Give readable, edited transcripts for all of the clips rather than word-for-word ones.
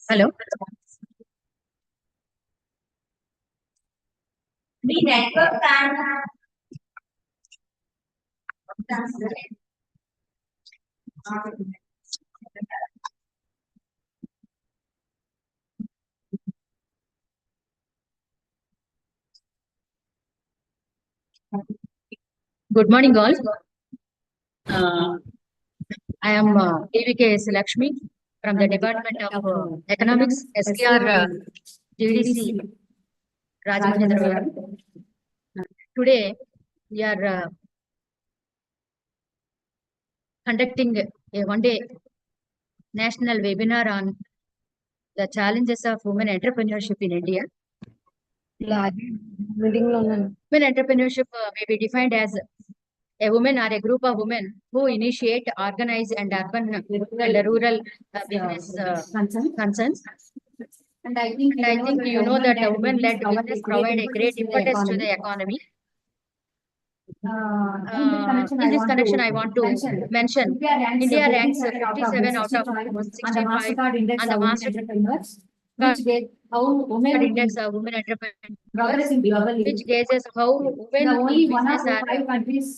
Hello. The network plan. Good morning, all. I am DVK Lakshmi from the Department of Economics, SKR GDC, RAJAMAHENDRAVARAM. Today, we are conducting a one-day national webinar on the challenges of women entrepreneurship in India. Women entrepreneurship may be defined as a woman or a group of women who initiate, organize, and urban and rural business concerns. And I think you know that women-led business provide a great impetus to the economy. In this connection, I want to mention India ranks 57 out of 165 on the Mastercard Index of Women Entrepreneurs, which gauges how women in business are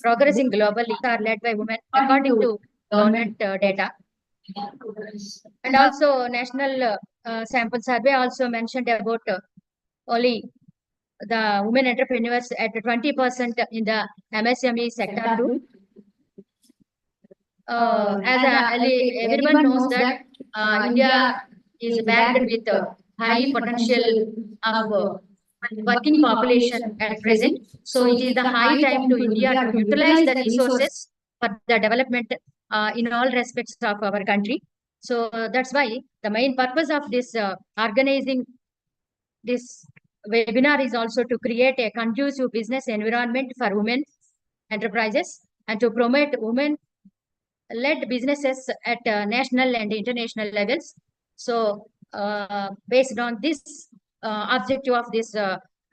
progressing globally, are led by women according to government data. And also, national sample survey also mentioned about only the women entrepreneurs at 20% in the MSME sector too. Everyone knows that India is backed with high potential of working population at present. So it is the high time to India to utilize the resources for the development in all respects of our country. So that's why the main purpose of this organizing this webinar is also to create a conducive business environment for women enterprises and to promote women-led businesses at national and international levels. So based on this objective of this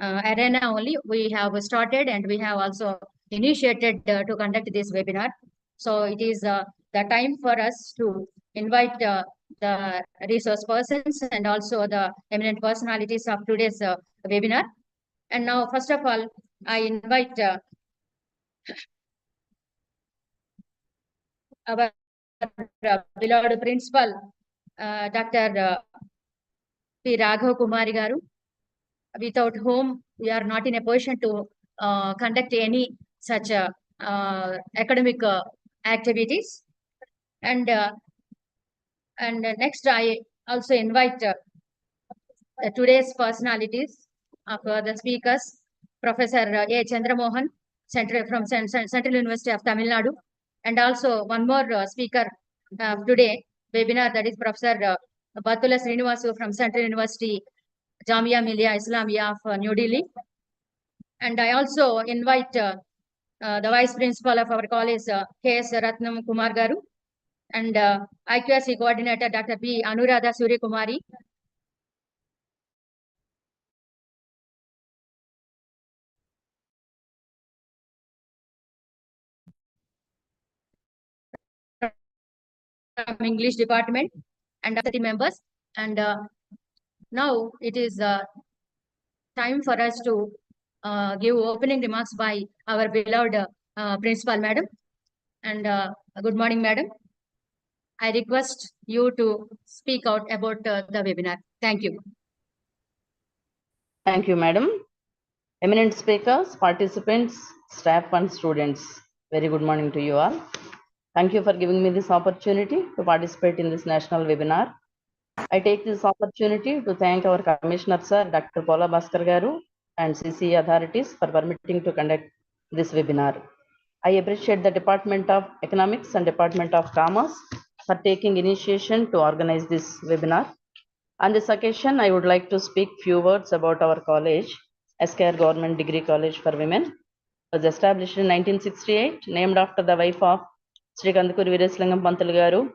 arena only, we have started and we have also initiated to conduct this webinar. So it is the time for us to invite the resource persons and also the eminent personalities of today's webinar. And now, first of all, I invite our beloved principal, Dr. P. Raghav Kumari Garu, without whom we are not in a position to conduct any such academic activities. And next, I also invite today's personalities of the speakers, Professor A. Chandramohan, from Central University of Tamil Nadu, and also one more speaker today webinar, that is Professor Battula Srinivasu from Central University, Jamia Millia Islamia of New Delhi. And I also invite the Vice Principal of our college, K.S. Ratnam Kumar Garu, and IQSC Coordinator, Dr. B. Anuradha Surya Kumari. From English department and 30 members. And now it is time for us to give opening remarks by our beloved principal madam. And good morning, madam. I request you to speak out about the webinar. Thank you. Thank you, madam. Eminent speakers, participants, staff and students, very good morning to you all. Thank you for giving me this opportunity to participate in this national webinar. I take this opportunity to thank our Commissioner, Sir, Dr. Pola Bhaskar Garu and CCE authorities for permitting to conduct this webinar. I appreciate the Department of Economics and Department of Commerce for taking initiation to organize this webinar. On this occasion, I would like to speak few words about our college, SKR Government Degree College for Women. It was established in 1968, named after the wife of Sri Kandukuri Veerasilingam Pantulu Garu,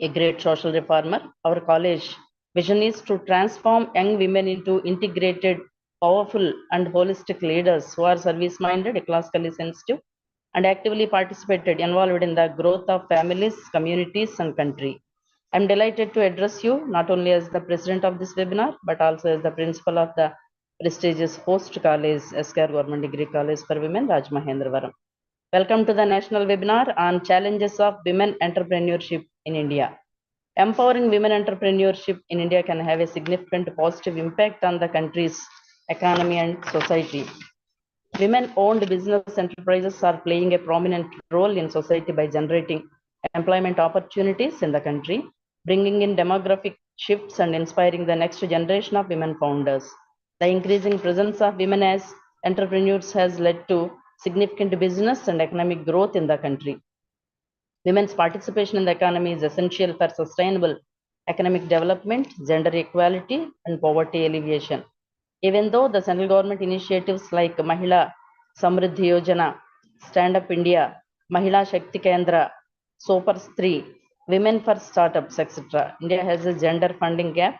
a great social reformer. Our college vision is to transform young women into integrated, powerful and holistic leaders who are service-minded, ecologically sensitive and actively participated, involved in the growth of families, communities, and country. I'm delighted to address you not only as the president of this webinar, but also as the principal of the prestigious host college, SKR Government Degree College for Women, RAJAMAHENDRAVARAM. Welcome to the national webinar on challenges of women entrepreneurship in India. Empowering women entrepreneurship in India can have a significant positive impact on the country's economy and society. Women-owned business enterprises are playing a prominent role in society by generating employment opportunities in the country, bringing in demographic shifts and inspiring the next generation of women founders. The increasing presence of women as entrepreneurs has led to significant business and economic growth in the country. Women's participation in the economy is essential for sustainable economic development, gender equality, and poverty alleviation. Even though the central government initiatives like Mahila Samriddhi Yojana, Stand Up India, Mahila Shakti Kendra, Super 3, Women for Startups, etc., India has a gender funding gap.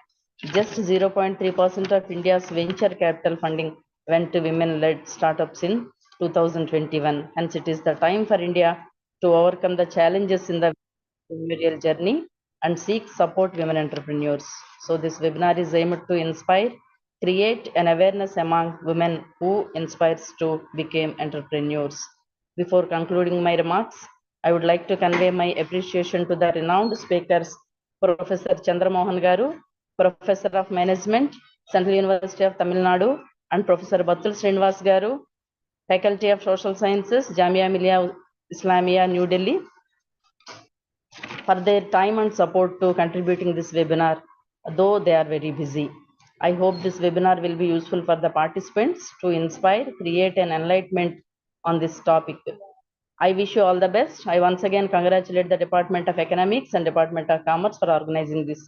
Just 0.3% of India's venture capital funding went to women-led startups in 2021. Hence, it is the time for India to overcome the challenges in the entrepreneurial journey and seek support women entrepreneurs. So this webinar is aimed to inspire, create an awareness among women who inspires to become entrepreneurs. Before concluding my remarks, I would like to convey my appreciation to the renowned speakers, Professor Chandramohan Garu, Professor of Management, Central University of Tamil Nadu, and Professor Battul Srinivas Garu, Faculty of Social Sciences, Jamia Millia Islamia, New Delhi, for their time and support to contributing this webinar, though they are very busy. I hope this webinar will be useful for the participants to inspire, create an enlightenment on this topic. I wish you all the best. I once again congratulate the Department of Economics and Department of Commerce for organizing this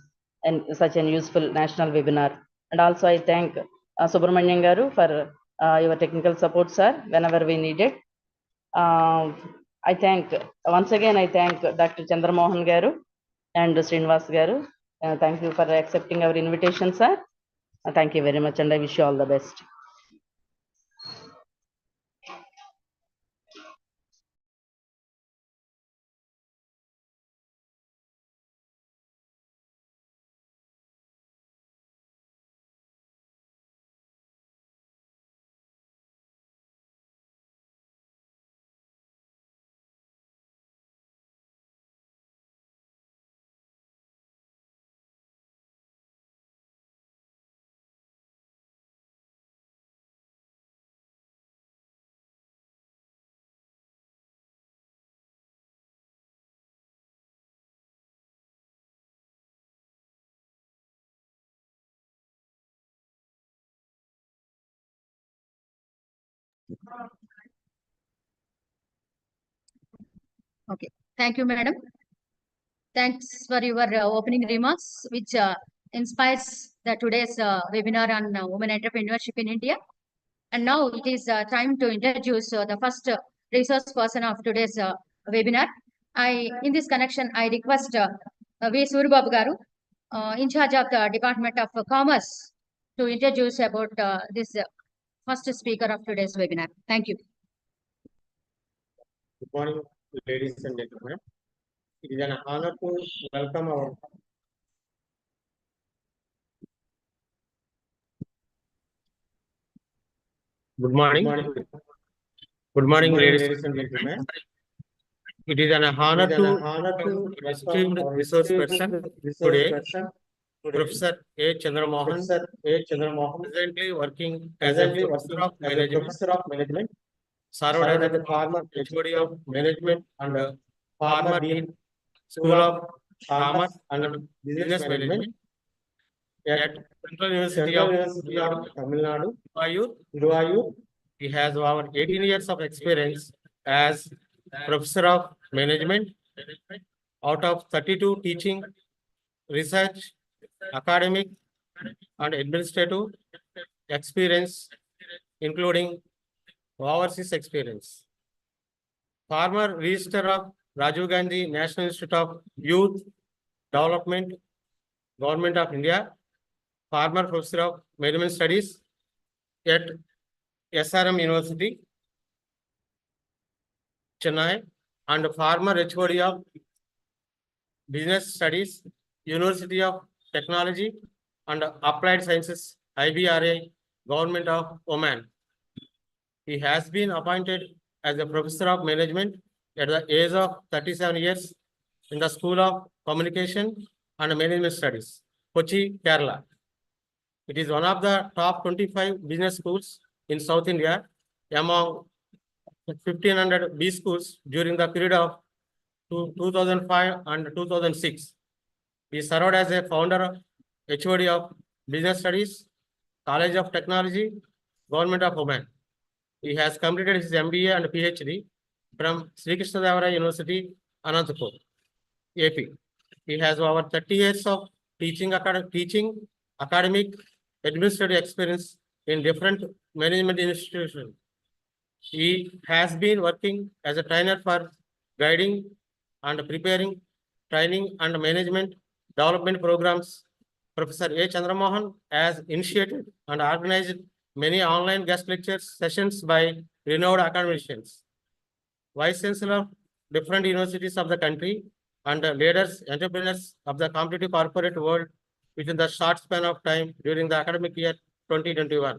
and such an useful national webinar. And also I thank Subramanian Garu for your technical support, sir, whenever we need it. I thank once again. I thank Dr. Chandramohan Garu and Srinivas Garu. Thank you for accepting our invitation, sir. Thank you very much, and I wish you all the best. Okay. Thank you, madam. Thanks for your opening remarks, which inspires the today's webinar on women entrepreneurship in India. And now it is time to introduce the first resource person of today's webinar. In this connection, I request V. Surbabu Garu, in charge of the Department of Commerce, to introduce about this first speaker of today's webinar. Thank you. Good morning, ladies and gentlemen. It is an honor to welcome our Good morning, ladies and gentlemen. It is an honor to esteemed resource person today, Professor A. Chandramohan, presently working as a Professor of Management, served as a former HOD of Management and former Dean, School of Commerce and Business Management at Central University of Tamil Nadu, Guruvayur. He has over 18 years of experience as Professor of Management out of 32 teaching, research, academic, and administrative experience, including overseas experience. Former Registrar of Rajiv Gandhi National Institute of Youth Development, Government of India, former Professor of Management Studies at SRM University, Chennai, and former HOD of Business Studies, University of Technology and Applied Sciences, IBRA, Government of Oman. He has been appointed as a professor of management at the age of 37 years in the School of Communication and Management Studies, Kochi, Kerala. It is one of the top 25 business schools in South India among 1500 B schools during the period of 2005 and 2006. He served as a founder, HOD of Business Studies, College of Technology, Government of Oman. He has completed his MBA and PhD from Sri Krishnadevara University, Anantapur, AP. He has over 30 years of teaching, academic, administrative experience in different management institutions. He has been working as a trainer for guiding and preparing training and management development programs. Professor A. Chandramohan has initiated and organized many online guest lecture sessions by renowned academicians, vice chancellor of different universities of the country, and leaders, entrepreneurs of the competitive corporate world within the short span of time during the academic year 2021.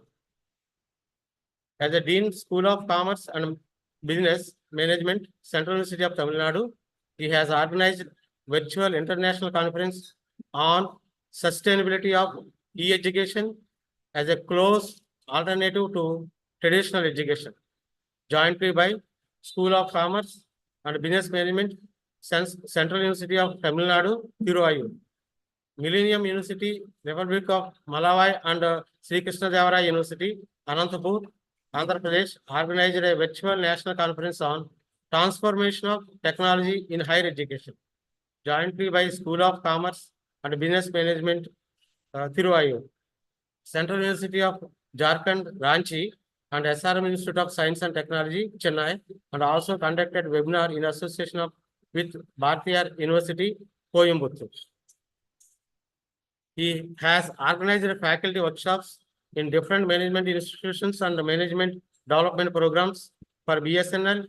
As a Dean, School of Commerce and Business Management, Central University of Tamil Nadu, he has organized virtual international conference on sustainability of e-education as a close alternative to traditional education, jointly by School of Commerce and Business Management, Central University of Tamil Nadu, Tiruvallur, Millennium University, Republic of Malawi, and Sri Krishnadevara University, Anantapur, Andhra Pradesh, organized a virtual national conference on transformation of technology in higher education, jointly by School of Commerce and Business Management, Tiruvallur, Central University of Jharkhand, Ranchi, and SRM Institute of Science and Technology, Chennai, and also conducted webinar in association with Bharatiya University, Coimbatore. He has organized faculty workshops in different management institutions and management development programs for BSNL,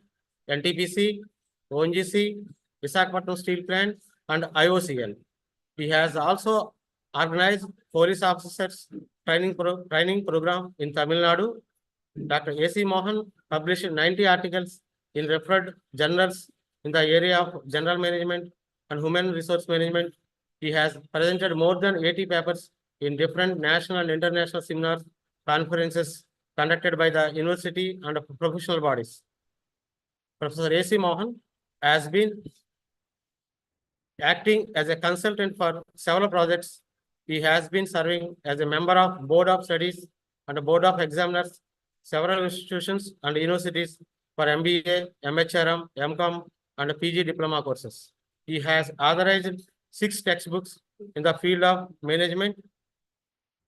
NTPC, ONGC, Visakhapatnam Steel Plant, and IOCL. He has also organized police officers training program in Tamil Nadu. Dr. A.C. Mohan published 90 articles in referred journals in the area of general management and human resource management. He has presented more than 80 papers in different national and international seminars, conferences conducted by the university and professional bodies. Professor A.C. Mohan has been acting as a consultant for several projects. He has been serving as a member of Board of Studies and Board of Examiners, several institutions and universities for MBA, MHRM, MCOM, and PG diploma courses. He has authorized 6 textbooks in the field of management.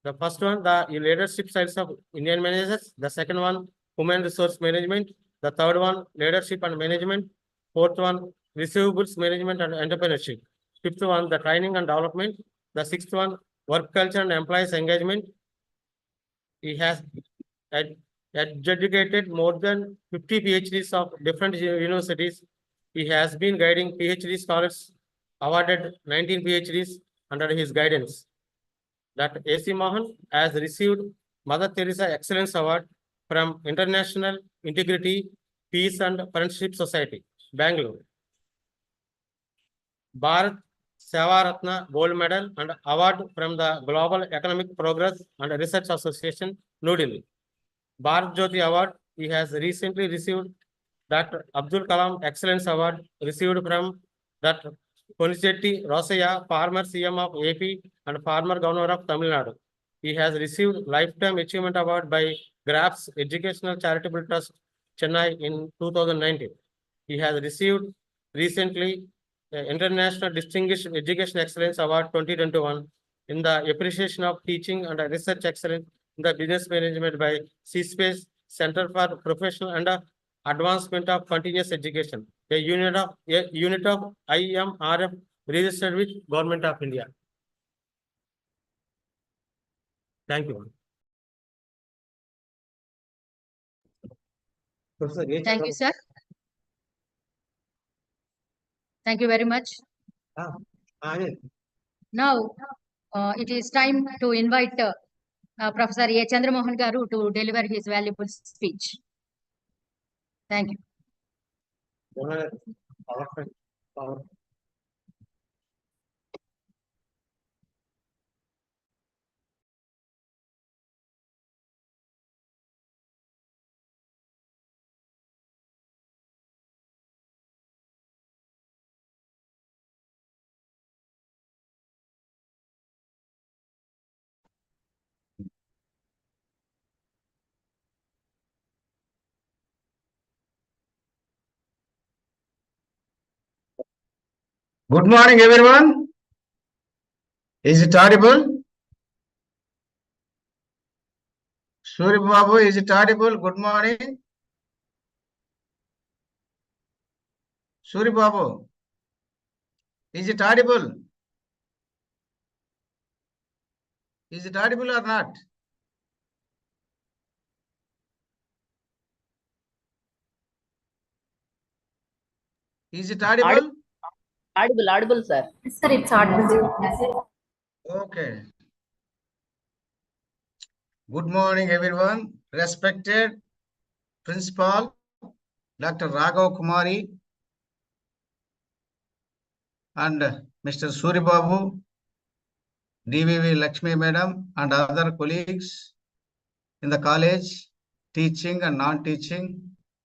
The first one, the leadership styles of Indian managers. The second one, human resource management. The third one, leadership and management. Fourth one, receivables management and entrepreneurship. Fifth one, the training and development. The sixth one, work culture and employees engagement. He has educated more than 50 PhDs of different universities. He has been guiding PhD scholars, awarded 19 PhDs under his guidance. Dr. A.C. Mohan has received Mother Teresa Excellence Award from International Integrity, Peace and Friendship Society, Bangalore. Bharat Seva Ratna Gold Medal and Award from the Global Economic Progress and Research Association, New Delhi. Bharat Jyoti Award, he has recently received Dr. Abdul Kalam Excellence Award, received from Dr. Ponichetti Rosaya, former CM of AP and former Governor of Tamil Nadu. He has received Lifetime Achievement Award by GRAPS Educational Charitable Trust, Chennai in 2019. He has received recently the International Distinguished Education Excellence Award 2021 in the appreciation of teaching and research excellence in the business management by C-Space Center for Professional and Advancement of Continuous Education, a unit of IMRF registered with Government of India. Thank you. Thank you, sir. Thank you very much. Now, it is time to invite Professor A. Chandramohan Garu to deliver his valuable speech. Thank you. Good morning, everyone. Is it audible? Suri Babu, is it audible? Good morning. Suri Babu, is it audible? Is it audible or not? Is it audible? Audible, sir. Sir, it's audible. Okay. Good morning, everyone. Respected Principal Dr. Raghav Kumari and Mr. Suri Babu, DVV Lakshmi Madam, and other colleagues in the college, teaching and non-teaching,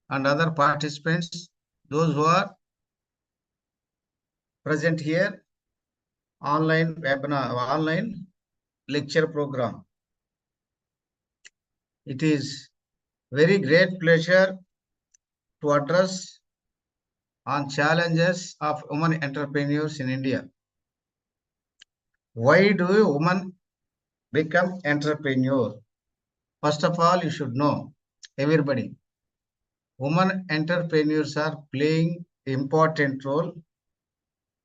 and other participants, those who are present here, online webinar, online lecture program. It is very great pleasure to address on challenges of women entrepreneurs in India. Why do women become entrepreneur? First of all, you should know, everybody, women entrepreneurs are playing important role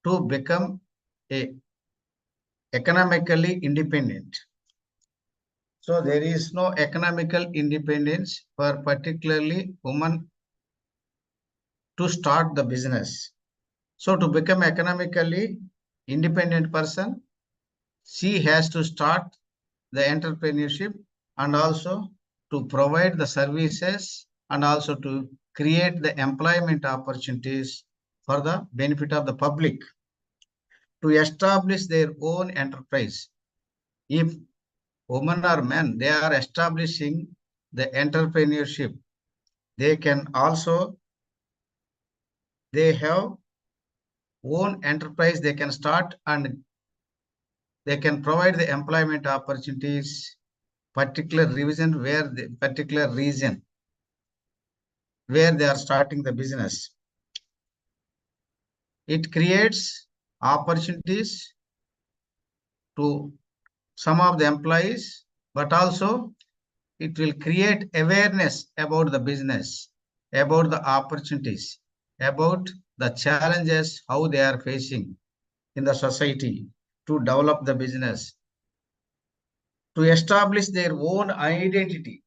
to become economically independent. So there is no economical independence for particularly women to start the business. So to become economically independent person, she has to start the entrepreneurship and also to provide the services and also to create the employment opportunities for the benefit of the public to establish their own enterprise. If women or men, they are establishing the entrepreneurship, they can also, they have own enterprise they can start and they can provide the employment opportunities, particular region where the particular region where they are starting the business. It creates opportunities to some of the employees, but also it will create awareness about the business, about the opportunities, about the challenges, how they are facing in the society to develop the business, to establish their own identity.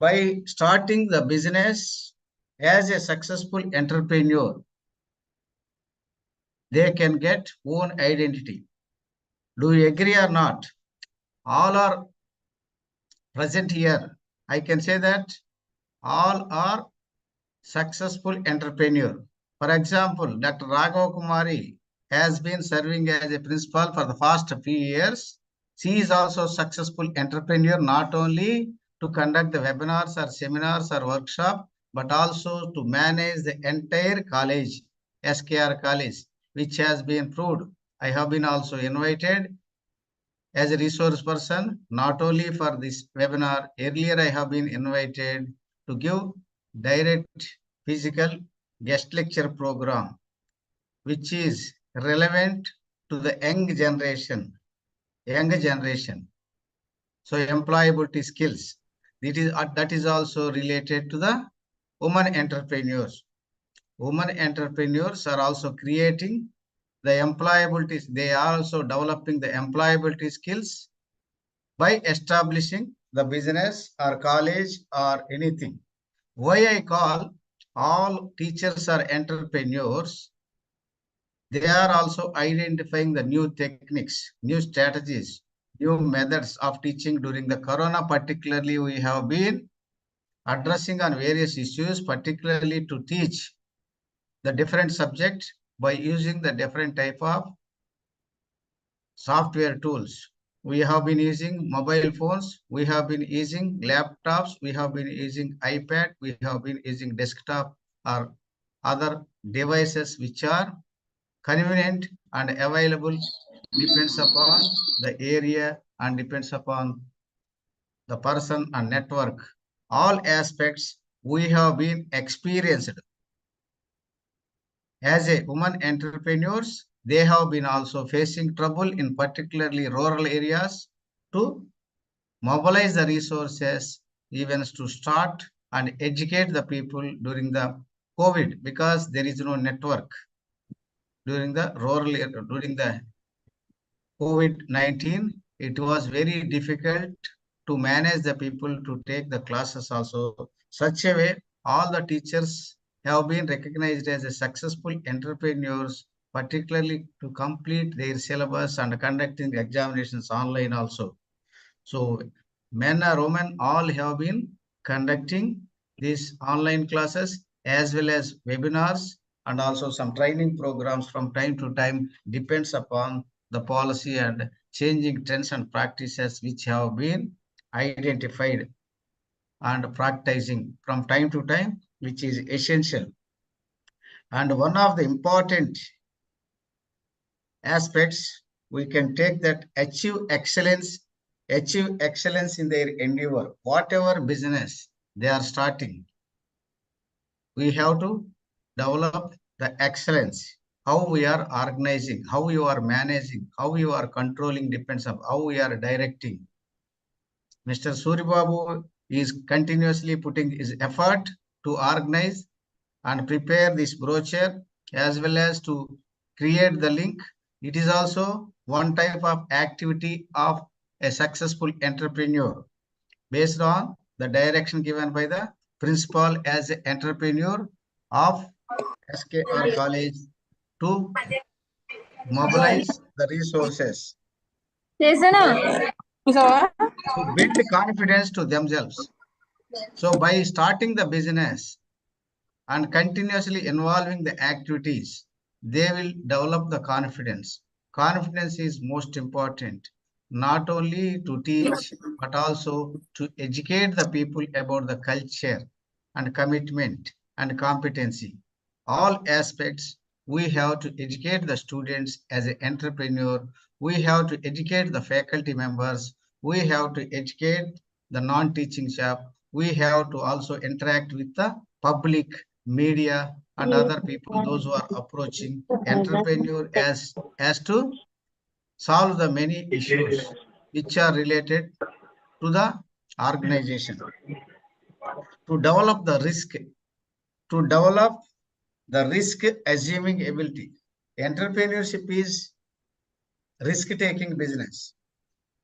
By starting the business as a successful entrepreneur, they can get own identity. Do you agree or not? All are present here. I can say that all are successful entrepreneur. For example, Dr. Raghav Kumari has been serving as a principal for the past few years. She is also a successful entrepreneur, not only to conduct the webinars or seminars or workshop, but also to manage the entire college, SKR college, which has been proved. I have been also invited as a resource person, not only for this webinar. Earlier, I have been invited to give direct physical guest lecture program, which is relevant to the young generation. So employability skills. That is also related to the women entrepreneurs. Women entrepreneurs are also creating the employability. They are also developing the employability skills by establishing the business or college or anything. Why I call all teachers are entrepreneurs? They are also identifying the new techniques, new strategies, new methods of teaching during the corona. Particularly, we have been addressing on various issues, particularly to teach the different subjects by using the different type of software tools. We have been using mobile phones, we have been using laptops, we have been using iPad, we have been using desktop or other devices which are convenient and available, depends upon the area and depends upon the person and network. All aspects we have been experienced. As a woman entrepreneurs, they have been also facing trouble in particularly rural areas to mobilize the resources, even to start and educate the people during the COVID, because there is no network during the rural area, during the COVID-19. It was very difficult to manage the people to take the classes also. Such a way, all the teachers have been recognized as a successful entrepreneurs, particularly to complete their syllabus and conducting examinations online also. So men or women all have been conducting these online classes as well as webinars and also some training programs from time to time, depends upon the policy and changing trends and practices which have been identified and practicing from time to time, which is essential. And one of the important aspects, we can take that achieve excellence in their endeavor, whatever business they are starting. We have to develop the excellence. How we are organizing, how you are managing, how you are controlling depends on how we are directing. Mr. Suribabu is continuously putting his effort to organize and prepare this brochure as well as to create the link. It is also one type of activity of a successful entrepreneur based on the direction given by the principal as an entrepreneur of SKR College to mobilize the resources to build confidence to themselves. So by starting the business and continuously involving the activities, they will develop the confidence. Confidence is most important, not only to teach, but also to educate the people about the culture and commitment and competency. All aspects, we have to educate the students as an entrepreneur. We have to educate the faculty members. We have to educate the non-teaching staff. We have to also interact with the public, media, and other people, those who are approaching entrepreneur as to solve the many issues which are related to the organization. To develop the risk assuming ability. Entrepreneurship is risk-taking business.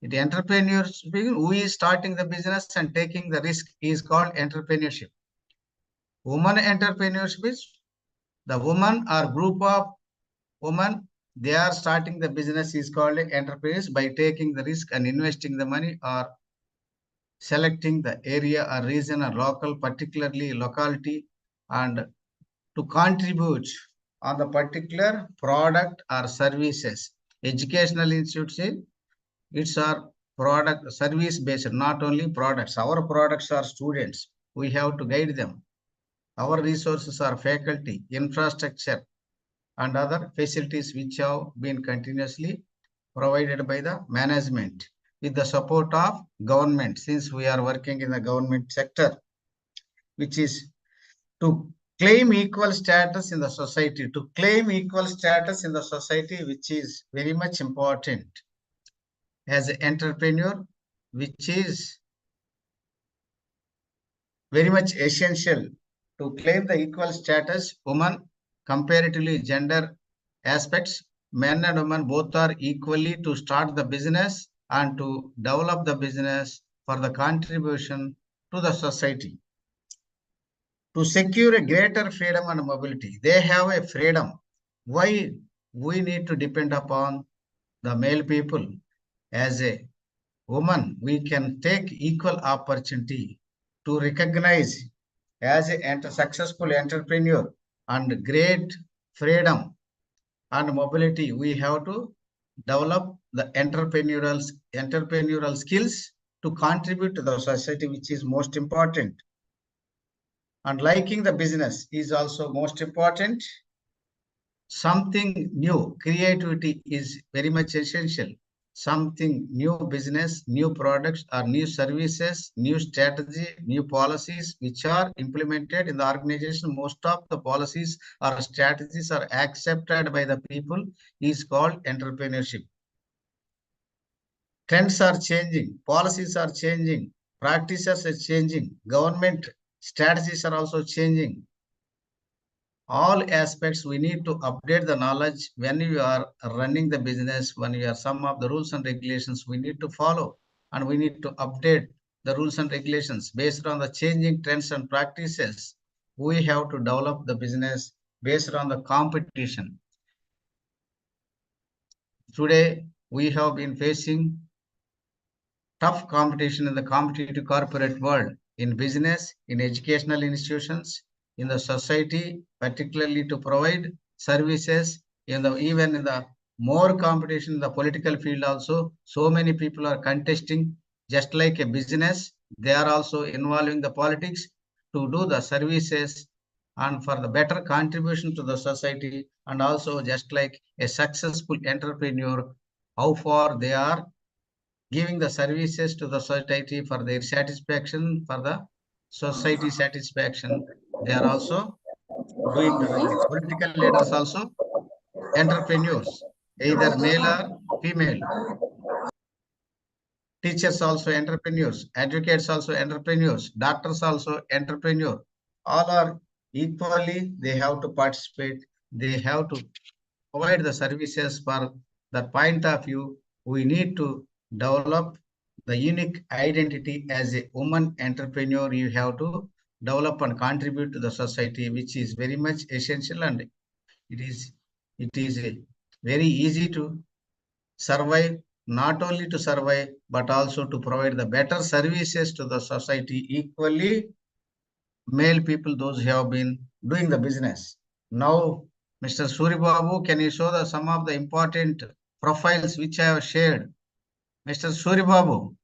The entrepreneurship, who is starting the business and taking the risk, is called entrepreneurship. Woman entrepreneurship is the woman or group of women, they are starting the business, is called entrepreneurs by taking the risk and investing the money or selecting the area or region or local, particularly locality, and to contribute on the particular product or services. Educational institutes, it's our product service based, not only products. Our products are students. We have to guide them. Our resources are faculty, infrastructure, and other facilities which have been continuously provided by the management with the support of government, since we are working in the government sector, which is to claim equal status in the society, which is very much important as an entrepreneur, which is very much essential to claim the equal status. Women, comparatively gender aspects, men and women both are equally to start the business and to develop the business for the contribution to the society. To secure a greater freedom and mobility. They have a freedom. Why we need to depend upon the male people. As a woman, we can take equal opportunity to recognize as a successful entrepreneur and great freedom and mobility. We have to develop the entrepreneurial skills to contribute to the society, which is most important. And liking the business is also most important. Something new, creativity is very much essential. Something new business, new products or new services, new strategy, new policies which are implemented in the organization. Most of the policies or strategies are accepted by the people is called entrepreneurship. Trends are changing, policies are changing, practices are changing, government strategies are also changing. All aspects we need to update the knowledge when you are running the business, when you are some of the rules and regulations we need to follow, and we need to update the rules and regulations based on the changing trends and practices. We have to develop the business based on the competition. Today we have been facing tough competition in the competitive corporate world, in business, in educational institutions, in the society, particularly to provide services, even in the more competition in the political field also. So many people are contesting, just like a business. They are also involving the politics to do the services and for the better contribution to the society, and also just like a successful entrepreneur, how far they are giving the services to the society for their satisfaction, for the society satisfaction. They are also doing the right thing. Political leaders also entrepreneurs, either male or female. Teachers also entrepreneurs, advocates also entrepreneurs, doctors also entrepreneur. All are equally, they have to participate. They have to provide the services for that point of view. We need to develop the unique identity as a woman entrepreneur. You have to develop and contribute to the society, which is very much essential, and it is very easy to survive, not only to survive, but also to provide the better services to the society equally. Male people, those who have been doing the business. Now, Mr. Suribabu, can you show some of the important profiles which I have shared? Mr. Suribabu,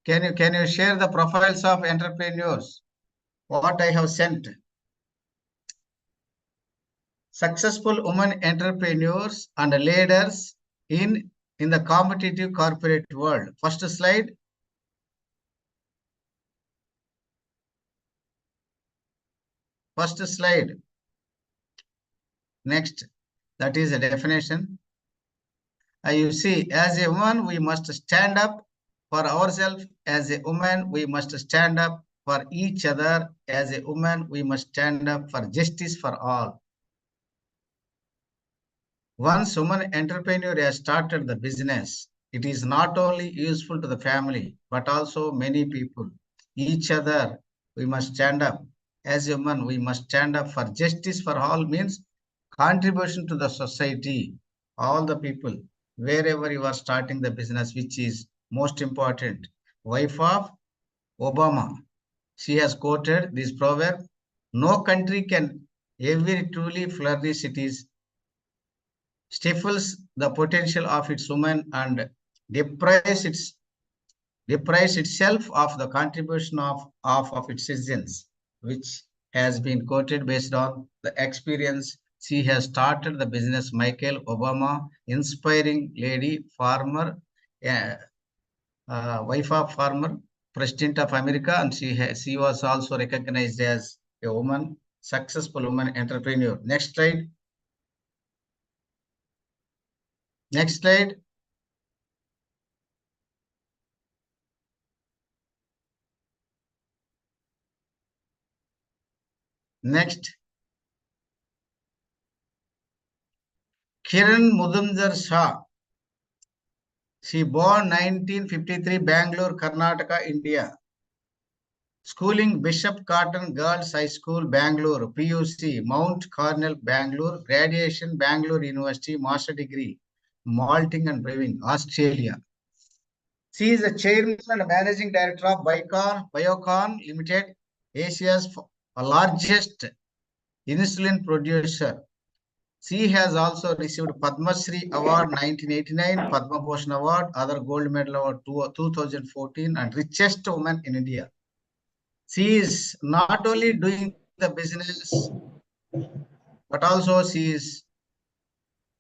can you share the profiles of entrepreneurs? What I have sent. Successful women entrepreneurs and leaders in the competitive corporate world. First slide. First slide. Next, that is a definition. You see, as a woman, we must stand up for ourselves. As a woman, we must stand up for each other. As a woman, we must stand up for justice for all. Once woman entrepreneur has started the business, it is not only useful to the family, but also many people. Each other, we must stand up. As a woman, we must stand up for justice for all, means contribution to the society, all the people, wherever you are starting the business, which is most important. Wife of Obama, she has quoted this proverb, no country can ever truly flourish, it is stifles the potential of its women and deprives itself of the contribution of its citizens, which has been quoted based on the experience. She has started the business, Michelle Obama, inspiring lady, farmer, wife of farmer, president of America, and she was also recognized as a woman, successful woman entrepreneur. Next slide. Next slide. Next. Kiran Mudumdar Shah. She born 1953, Bangalore, Karnataka, India. Schooling Bishop Cotton Girls High School, Bangalore, PUC, Mount Carmel, Bangalore, graduation, Bangalore University, master degree, malting and brewing, Australia. She is the chairman and managing director of Biocon Limited, Asia's largest insulin producer. She has also received Padma Shri Award 1989, Padma Bhushan Award, other gold medal award 2014, and richest woman in India. She is not only doing the business, but also she is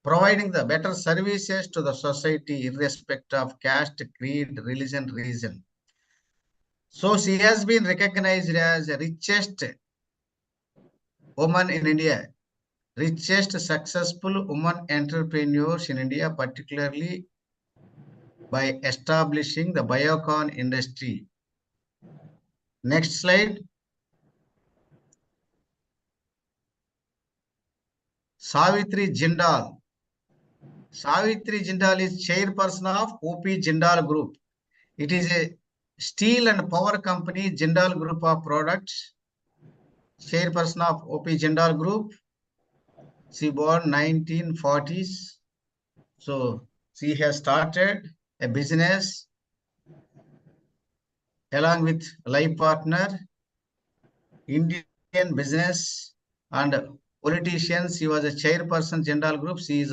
providing the better services to the society irrespective of caste, creed, religion, reason. So she has been recognized as the richest woman in India, richest successful woman entrepreneurs in India, particularly by establishing the biocon industry. Next slide. Savitri Jindal. Savitri Jindal is chairperson of OP Jindal Group. It is a steel and power company, Jindal Group of Products. Chairperson of OP Jindal Group. She born 1940s. So she has started a business along with life partner, Indian business and politicians. She was a chairperson Jindal Group. She is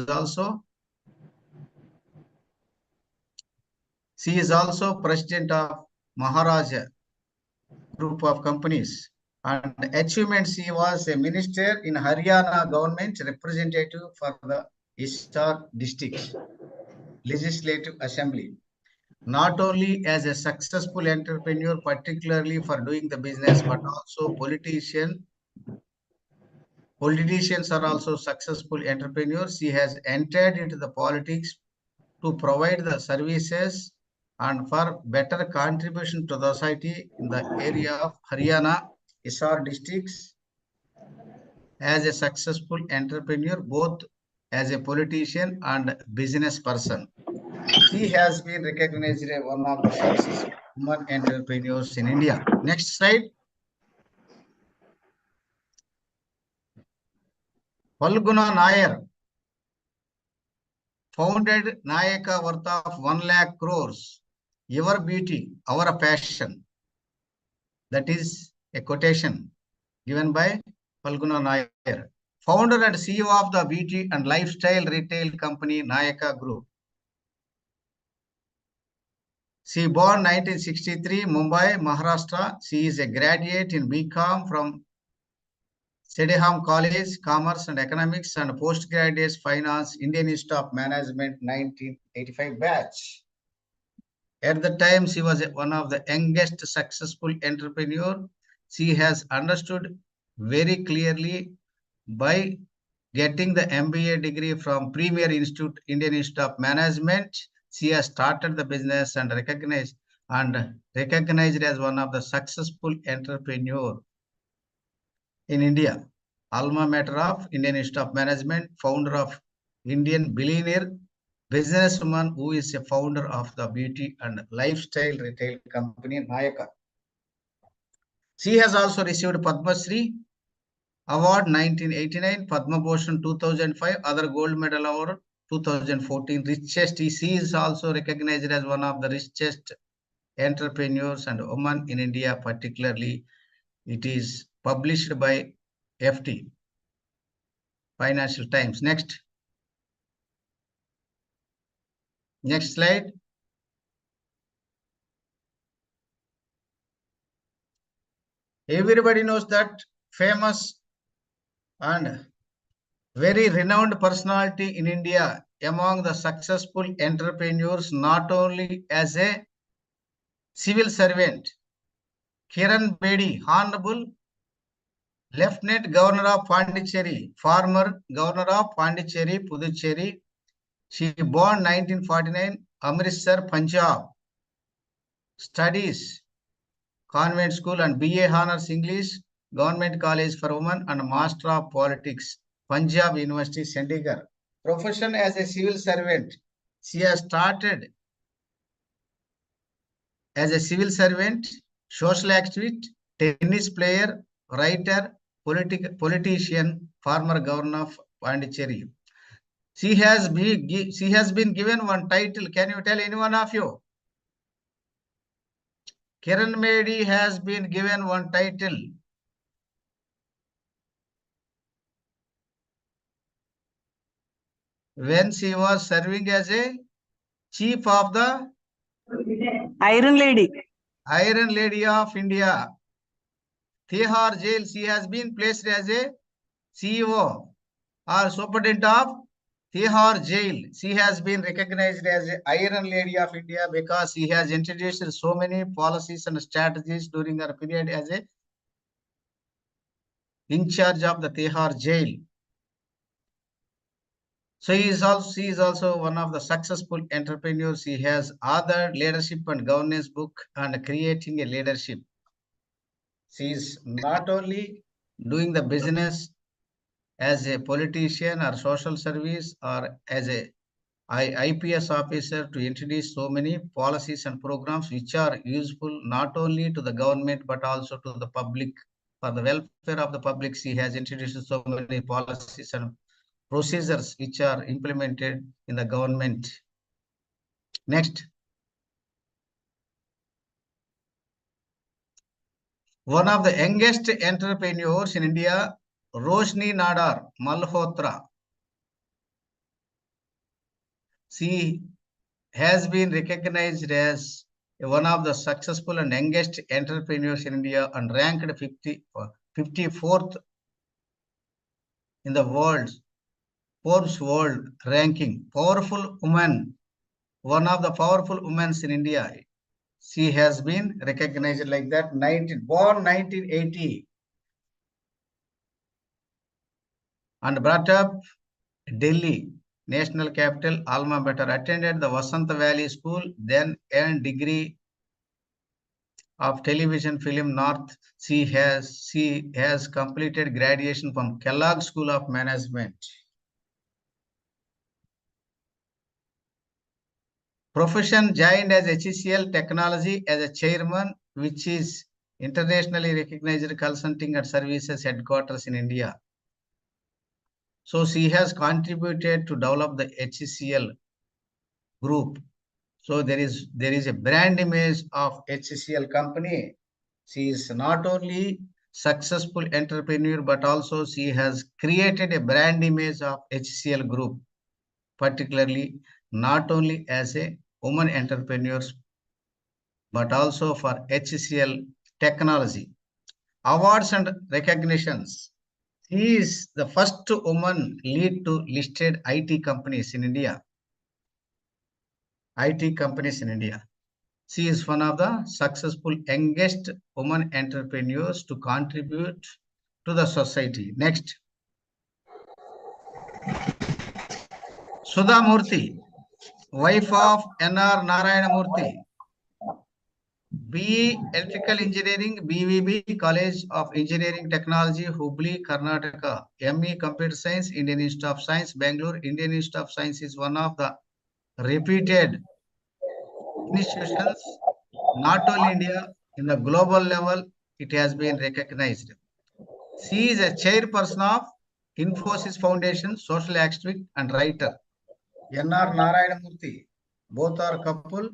also president of Maharaja Group of companies. And achievements, she was a minister in Haryana government, representative for the Hisar district legislative assembly. Not only as a successful entrepreneur, particularly for doing the business, but also politicians are also successful entrepreneurs. She has entered into the politics to provide the services and for better contribution to the society in the area of Haryana, Hisar districts. As a successful entrepreneur, both as a politician and business person. She has been recognized as one of the successful women entrepreneurs in India. Next slide. Falguna Nair founded Nayaka worth of 1 lakh crores. Your beauty, our passion. That is a quotation given by Falguna Nair, founder and CEO of the beauty and lifestyle retail company Nayaka Group. She born 1963, Mumbai, Maharashtra. She is a graduate in BCom from Sedeham College, Commerce and Economics, and postgraduate finance, Indian Institute of Management, 1985 batch. At the time, she was one of the youngest successful entrepreneur. She has understood very clearly by getting the MBA degree from Premier Institute, Indian Institute of Management. She has started the business and recognized as one of the successful entrepreneur in India. Alma mater of Indian Institute of Management, founder of Indian billionaire businesswoman who is a founder of the beauty and lifestyle retail company Nayaka. She has also received Padma Shri Award 1989, Padma Bhushan 2005, other gold medal award 2014. Richest. She is also recognized as one of the richest entrepreneurs and women in India, particularly. It is published by FT, Financial Times. Next. Next slide. Everybody knows that famous and very renowned personality in India among the successful entrepreneurs, not only as a civil servant, Kiran Bedi, Honorable Lieutenant Governor of Pondicherry, former Governor of Pondicherry, Puducherry. She born 1949, Amritsar, Punjab. Studies convent school and BA Honors English, Government College for Women and Master of Politics, Punjab University, Chandigarh. Profession as a civil servant. She has started as a civil servant, social activist, tennis player, writer, politician, former governor of Pondicherry. She has been given one title. Can you tell any one of you? Kiran Bedi has been given one title. When she was serving as a chief of the Iron Lady. Iron Lady of India. Tihar Jail, she has been placed as a CEO or superintendent of Tihar Jail. She has been recognized as a Iron Lady of India because she has introduced so many policies and strategies during her period as a in charge of the Tihar Jail. So she is also one of the successful entrepreneurs. She has authored leadership and governance book and creating a leadership. She is not only doing the business as a politician or social service or as a IPS officer to introduce so many policies and programs which are useful not only to the government but also to the public. For the welfare of the public, she has introduced so many policies and procedures which are implemented in the government. Next. One of the youngest entrepreneurs in India, Roshni Nadar Malhotra. She has been recognized as one of the successful and youngest entrepreneurs in India and ranked 54th in the world, Forbes World ranking. Powerful woman, one of the powerful women in India. She has been recognized like that. Born 1980 and brought up Delhi, national capital, alma mater. Attended the Vasanta Valley School, then earned degree of television film North. She has completed graduation from Kellogg School of Management. Profession joined as HCL Technology as a chairman, which is internationally recognized consulting and services headquarters in India. So she has contributed to develop the HCL group. So there is a brand image of HCL company. She is not only successful entrepreneur, but also she has created a brand image of HCL group, particularly not only as a woman entrepreneur, but also for HCL technology. Awards and recognitions. She is the first woman lead to listed IT companies in India. IT companies in India. She is one of the successful youngest women entrepreneurs to contribute to the society. Next. Sudha Murthy, wife of N.R. Narayana Murthy. BE Electrical Engineering, BVB, College of Engineering Technology, Hubli, Karnataka. ME Computer Science, Indian Institute of Science, Bangalore. Indian Institute of Science is one of the reputed institutions, not only India, in the global level, it has been recognized. She is a chairperson of Infosys Foundation, social activist and writer. N.R. Narayana Murthy, both are couple,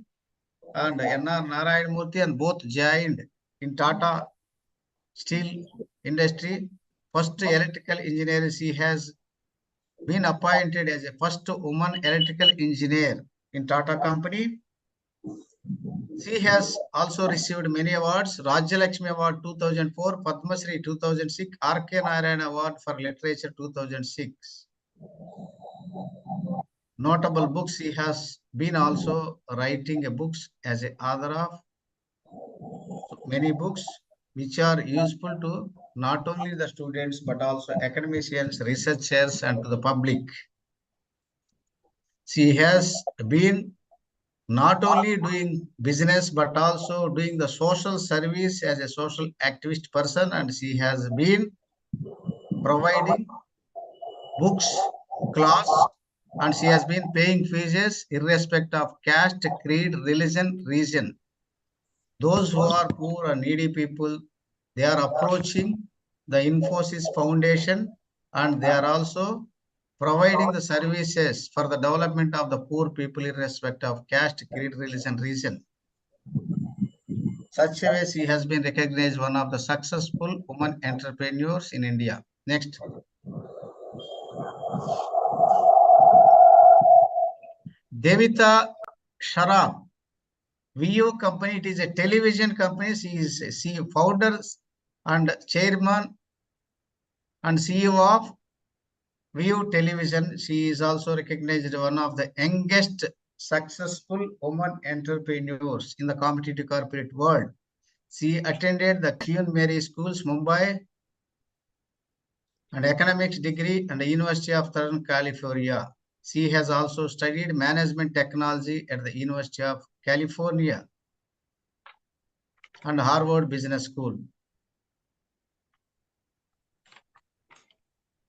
and N.R. Narayana Murthy and both joined in Tata Steel industry. First electrical engineer, she has been appointed as a first woman electrical engineer in Tata company. She has also received many awards. Rajalakshmi Award 2004, Padma Shri 2006, R.K. Narayana Award for Literature 2006. Notable books, she has been also writing books as an author of many books which are useful to not only the students but also academicians, researchers and to the public. She has been not only doing business but also doing the social service as a social activist person, and she has been providing books, class, and she has been paying fees irrespective of caste, creed, religion, region. Those who are poor and needy people, They are approaching the Infosys Foundation, and they are also providing the services for the development of the poor people irrespective of caste, creed, religion, region. Such a way, she has been recognized one of the successful women entrepreneurs in India. Next. Devita Sharaf, VO company, it is a television company. She is founder and chairman and CEO of VO Television. She is also recognized as one of the youngest successful women entrepreneurs in the competitive corporate world. She attended the Queen Mary Schools, Mumbai, and economics degree and the University of Southern California. She has also studied management technology at the University of California and Harvard Business School.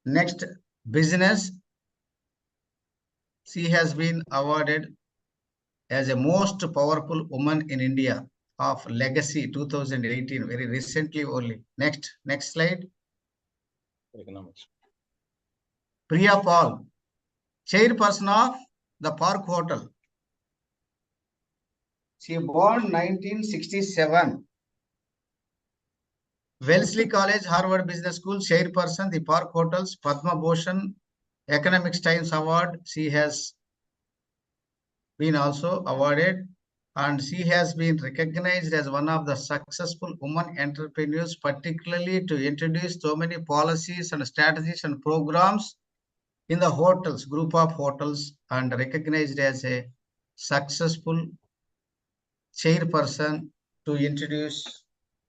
Next, business. She has been awarded as a most powerful woman in India of Legacy 2018, very recently only. Next slide. Economics. Priya Paul, chairperson of the Park Hotel. She born 1967. Wellesley College, Harvard Business School, chairperson, the Park Hotels, Padma Bhushan Economics Times Award. She has been also awarded, and she has been recognized as one of the successful women entrepreneurs, particularly to introduce so many policies and strategies and programs in the hotels, group of hotels, and recognized as a successful chairperson to introduce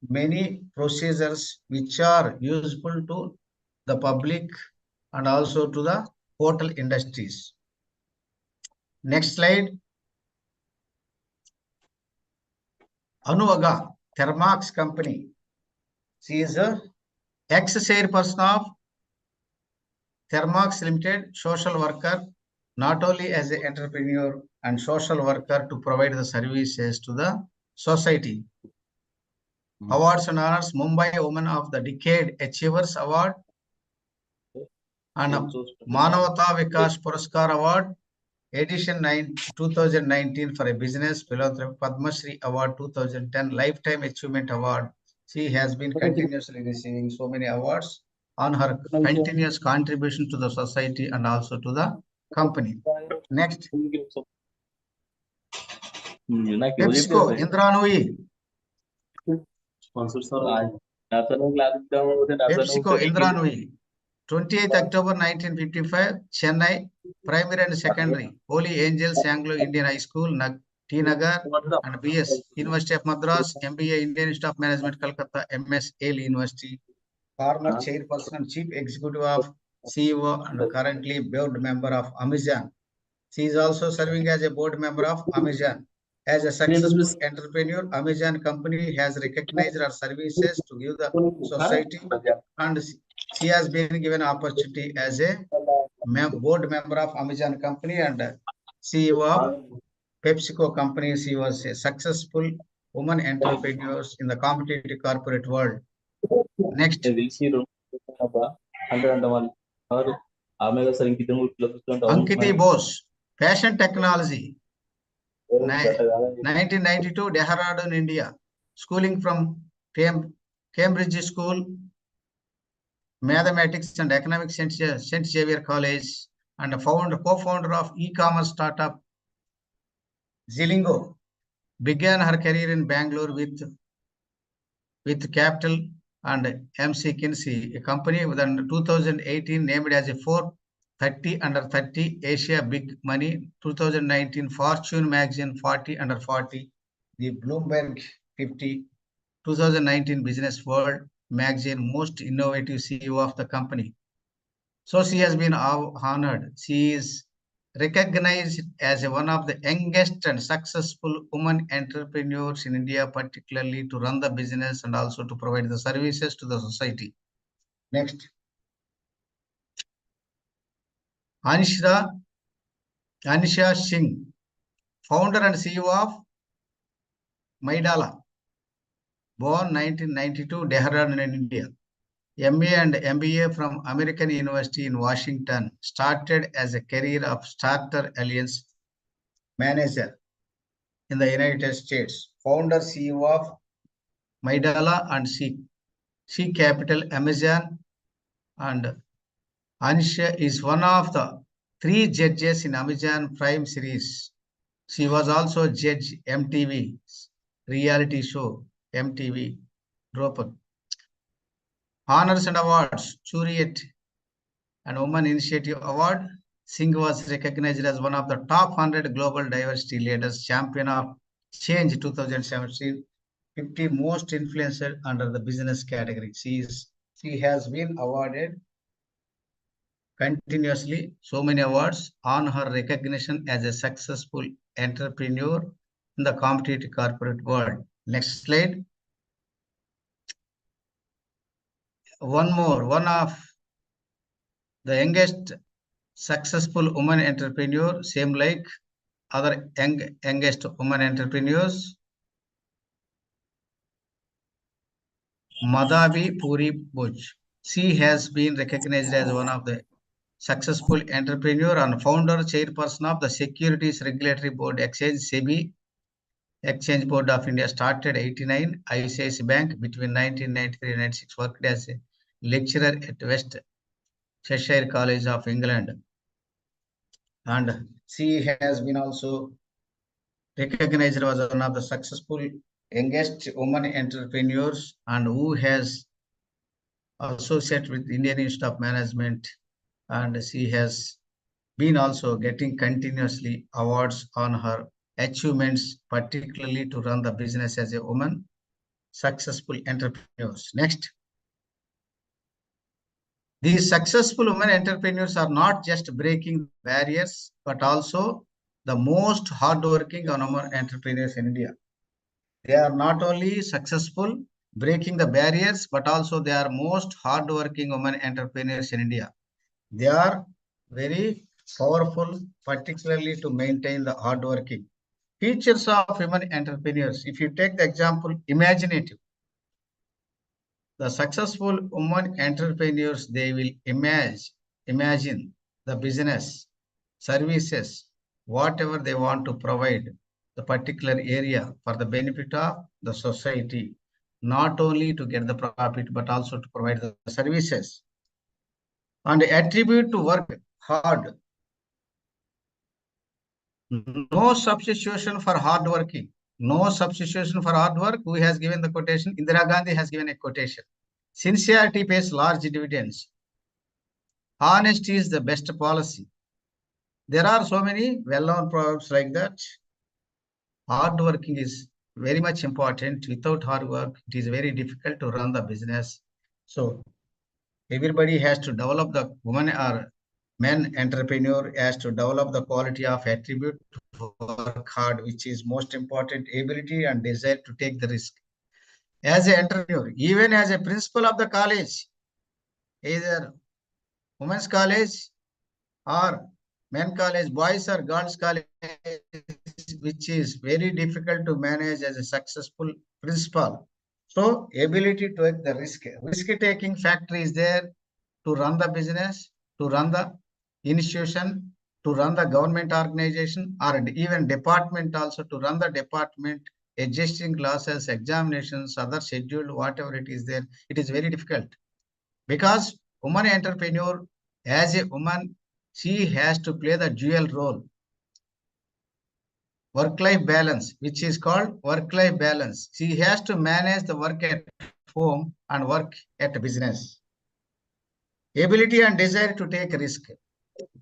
many procedures which are useful to the public and also to the hotel industries. Next slide. Anuvaga, Thermax company. She is a ex-chairperson of Thermax Limited, social worker, not only as an entrepreneur and social worker to provide the services to the society. Awards and honors: Mumbai Woman of the Decade Achievers Award and Manavata Vikas Puraskar Award, edition 2019 for a business philanthropy, Padma Shri Award 2010, Lifetime Achievement Award. She has been continuously receiving so many awards on her continuous contribution to the society and also to the company. Next. PepsiCo, Indra Nooyi. PepsiCo, Indra Nooyi. 28th October 1955, Chennai, primary and secondary, Holy Angels Anglo Indian High School, T Nagar, and BS, University of Madras, MBA, Indian Institute of Management, Calcutta, MS, Yale University, former chairperson and chief executive of CEO and currently board member of Amazon. She is also serving as a board member of Amazon. As a successful entrepreneur, Amazon company has recognized her services to give the society, and she has been given opportunity as a board member of Amazon company and CEO of PepsiCo company. She was a successful woman entrepreneur in the competitive corporate world. Next. Ankiti Bose, fashion technology. 1992, Dehradun, India. Schooling from Cambridge School, Mathematics and Economics, St. Xavier College, and co-founder of e-commerce startup Zilingo. Began her career in Bangalore with Capital and MC Kinsey, a company with 2018 named as a 430 under 30 Asia Big Money, 2019 Fortune Magazine 40 under 40, the Bloomberg 50, 2019 Business World Magazine Most Innovative CEO of the company. So she has been honored. She is recognized as one of the youngest and successful women entrepreneurs in India, particularly to run the business and also to provide the services to the society. Next. Anisha Singh, founder and CEO of Maidala. born 1992, Dehradun in India. MA and MBA from American University in Washington, started as a career of Starter Alliance manager in the United States. Founder CEO of Maidala and C Capital Amazon, and Ansha is one of the 3 judges in Amazon Prime series. She was also judge MTV's reality show MTV Dropper. Honors and awards: Churiet and Women Initiative Award. Singh was recognized as one of the top 100 global diversity leaders, champion of change 2017, 50 most influencer under the business category. She has been awarded continuously so many awards on her recognition as a successful entrepreneur in the competitive corporate world. Next slide. One of the youngest successful woman entrepreneur, same like other youngest woman entrepreneurs, Madhavi Puri Bhuj. She has been recognized as one of the successful entrepreneur and founder, chairperson of the Securities Regulatory Board Exchange, SEBI, Exchange Board of India, started 89, ICICI Bank between 1993 and 96, worked as a lecturer at West Cheshire College of England. And she has been also recognized as one of the successful youngest woman entrepreneurs, and who has associated with Indian Institute of Management, and she has been also getting continuously awards on her achievements, particularly to run the business as a woman, successful entrepreneurs. Next. These successful women entrepreneurs are not just breaking barriers, but also the most hardworking women entrepreneurs in India. They are not only successful breaking the barriers, but also they are most hardworking women entrepreneurs in India. They are very powerful, particularly to maintain the hardworking. Features of women entrepreneurs. If you take the example, imaginative. The successful women entrepreneurs, they will imagine the business, services, whatever they want to provide, the particular area for the benefit of the society, not only to get the profit, but also to provide the services. And attribute to work hard. No substitution for hard working. No substitution for hard work. Who has given the quotation? Indira Gandhi has given a quotation. Sincerity pays large dividends. Honesty is the best policy. There are so many well-known proverbs like that. Hard working is very much important. Without hard work, it is very difficult to run the business. So everybody has to develop, the woman or man entrepreneur has to develop the quality of attribute to work hard, which is most important, ability and desire to take the risk. As an entrepreneur, even as a principal of the college, either women's college or men college, boys or girls college, which is very difficult to manage as a successful principal. So ability to take the risk-taking factor is there to run the business, to run the institution, to run the government organization, or even department also, to run the department, adjusting classes, examinations, other schedule, whatever it is there. It is very difficult because woman entrepreneur, as a woman, she has to play the dual role. Work-life balance, which is called work-life balance. She has to manage the work at home and work at business. Ability and desire to take risk.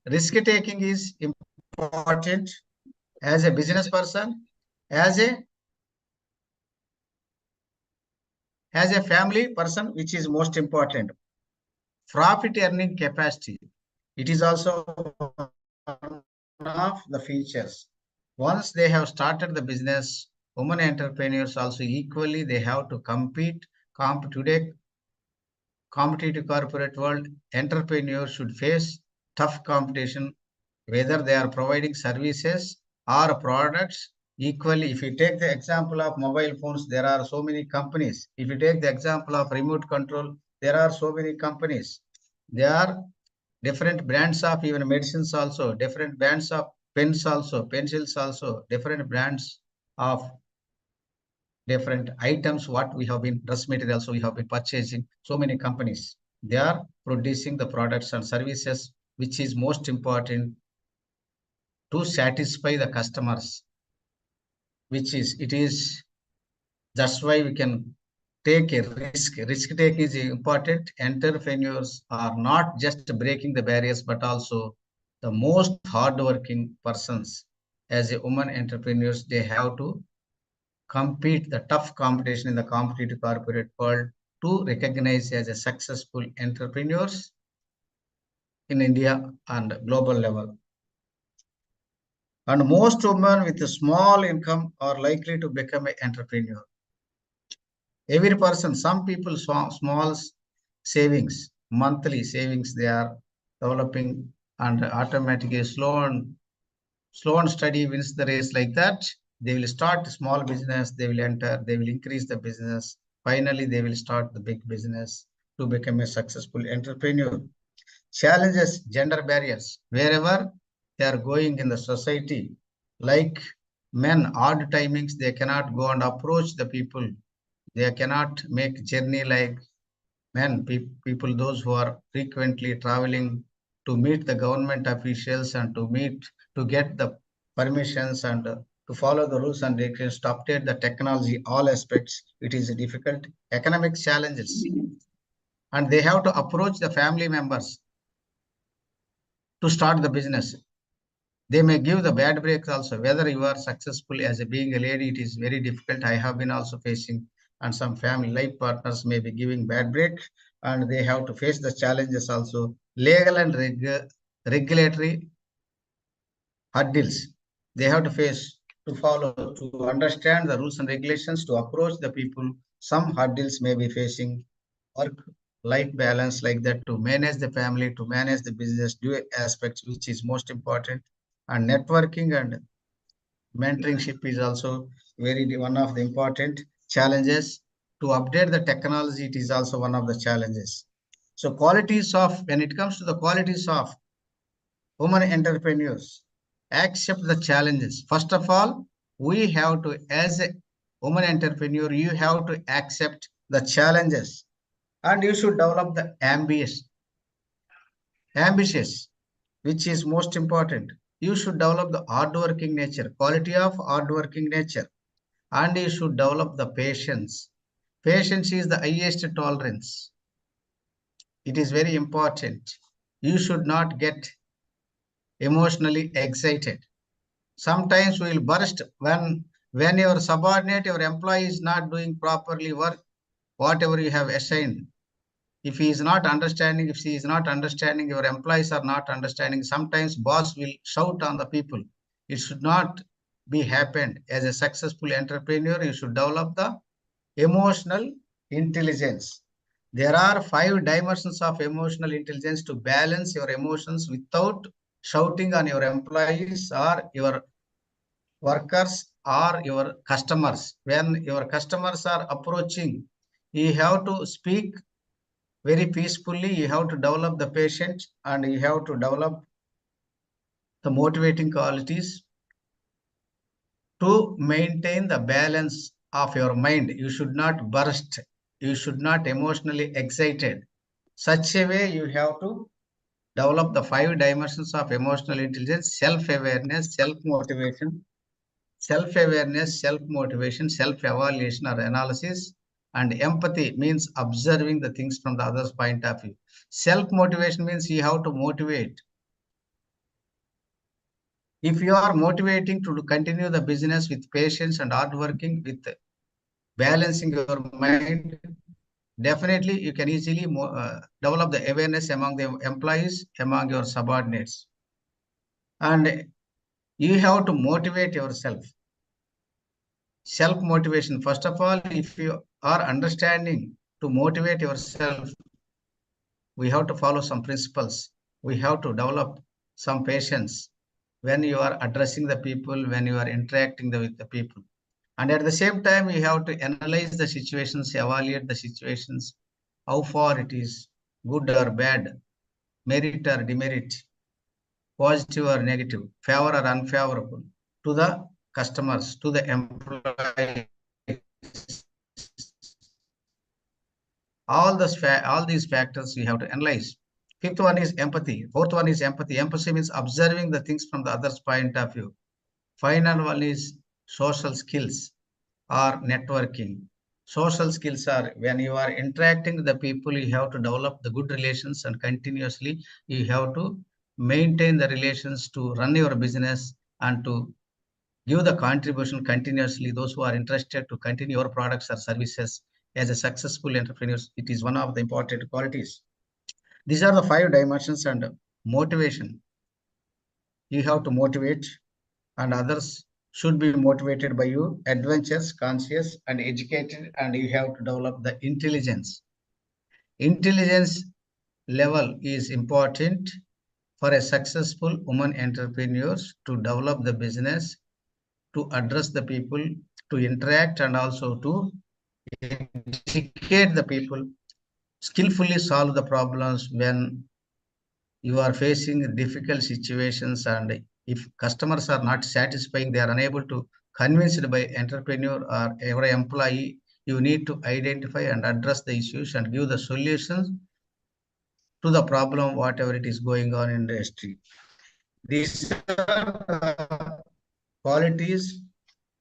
Risk-taking is important as a business person, as a family person, which is most important. Profit earning capacity. It is also one of the features. Once they have started the business, women entrepreneurs also equally, they have to compete. Today, competitive corporate world, entrepreneurs should face tough competition, whether they are providing services or products Equally, if you take the example of mobile phones, there are so many companies. If you take the example of remote control, there are so many companies. There are different brands of even medicines also, different brands of pens also, pencils also, different brands of different items, what we have been, dress materials we have been purchasing, so many companies. They are producing the products and services, which is most important to satisfy the customers, that's why we can take a risk. Risk taking is important. Entrepreneurs are not just breaking the barriers, but also the most hardworking persons. As a woman entrepreneurs, they have to compete the tough competition in the competitive corporate world to recognize as a successful entrepreneurs in India and global level. And most women with a small income are likely to become an entrepreneur. Every person, some people small savings, monthly savings, they are developing and automatically slow and steady wins the race like that. They will start a small business, they will enter, they will increase the business. Finally, they will start the big business to become a successful entrepreneur. Challenges, gender barriers, wherever they are going in the society, like men, odd timings, they cannot go and approach the people. They cannot make journey like men, people, those who are frequently traveling to meet the government officials and to get the permissions and to follow the rules and regulations, to update the technology, all aspects. It is a difficult economic challenges. And they have to approach the family members to start the business. They may give the bad breaks also. Whether you are successful as a being a lady, it is very difficult. I have been also facing, and some family life partners may be giving bad break, and they have to face the challenges also. Legal and regulatory hurdles they have to face to follow, to understand the rules and regulations, to approach the people. Some hurdles may be facing work-life balance like that, to manage the family, to manage the business, do aspects which is most important. And networking and mentorship is also one of the important challenges. To update the technology, it is also one of the challenges. So when it comes to the qualities of women entrepreneurs, accept the challenges. First of all, we have to, as a woman entrepreneur, you have to accept the challenges and you should develop the ambitious, which is most important. You should develop the hardworking nature, quality of hardworking nature, and you should develop the patience. Patience is the highest tolerance. It is very important. You should not get emotionally excited. Sometimes we will burst when your subordinate, your employee is not doing properly work, whatever you have assigned. If he is not understanding, if she is not understanding, your employees are not understanding, sometimes boss will shout on the people. It should not be happened. As a successful entrepreneur, you should develop the emotional intelligence. There are 5 dimensions of emotional intelligence to balance your emotions without shouting on your employees or your workers or your customers. When your customers are approaching, you have to speak very peacefully. You have to develop the patience and you have to develop the motivating qualities to maintain the balance of your mind. You should not burst. You should not emotionally excited. Such a way you have to develop the 5 dimensions of emotional intelligence: self-awareness, self-motivation, self-evaluation or analysis, and empathy means observing the things from the other's point of view. Self-motivation means you have to motivate. If you are motivating to continue the business with patience and hard working, with balancing your mind, definitely you can easily develop the awareness among the employees, among your subordinates. And you have to motivate yourself. Self-motivation. First of all, if you are understanding to motivate yourself, we have to follow some principles. We have to develop some patience. when you are addressing the people, when you are interacting with the people. And at the same time, you have to analyze the situations, evaluate the situations, how far it is good or bad, merit or demerit, positive or negative, favor or unfavorable to the customers, to the employees. All these factors you have to analyze. Fifth one is empathy. Fourth one is empathy. Empathy means observing the things from the other's point of view. Final one is social skills or networking. Social skills are when you are interacting with the people, you have to develop the good relations, and continuously you have to maintain the relations to run your business and to give the contribution continuously. Those who are interested to continue your products or services as a successful entrepreneurs, it is one of the important qualities. These are the 5 dimensions. And motivation. You have to motivate, and others should be motivated by you, adventurous, conscious, and educated, and you have to develop the intelligence. Intelligence level is important for a successful woman entrepreneurs to develop the business, to address the people, to interact, and also to educate the people, skillfully solve the problems when you are facing difficult situations. And if customers are not satisfying, they are unable to convinced by entrepreneur or every employee, you need to identify and address the issues and give the solutions to the problem, whatever it is going on in the industry. These are qualities.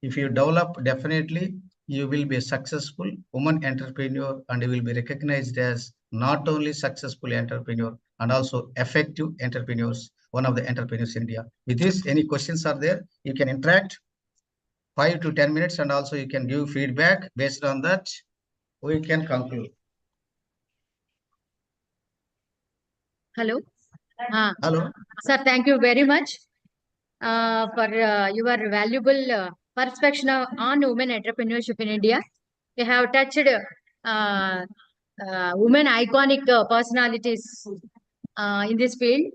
If you develop, definitely you will be a successful woman entrepreneur, and you will be recognized as not only successful entrepreneur and also effective entrepreneurs, one of the entrepreneurs in India. With this, any questions are there, you can interact 5 to 10 minutes, and also you can give feedback. Based on that, we can conclude. Hello. Hello. Sir, thank you very much for your valuable perspective on women entrepreneurship in India. We have touched women iconic personalities in this field,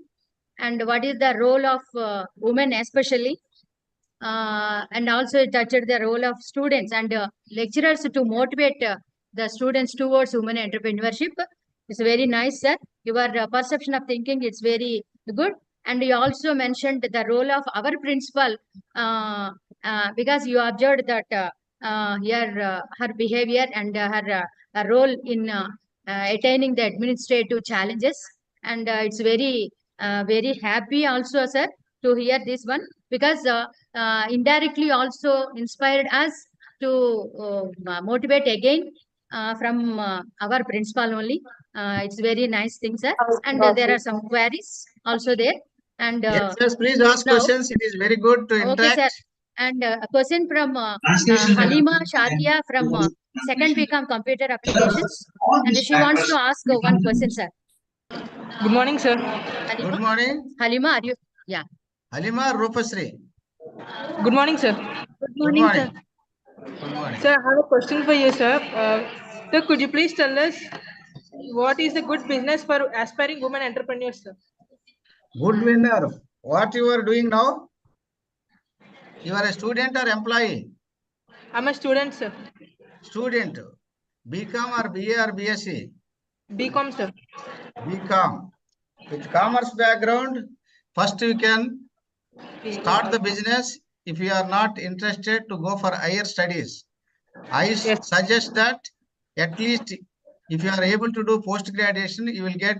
and what is the role of women especially, and also it touched the role of students and lecturers to motivate the students towards women entrepreneurship. It's very nice, sir. Your perception of thinking is very good. And you also mentioned the role of our principal, because you observed that her behavior and her role in attaining the administrative challenges. And it's very happy also, sir, to hear this one, because indirectly also inspired us to motivate again from our principal only. It's very nice thing, sir. And there are some queries also there. And Yes, please ask now, questions. It is very good to interact. okay, sir. And a question from Halima Shadia from second BCom Computer Applications, and she wants to ask one question, sir. Good morning, sir. Halima? Good morning. Halima, are you? Yeah. Halima Rupasri. Good morning, sir. Good morning, sir. Good morning. Sir, I have a question for you, sir. Sir, could you please tell us what is the good business for aspiring women entrepreneurs, sir? Good winner. What you are doing now? You are a student or employee? I'm a student, sir. Student. BCom or BA or BSc? BCom, sir. BCom. With commerce background, first you can start the business. If you are not interested to go for higher studies, I suggest that at least if you are able to do post-graduation, you will get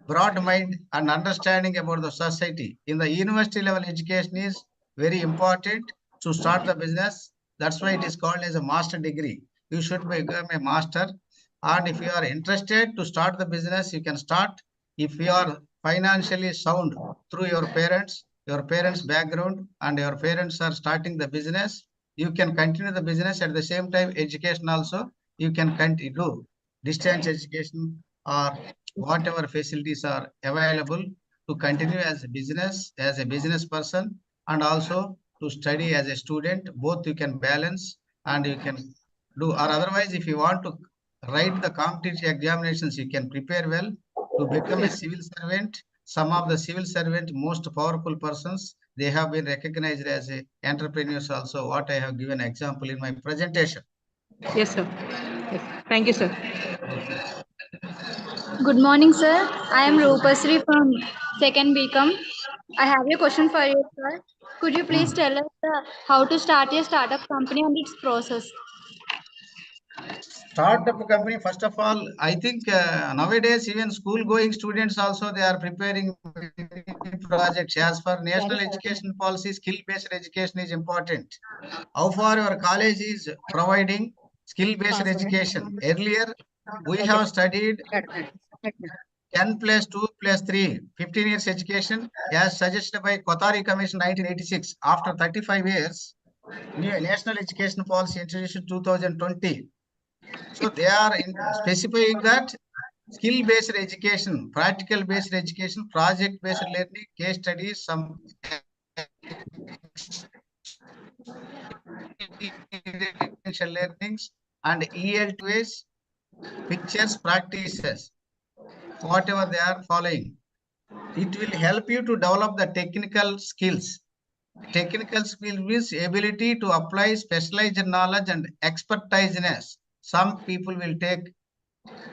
broad mind and understanding about the society. In the university level, education is very important to start the business. That's why it is called as a master degree. You should become a master. And if you are interested to start the business, you can start. If you are financially sound through your parents background, and your parents are starting the business, you can continue the business. At the same time, education also, you can continue distance education or whatever facilities are available to continue as a business person, and also to study as a student. Both you can balance and you can do. Or otherwise, if you want to write the competitive examinations, you can prepare well to become a civil servant. Some of the civil servant most powerful persons, they have been recognized as entrepreneurs also, what I have given example in my presentation. Yes, sir. Yes. Thank you, sir. Okay. Good morning, sir. I am Rupasri from second BCom. I have a question for you, sir. Could you please tell us how to start a startup company and its process? Startup company, first of all, I think nowadays even school going students also, they are preparing projects. As for national education policy, skill based education is important. How far your college is providing skill based education? Earlier we have studied 10 plus 2 plus 3, 15 years education as suggested by Kothari Commission 1986. After 35 years, new national education policy introduced in 2020. So they are specifying that skill-based education, practical-based education, project-based learning, case studies, some experiential learnings, and EL2S, pictures, practices, whatever they are following. It will help you to develop the technical skills. Technical skill means ability to apply specialized knowledge and expertiseness. Some people will take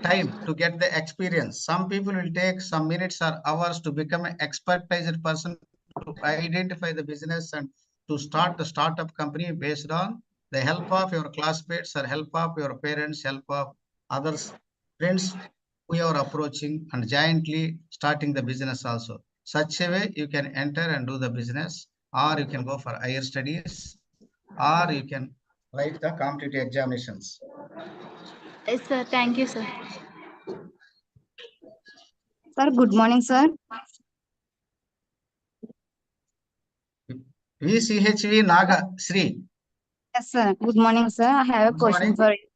time to get the experience. Some people will take some minutes or hours to become an expertized person to identify the business and to start the startup company based on the help of your classmates or help of your parents, help of others, friends who you are approaching and jointly starting the business also. Such a way you can enter and do the business, or you can go for higher studies, or you can write the competitive examinations. Yes, sir. Thank you, sir. Sir, good morning, sir. VCHV Naga Sri. Yes, sir. Good morning, sir. I have a Good question morning. for you.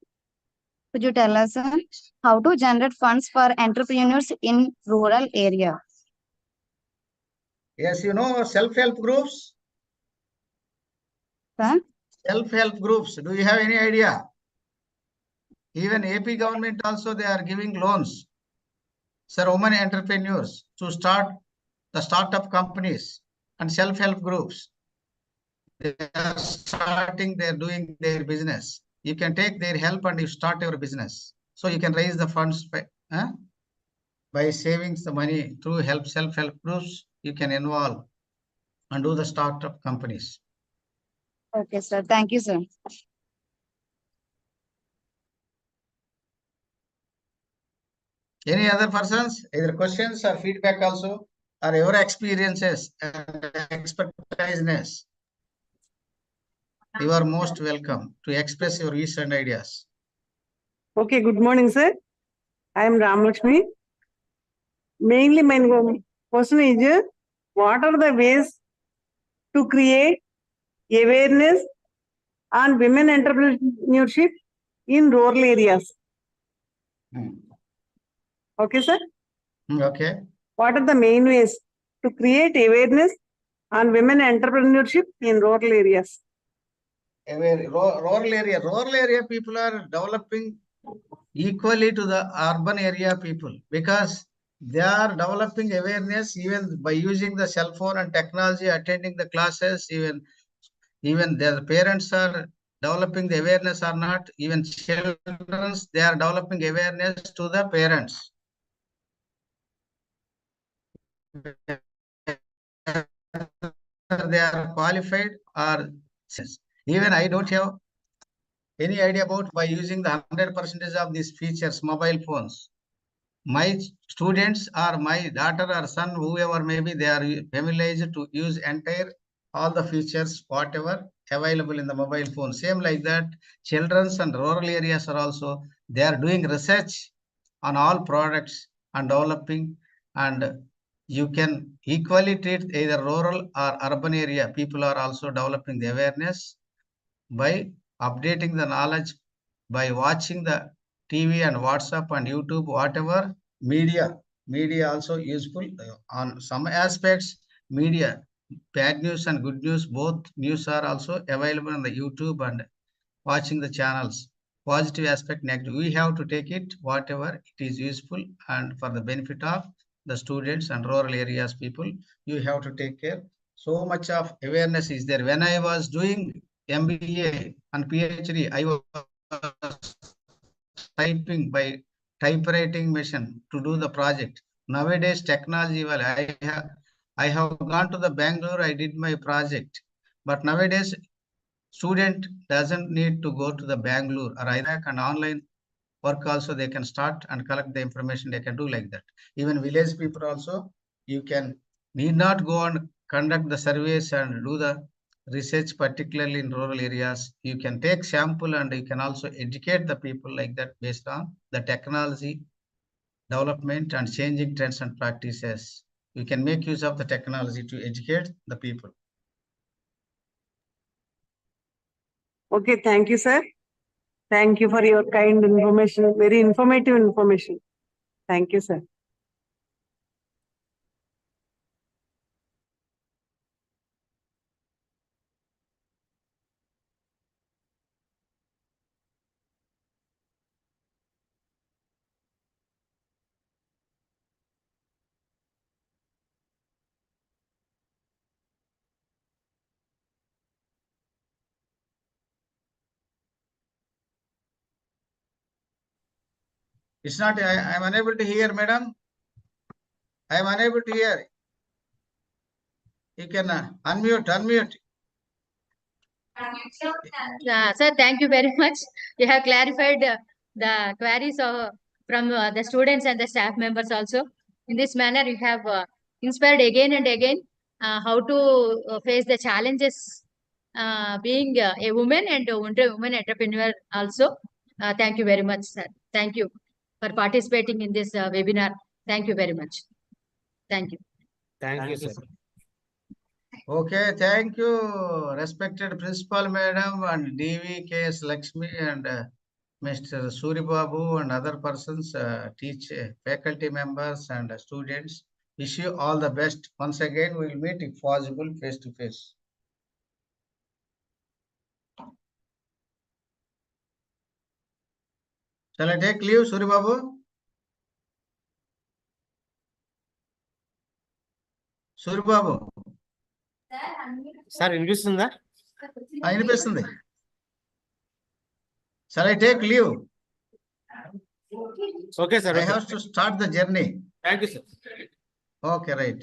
Could you tell us, sir, how to generate funds for entrepreneurs in rural area? Yes, you know self-help groups. Sir? Self-help groups. Do you have any idea? Even AP government also, they are giving loans. Sir, women entrepreneurs to start the startup companies and self-help groups. They are starting, they are doing their business. You can take their help and you start your business. So you can raise the funds by saving the money through self-help groups. You can involve and do the startup companies. Okay, sir. Thank you, sir. Any other persons, either questions or feedback also, or your experiences and expertise? You are most welcome to express your views and ideas. Okay, good morning, sir. I am Ram Lakshmi. Mainly, my question is, what are the ways to create awareness on women entrepreneurship in rural areas? Okay, sir. Okay. What are the main ways to create awareness on women entrepreneurship in rural areas? Rural area people are developing equally to the urban area people because they are developing awareness even by using the cell phone and technology, attending the classes, even their parents are developing the awareness or not, even children, they are developing awareness to the parents. They are qualified or even I don't have any idea about by using the 100% of these features, mobile phones. My students or my daughter or son, whoever maybe, they are familiarized to use entire all the features, whatever available in the mobile phone. Same like that, children's and rural areas are also, they are doing research on all products and developing, and you can equally treat either rural or urban area. People are also developing the awareness by updating the knowledge, by watching the TV and WhatsApp and YouTube, whatever media also useful on some aspects. Media, bad news and good news, both news are also available on the YouTube and watching the channels. Positive aspect, negative, we have to take it whatever it is useful and for the benefit of the students and rural areas people, you have to take care. So much of awareness is there. When I was doing MBA and PhD, I was typing by typewriting machine to do the project. Nowadays, technology, well, I have gone to the Bangalore, I did my project. But nowadays, student doesn't need to go to the Bangalore or Iraq, and online work also they can start and collect the information. They can do like that. Even village people also, you can need not go and conduct the surveys and do the research, particularly in rural areas. You can take sample and you can also educate the people like that based on the technology development and changing trends and practices. You can make use of the technology to educate the people. Okay, thank you, sir. Thank you for your kind information, very informative information. Thank you, sir. It's not, I'm unable to hear, madam. I'm unable to hear. You can unmute. Sir, thank you very much. You have clarified the queries from the students and the staff members also. In this manner, you have inspired again and again how to face the challenges being a woman and a woman entrepreneur also. Thank you very much, sir. Thank you for participating in this webinar. Thank you very much. Thank you. Thank you, sir. Okay, thank you, respected principal madam and DVKS Lakshmi and Mr. Suribabu and other persons, faculty members and students. Wish you all the best. Once again, we will meet if possible face to face. Shall I take leave, Suribabu? Suribabu, sir వినిపిస్తుందా? వినిపిస్తుంది. Shall I take leave? Okay sir. I have to start the journey. Thank you sir. Okay, right.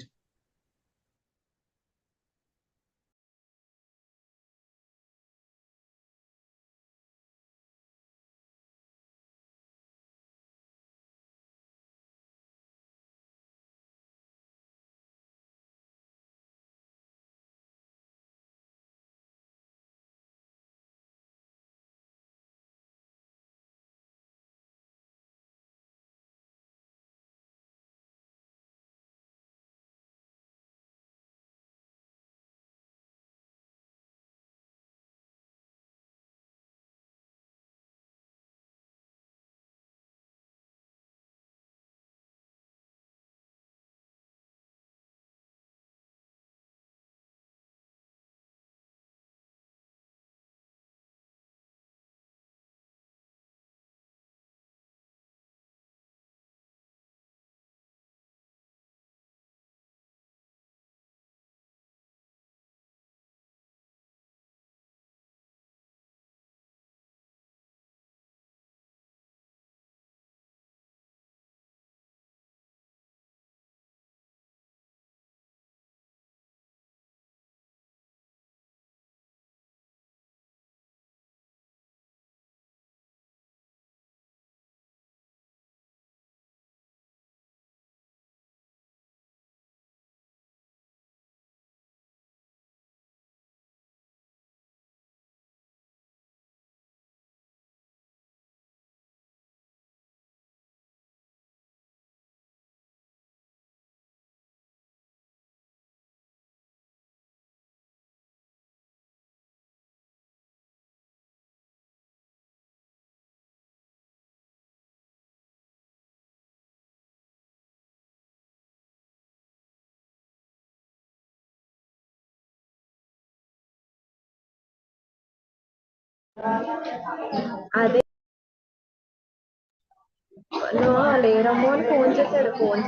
అదే లేరమ్మో అని phone చేశాడు. Phone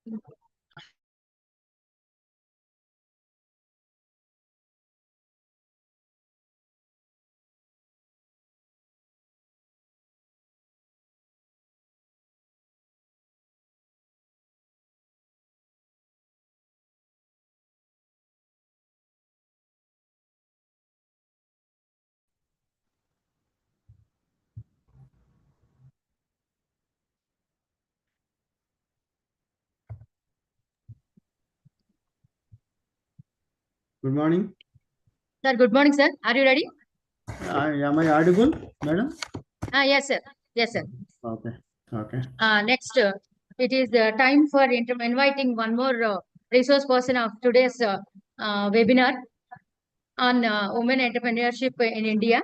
Good morning. Sir, good morning, sir. Are you ready? Am I audible, madam? Yes, sir. Yes, sir. Okay. Okay. Next, it is the time for inviting one more resource person of today's webinar on women entrepreneurship in India.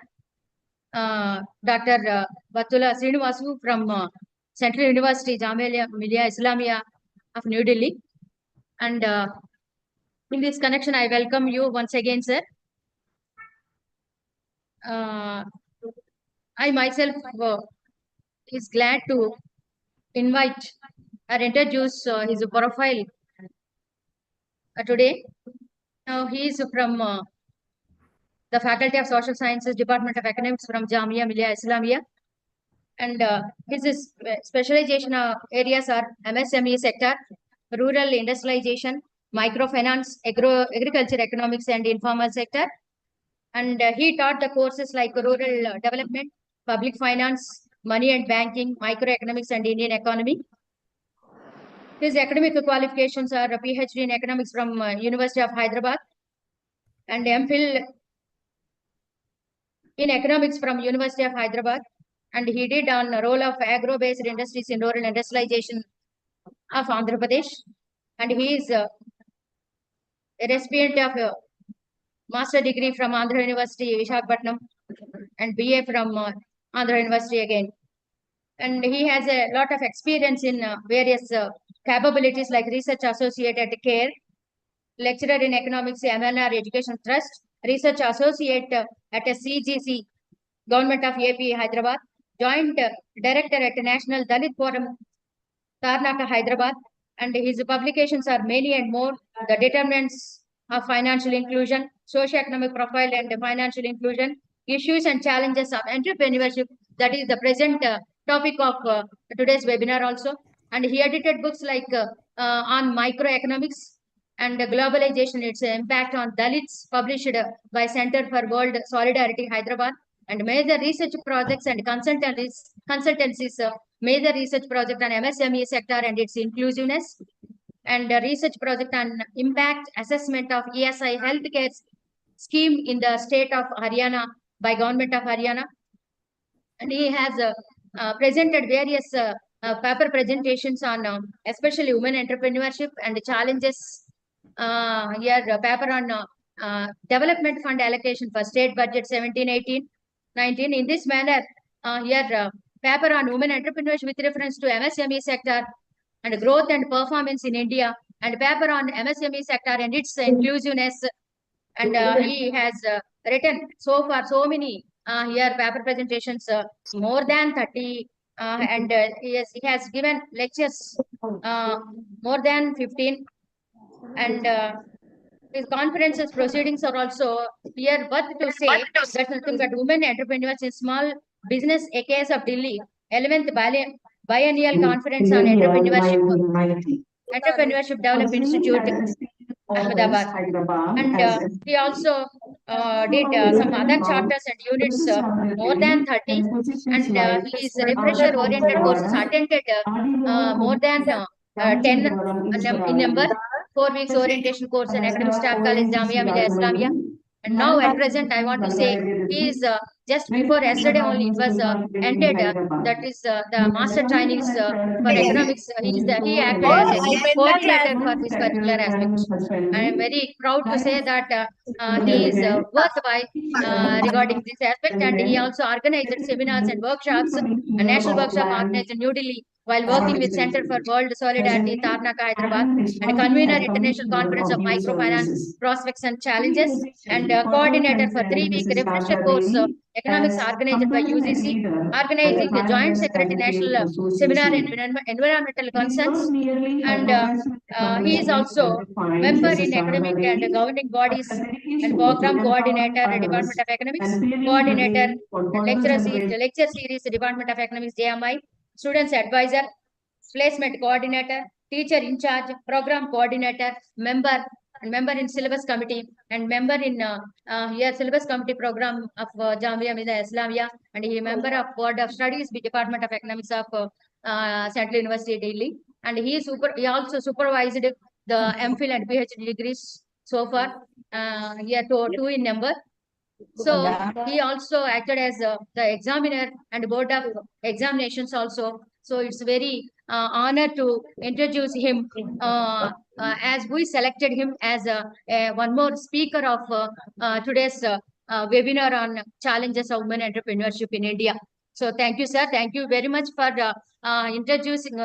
Dr. Batula Srinivasu from Central University, Jamia Millia Islamia of New Delhi. And in this connection, I welcome you once again, sir. I myself is glad to invite or introduce his profile today. Now, he is from the Faculty of Social Sciences, Department of Economics from Jamia Millia Islamia. And his specialization areas are MSME sector, rural industrialization, microfinance, agriculture economics, and informal sector. And he taught the courses like rural development, public finance, money and banking, microeconomics, and Indian economy. His academic qualifications are a PhD in economics from University of Hyderabad and MPhil in economics from University of Hyderabad. And he did on the role of agro-based industries in rural industrialization of Andhra Pradesh. And he is a recipient of a master degree from Andhra University, Visakhapatnam, and BA from Andhra University again. And he has a lot of experience in various capabilities like research associate at CARE, lecturer in economics, MNR Education Trust, research associate at a CGC, Government of AP, Hyderabad, joint director at National Dalit Forum, Tarnaka, Hyderabad, and his publications are many and more. The determinants of financial inclusion, socio-economic profile and financial inclusion, issues and challenges of entrepreneurship. That is the present topic of today's webinar also. And he edited books like on microeconomics and globalization, its impact on Dalits, published by Center for World Solidarity, Hyderabad, and major research projects and consultancies, major research project on MSME sector and its inclusiveness, and a research project on impact assessment of ESI healthcare scheme in the state of Haryana by Government of Haryana. And he has presented various paper presentations on especially women entrepreneurship and challenges. Here, paper on development fund allocation for state budget 17-18-19. In this manner, here paper on women entrepreneurship with reference to MSME sector and growth and performance in India, and paper on MSME sector and its inclusiveness. And he has written so far so many here paper presentations, more than 30, and he has given lectures more than 15, and his conferences proceedings are also here worth to say. That's nothing but women entrepreneurs in small business AKS of Delhi, 11th biennial conference on entrepreneurship development institute, Ahmedabad. And he also did some other chapters and units, more than 30, and his refresher oriented courses attended more than 10 in number, 4 weeks orientation course in academic staff college, Jamia Millia Islamia. And now at present, I want to say he is just before yesterday only it was ended. That is the master trainings for economics. He acted as a coordinator for this particular aspect. I am very proud to say that he is worthwhile regarding this aspect, and he also organized seminars and workshops, a national workshop organized in New Delhi while working with Center for World Solidarity, Tarnaka, Hyderabad, and convener International Conference of Microfinance Prospects and Challenges, and coordinator for 3-week refresher course Economics organized by UGC, organizing the Joint Secretary National Seminar in Environmental Concerns, and he is also member in academic and governing bodies and program coordinator, Department of Economics, coordinator, and lecture series, Department of Economics, JMI, students advisor, placement coordinator, teacher in charge, program coordinator, member, and member in syllabus committee, and member in here syllabus committee program of Jamia Millia Islamia, and he member of board of studies, Department of Economics of Central University Delhi, and he also supervised the MPhil and PhD degrees so far. Here two in number. So he also acted as the examiner and board of examinations also. So it's very honor to introduce him as we selected him as one more speaker of today's webinar on challenges of women entrepreneurship in India. So thank you, sir. Thank you very much for introducing.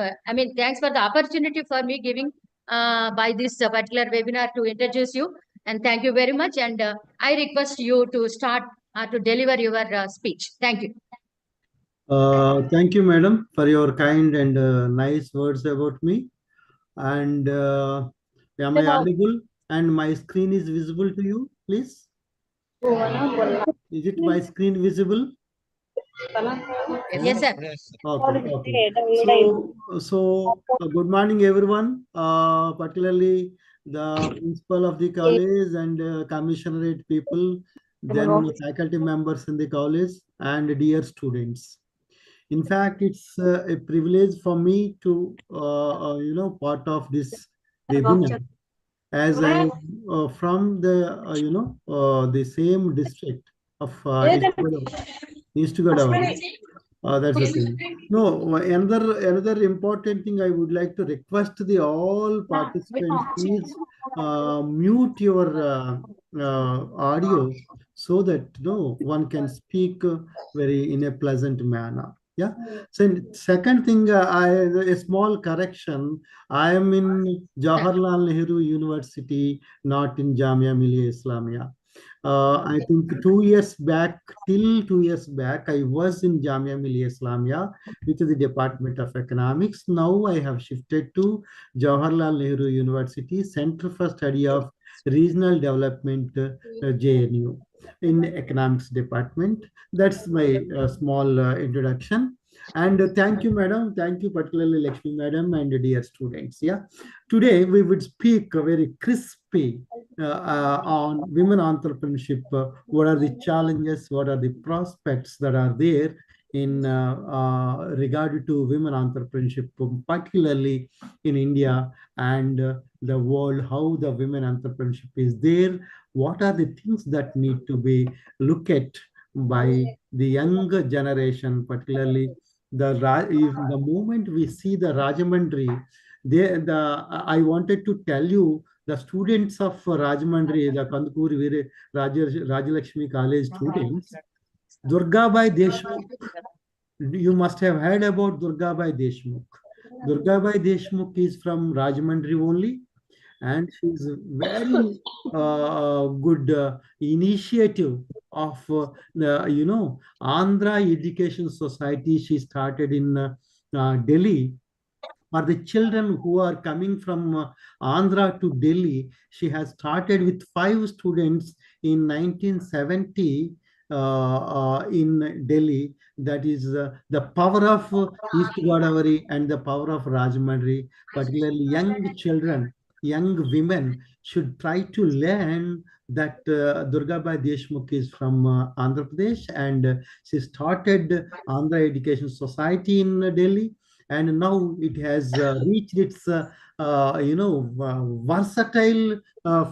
Thanks for the opportunity for me giving by this particular webinar to introduce you. And thank you very much. And I request you to start to deliver your speech. Thank you. Thank you, madam, for your kind and nice words about me. And am I audible? And my screen is visible to you, please? Is it my screen visible? Yes, sir. Okay. So good morning, everyone. Particularly the principal of the college and commissionerate people, then faculty members in the college, and dear students. In fact, it's a privilege for me to part of this webinar, as I from the the same district of East Godavari. That's the thing. No, another important thing I would like to request the all participants, please mute your audio so that one can speak very in a pleasant manner. Yeah. So second thing, a small correction. I am in Jawaharlal Nehru University, not in Jamia Millia Islamia. I think 2 years back, till 2 years back, I was in Jamia Millia Islamia with the Department of Economics. Now I have shifted to Jawaharlal Nehru University, Center for Study of Regional Development, JNU, in Economics Department. That's my small introduction. And thank you, madam. Thank you, particularly Lakshmi, madam, and dear students. Yeah, today we would speak very crispy on women entrepreneurship. What are the challenges? What are the prospects that are there in regard to women entrepreneurship, particularly in India and the world? How the women entrepreneurship is there? What are the things that need to be looked at by the younger generation, particularly the moment we see the Rajamahindri, I wanted to tell you the students of Rajamahindri, the Kandukuri Rajalakshmi College students, Durgabai Deshmukh. You must have heard about Durgabai Deshmukh. Durgabai Deshmukh is from Rajamahindri only, and she's very good initiative of Andhra Education Society. She started in Delhi for the children who are coming from Andhra to Delhi. She has started with 5 students in 1970 in Delhi. That is the power of East Godavari and the power of Rajamahindri, particularly young children, young women should try to learn that Durgabai Deshmukh is from Andhra Pradesh, and she started Andhra Education Society in Delhi, and now it has reached its versatile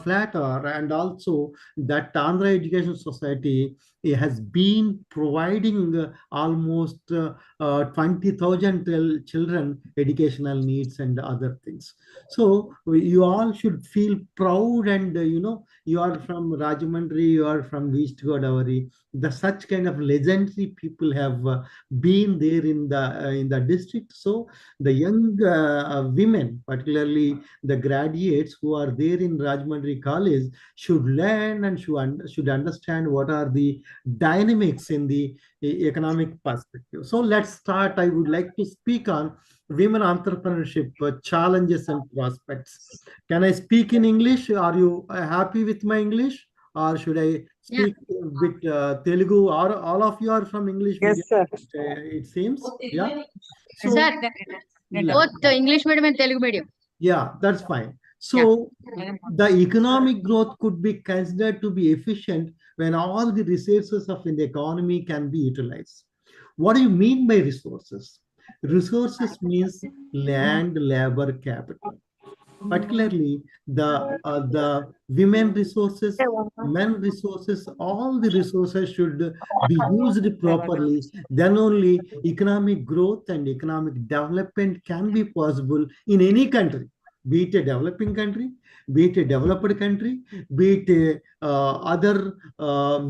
flatter, and also that Andhra Education Society has been providing almost 20,000 children educational needs and other things. So you all should feel proud, and you are from Rajamahindri, you are from East Godavari. Such kind of legendary people have been there in the district. So the young women, particularly particularly the graduates who are there in Rajahmundry College, should learn and should understand what are the dynamics in the economic perspective. So let's start. I would like to speak on women entrepreneurship challenges and prospects. Can I speak in English? Are you happy with my English? Or should I speak with Telugu? Or all of you are from English medium? Yes, sir. It seems. Yeah. So, Sir, both the English medium and Telugu medium. yeah, that's fine. So the economic growth could be considered to be efficient when all the resources of the economy can be utilized. What do you mean by resources? Resources means land, labor, capital. Particularly the women resources, men resources, all the resources should be used properly. Then only economic growth and economic development can be possible in any country, be it a developing country, be it a developed country, be it a, other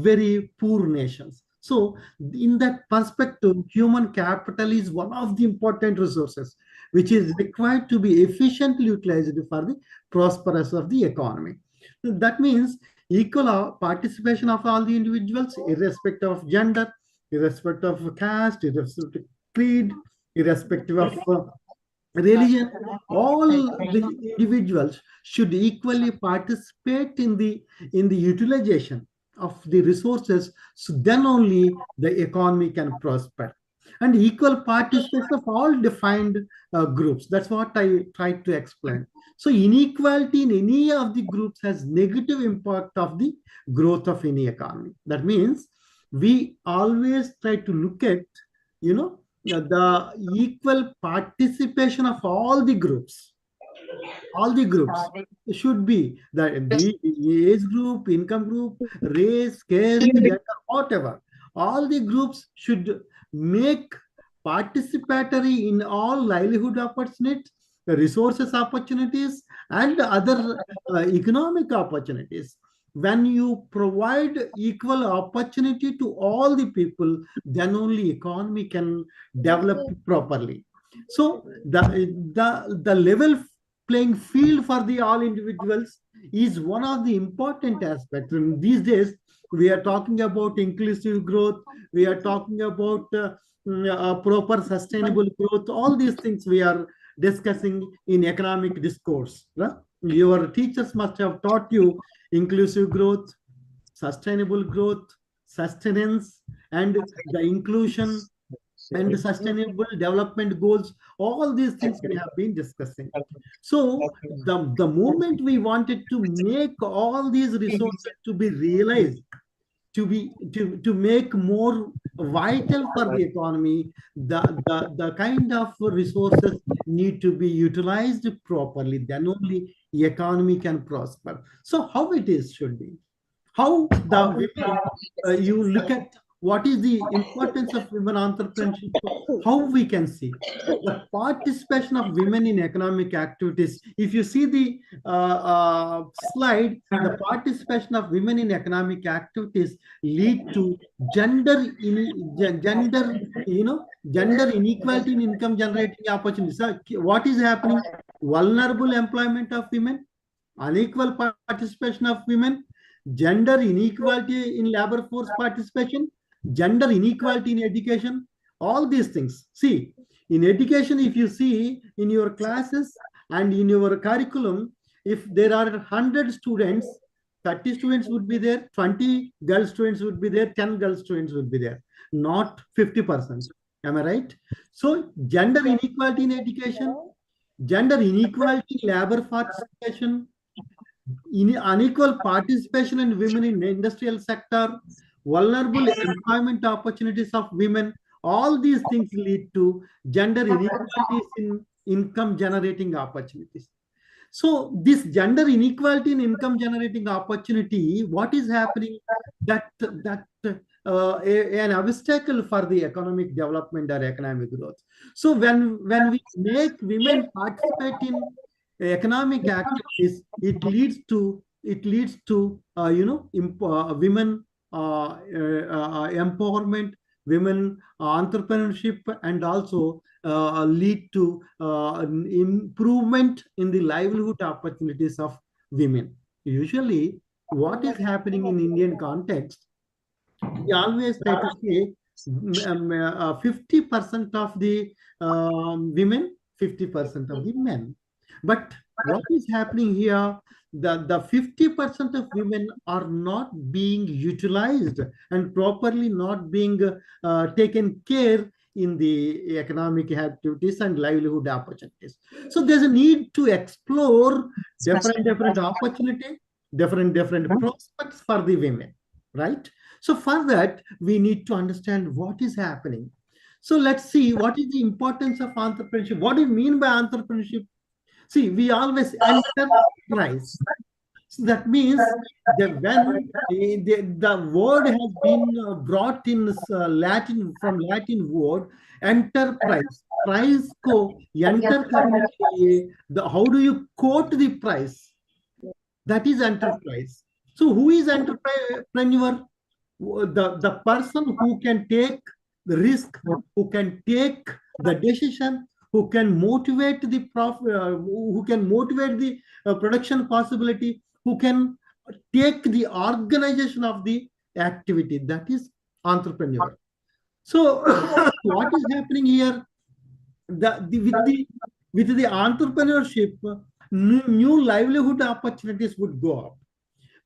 very poor nations. So in that perspective, human capital is one of the important resources which is required to be efficiently utilized for the prosperous of the economy. That means equal participation of all the individuals, irrespective of gender, irrespective of caste, irrespective of creed, irrespective of religion. All the individuals should equally participate in the utilization of the resources. So then only the economy can prosper. And equal participation of all defined groups. That's what I tried to explain. So inequality in any of the groups has negative impact of the growth of any economy. That means we always try to look at, the equal participation of all the groups. All the groups should be the age group, income group, race, caste, gender, whatever. All the groups should make participatory in all livelihood opportunities, resources opportunities, and other economic opportunities. When you provide equal opportunity to all the people, then only economy can develop properly. So the level playing field for the all individuals is one of the important aspects. And these days, we are talking about inclusive growth. We are talking about proper sustainable growth. All these things we are discussing in economic discourse. Right? Your teachers must have taught you inclusive growth, sustainable growth, sustenance, and the inclusion and sustainable development goals. All these things we have been discussing. So the moment we wanted to make all these resources to be realized, to make more vital for the economy, the kind of resources need to be utilized properly. Then only the economy can prosper. So how it is should be. How the women, you look at what is the importance of women entrepreneurship, how we can see the participation of women in economic activities. If you see the slide, the participation of women in economic activities lead to gender inequality in income generating opportunities. So what is happening? Vulnerable employment of women, unequal participation of women, gender inequality in labor force participation, gender inequality in education, all these things. See, in education, if you see in your classes and in your curriculum, if there are 100 students, 30 students would be there, 20 girl students would be there, 10 girl students would be there, not 50%. Am I right? So gender inequality in education, gender inequality in labor participation, unequal participation in women in the industrial sector, vulnerable employment opportunities of women, all these things lead to gender inequalities in income generating opportunities. So this gender inequality in income generating opportunity, what is happening? That an obstacle for the economic development or economic growth. So when we make women participate in economic activities, it leads to women empowerment, women entrepreneurship and also lead to an improvement in the livelihood opportunities of women. Usually, what is happening in Indian context, we always try to say 50% of the women, 50% of the men. But what is happening here? The 50% of women are not being utilized and properly not being taken care in the economic activities and livelihood opportunities. So there's a need to explore different opportunity, different prospects for the women, right? So for that, we need to understand what is happening. So let's see what is the importance of entrepreneurship. What do you mean by entrepreneurship? See, we always enterprise. So that means that when the word has been brought in Latin, from Latin word enterprise. Price ko enter karne ke liye, how do you quote the price? That is enterprise. So who is entrepreneur? The person who can take the risk, who can take the decision, who can motivate the who can motivate the production possibility, who can take the organization of the activity. That is entrepreneur. So what is happening here? With the entrepreneurship, new livelihood opportunities would go up.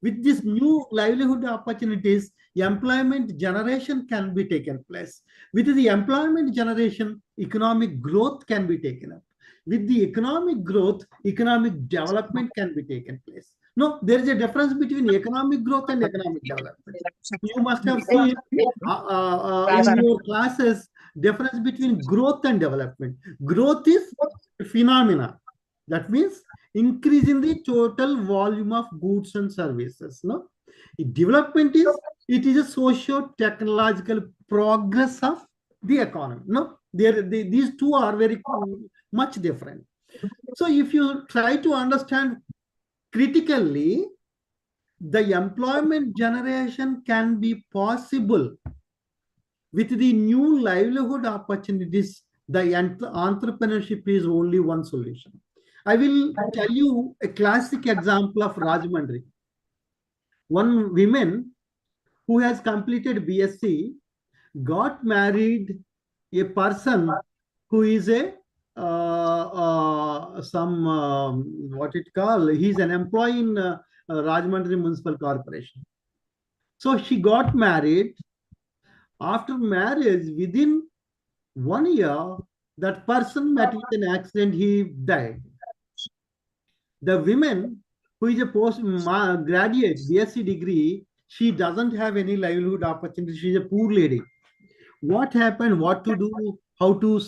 With these new livelihood opportunities, employment generation can be taken place. With the employment generation, economic growth can be taken up. With the economic growth, economic development can be taken place. No, there is a difference between economic growth and economic development. You must have seen in your classes difference between growth and development. Growth is a phenomena. That means increase in the total volume of goods and services. No, development is, it is a socio-technological progress of the economy. No, these two are very much different. So if you try to understand critically, the employment generation can be possible with the new livelihood opportunities. The entrepreneurship is only one solution. I will tell you a classic example of Rajamahendra. One woman who has completed BSc got married a person who is a what it called, he's an employee in Rajamahendra Municipal Corporation. So she got married. After marriage, within 1 year, that person met with an accident, he died. The woman who is a graduate, BSc degree, she doesn't have any livelihood opportunity. She's a poor lady. What happened? What to do? How to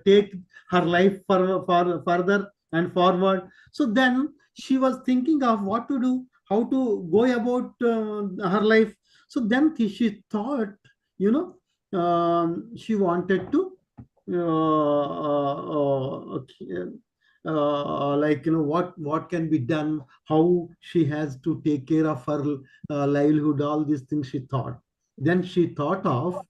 take her life further and forward? So then she was thinking of what to do, how to go about her life. So then she thought, she wanted to what can be done, how she has to take care of her livelihood, all these things she thought. Then she thought of,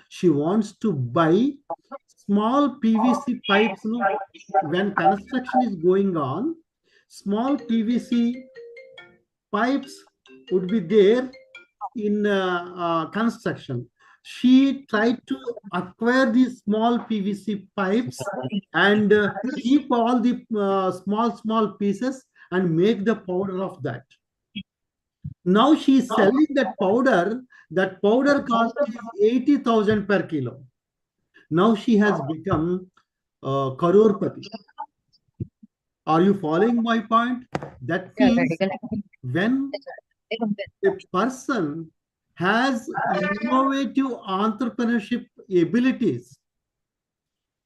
she wants to buy small PVC pipes. When construction is going on, small PVC pipes would be there in construction. She tried to acquire these small PVC pipes and keep all the small pieces and make the powder of that. Now she is selling that powder. That powder cost is 80,000 per kilo. Now she has become crorepati. Are you following my point? That means when a person has innovative entrepreneurship abilities,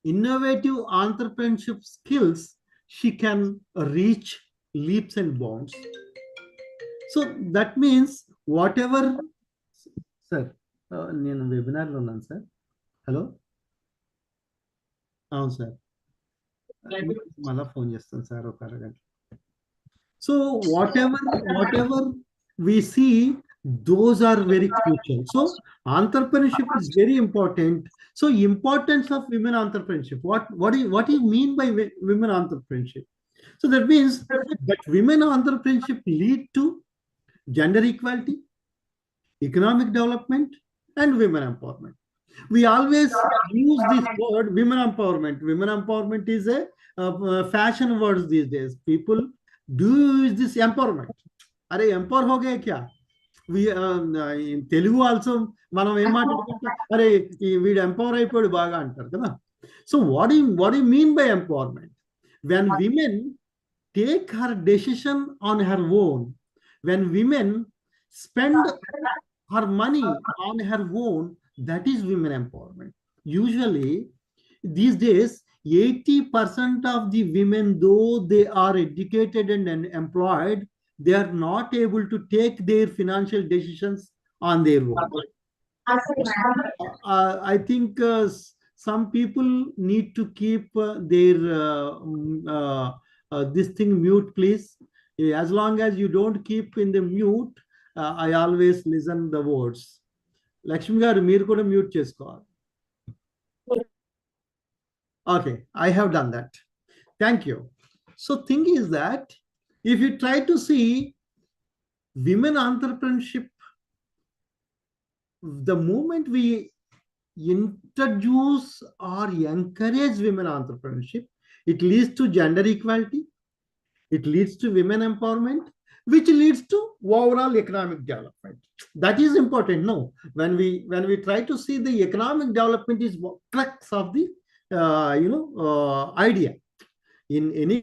innovative entrepreneurship skills, she can reach leaps and bounds. So that means whatever, sir, నేను webinar లో ఉన్నాను sir. Hello. అవును sir. మళ్ళా phone చేస్తాను sir ఒక అరగంట. So whatever we see, Those are very crucial. So entrepreneurship is very important. So importance of women entrepreneurship. What do you mean by women entrepreneurship? So that means that women entrepreneurship lead to gender equality, economic development, and women empowerment. We always use this word women empowerment. Women empowerment is a fashion word these days. People do use this empowerment. अरे empower हो गए क्या? We in Telugu also మనం ఏం మాట్లాడుకుంటాం అరే వీడు empower అయిపోయాడు బాగా అంటారు కదా. So what do you mean by empowerment? When women take her decision on her own, when women spend her money on her own, that is women empowerment. Usually these days 80% of the women, though they are educated and employed, they are not able to take their financial decisions on their own. I think some people need to keep their this thing mute, please. As long as you don't keep in the mute, I always listen the words. Lakshmi garu meer kuda mute chesukovali. Okay, I have done that. Thank you. So thing is that if you try to see women entrepreneurship, the moment we introduce or encourage women entrepreneurship, it leads to gender equality, it leads to women empowerment, which leads to overall economic development. That is important. No, when we try to see the economic development is crux of the idea in any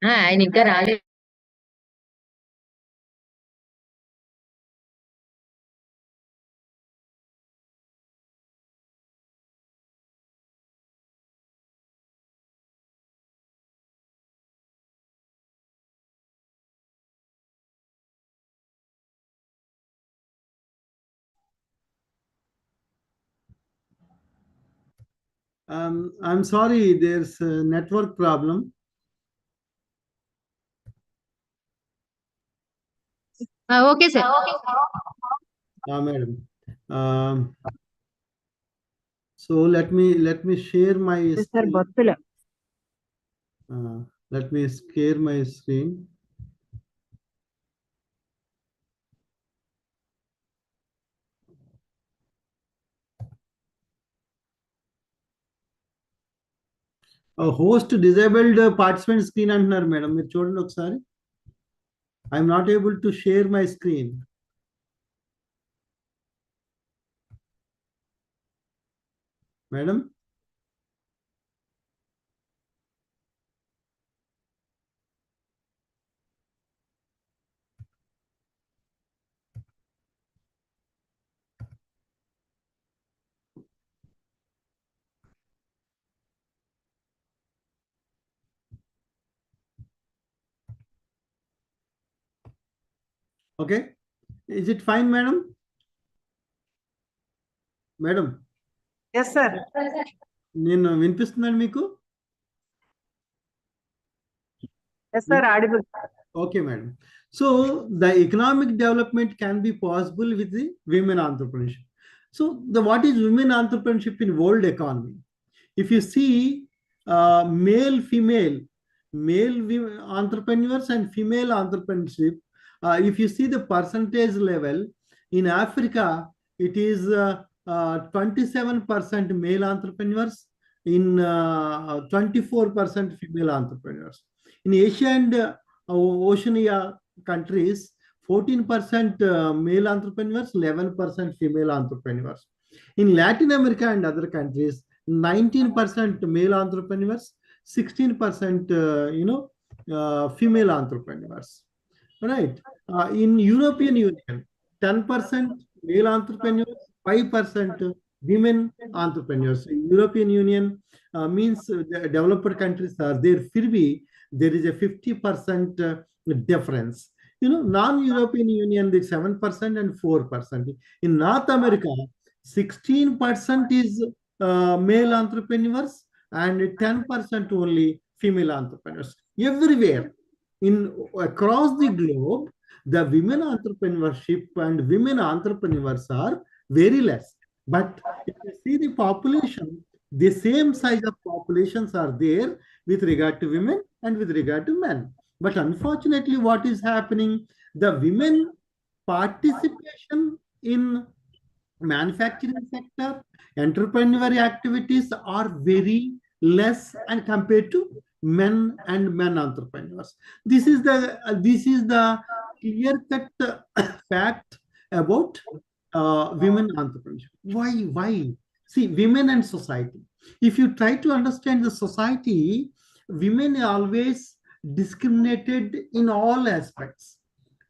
ఆయన ఇంకా రాలేదు. I'm sorry, there's a network problem. Okay, sir. Madam. So let me share my screen. Let me share my screen. Host disabled participant screen అంటున్నారు madam మీరు చూడండి ఒకసారి. I'm not able to share my screen. Madam. Okay, is it fine, madam? Madam. Yes, sir. నేను వినిపిస్తున్నాను మీకు? Yes, sir. Audible. Okay, madam. So the economic development can be possible with the women entrepreneurship. So what is women entrepreneurship in world economy? If you see male entrepreneurs and female entrepreneurship, if you see the percentage level in Africa, it is 27% male entrepreneurs, in 24% female entrepreneurs. In Asia and Oceania countries, 14% male entrepreneurs, 11% female entrepreneurs. In Latin America and other countries, 19% male entrepreneurs, 16% female entrepreneurs. Right? In European Union, 10% male entrepreneurs, 5% women entrepreneurs. In European Union means the developed countries are there. There is a 50% difference. Non-European Union, the 7% and 4%. In North America, 16% is male entrepreneurs and 10% only female entrepreneurs. Everywhere across the globe, the women entrepreneurship and women entrepreneurs are very less. But if you see the population, the same size of populations are there with regard to women and with regard to men. But unfortunately, what is happening? The women participation in manufacturing sector, entrepreneurial activities are very less and compared to men and men entrepreneurs. This is the clear-cut fact about women entrepreneurship. Why? See, women and society. If you try to understand the society, women are always discriminated in all aspects.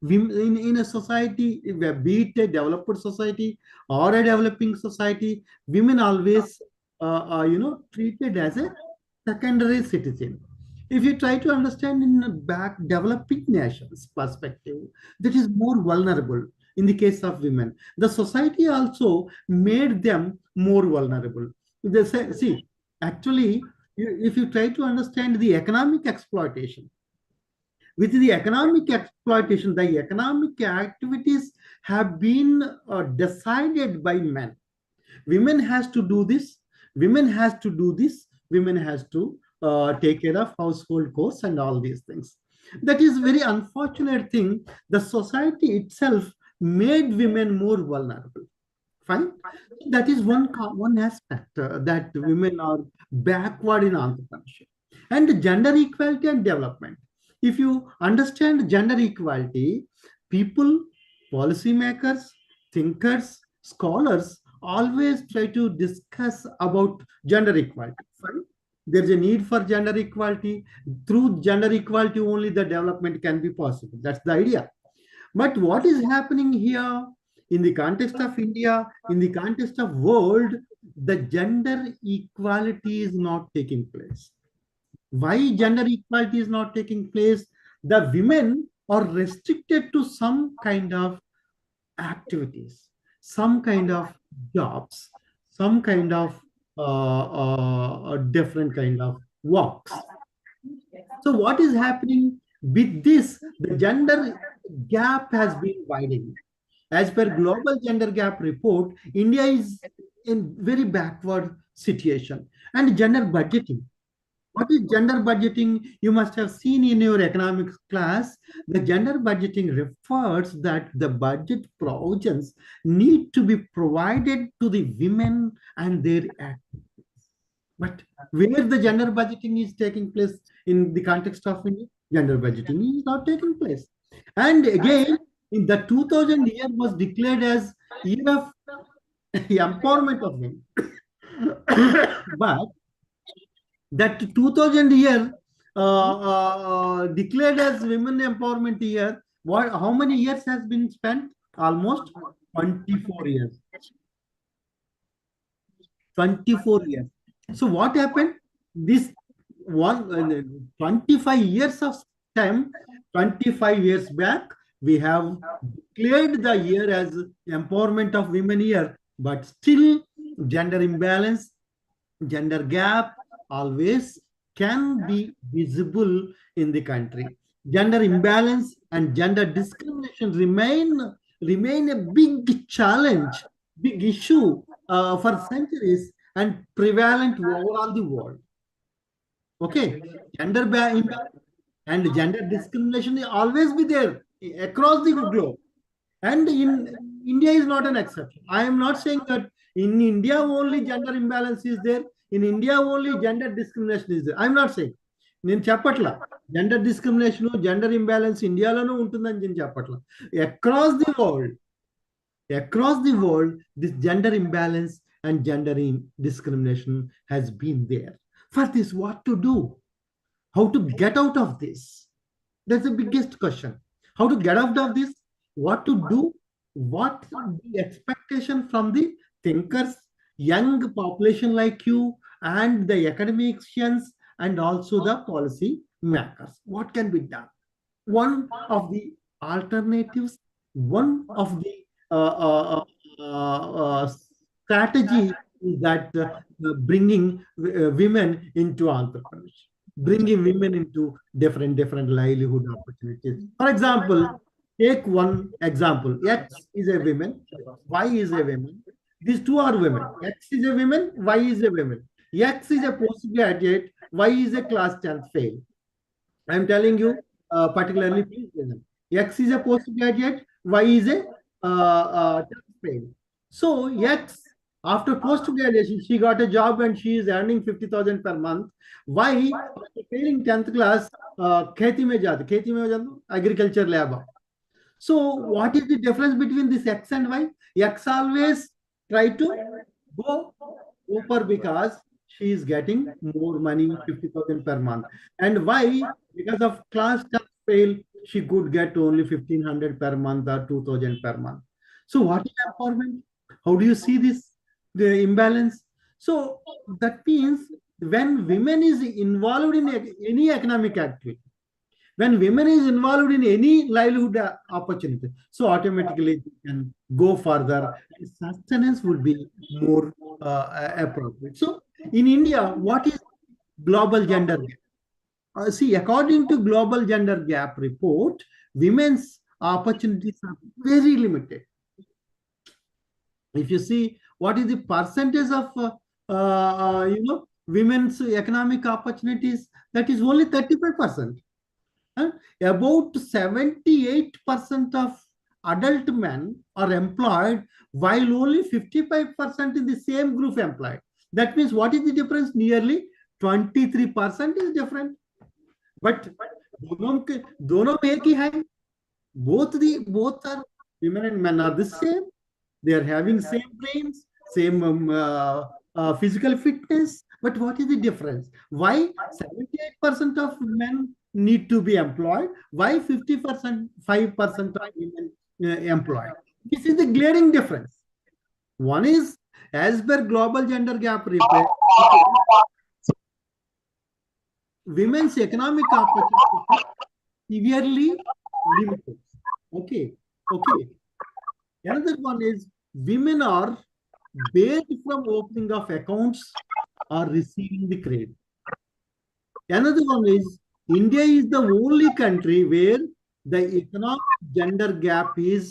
In a society, be it a developed society or a developing society, women always treated as a secondary citizen. If you try to understand in a developing nations perspective, that is more vulnerable. In the case of women, the society also made them more vulnerable. They say, see, actually, if you try to understand the economic exploitation, with the economic exploitation, the economic activities have been decided by men. Women has to do this, women has to do this, women has to take care of household costs and all these things. That is very unfortunate thing. The society itself made women more vulnerable. Fine. That is one aspect that women are backward in entrepreneurship. And gender equality and development. If you understand gender equality, people, policymakers, thinkers, scholars always try to discuss about gender equality. Fine. There's a need for gender equality. Through gender equality, only the development can be possible. That's the idea. But what is happening here in the context of India, in the context of world, the gender equality is not taking place. Why gender equality is not taking place? The women are restricted to some kind of activities, some kind of jobs, some kind of different kind of works. So what is happening with this? The gender gap has been widening. As per Global Gender Gap Report, India is in very backward situation. And gender budgeting. What is gender budgeting? You must have seen in your economics class. The gender budgeting refers that the budget provisions need to be provided to the women and their activities. But where the gender budgeting is taking place in the context of India, gender budgeting is not taking place. And again, in the 2000 year was declared as year of empowerment of women. But that 2000 year declared as women empowerment year, how many years has been spent? Almost 24 years. 24 years. So what happened? This 25 years of time, 25 years back, we have declared the year as empowerment of women year, but still gender imbalance, gender gap always can be visible in the country. Gender imbalance and gender discrimination remain a big challenge, big issue for centuries and prevalent overall the world. Okay, gender imbalance and gender discrimination will always be there across the globe. And in India is not an exception. I am not saying that in India only gender imbalance is there. In India only gender discrimination is there. I am not saying. నేను చెప్పట్లా gender discrimination, gender imbalance ఇండియాలోనూ ఉంటుందని నేను చెప్పట్లా. Across the world, this gender imbalance and gender discrimination has been there. For this, what to do? How to get out of this? That's the biggest question. How to get out of this? What to do? What the expectation from the thinkers, young population like you, and the academicians, and also the policy makers? What can be done? One of the alternatives, one of the strategy is that bringing women into entrepreneurship, bringing women into different livelihood opportunities. For example, take one example. X is a woman, Y is a woman. These two are women. X is a woman, Y is a woman. X is a postgraduate, Y is a class 10th fail. I am telling you particularly, please listen. X is a postgraduate, Y is a 10th fail. So X, after post-graduation, she got a job and she is earning 50,000 per month. Y, after failing 10th class, खेती में जाती agriculture labor. So what is the difference between this X and Y? X always try to go upper because she is getting more money, 50,000 per month. And Y, because of class 10th fail, she could get only 1,500 per month or 2,000 per month. So what is empowerment? How do you see this, the imbalance? So that means when women is involved in any economic activity, when women is involved in any livelihood opportunity, so automatically they can go further. Sustenance would be more appropriate. So in India, what is global gender gap? See, according to Global Gender Gap Report, women's opportunities are very limited. If you see what is the percentage of women's economic opportunities, that is only 35%. About 78% of adult men are employed, while only 55% in the same group employed. That means what is the difference? Nearly 23% is different. But दोनों में एक ही है. Both are women and men are the same. They are having same brains, same physical fitness. But what is the difference? Why 78% of men need to be employed? Why 5% of women employed? This is the glaring difference. One is, as per Global Gender Gap Report, women's economic opportunities severely limited. Okay. Another one is women are barred from opening of accounts are receiving the credit. Another one is India is the only country where the economic gender gap is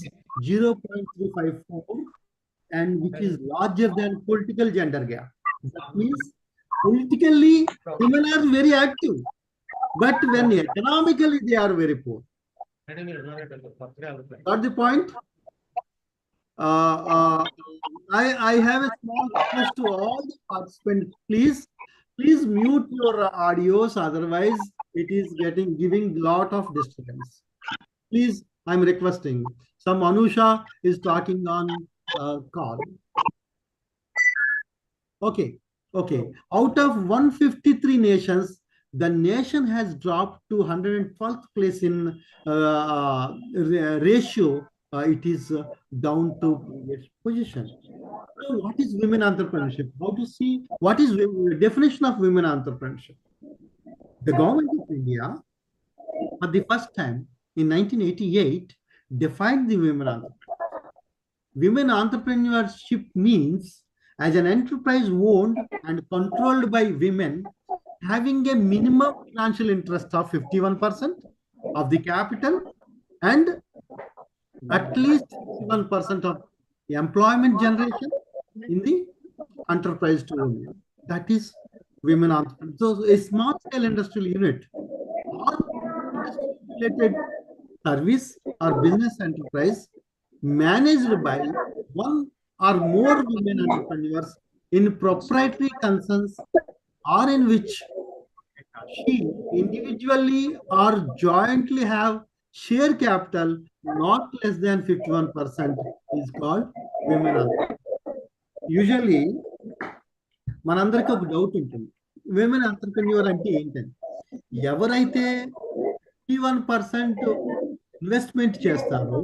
0.354 and which is larger than political gender gap. That means politically women are very active, but when economically they are very poor. Got the point? I have a small request to all the participants. Please mute your audios, otherwise it is giving lot of disturbance. Please, I'm requesting. Some Anusha is talking on call. Okay. Out of 153 nations, the nation has dropped to 112th place in ratio. It is down to previous position. So what is women entrepreneurship? How to see what is the definition of women entrepreneurship? The government of India, for the first time in 1988, defined the women entrepreneurship. Women entrepreneurship means as an enterprise owned and controlled by women, having a minimum financial interest of 51% of the capital and at least 1% of the employment generation in the enterprise to women. That is women entrepreneurs. So a small scale industrial unit or related service or business enterprise managed by one or more women entrepreneurs in proprietary concerns or in which she individually or jointly have share capital not less than 51% is called women entrepreneurs. Usually మనందరికి ఒక doubt ఉంటుంది, women entrepreneur అంటే ఏంటని. ఎవరైతే 51% investment చేస్తారో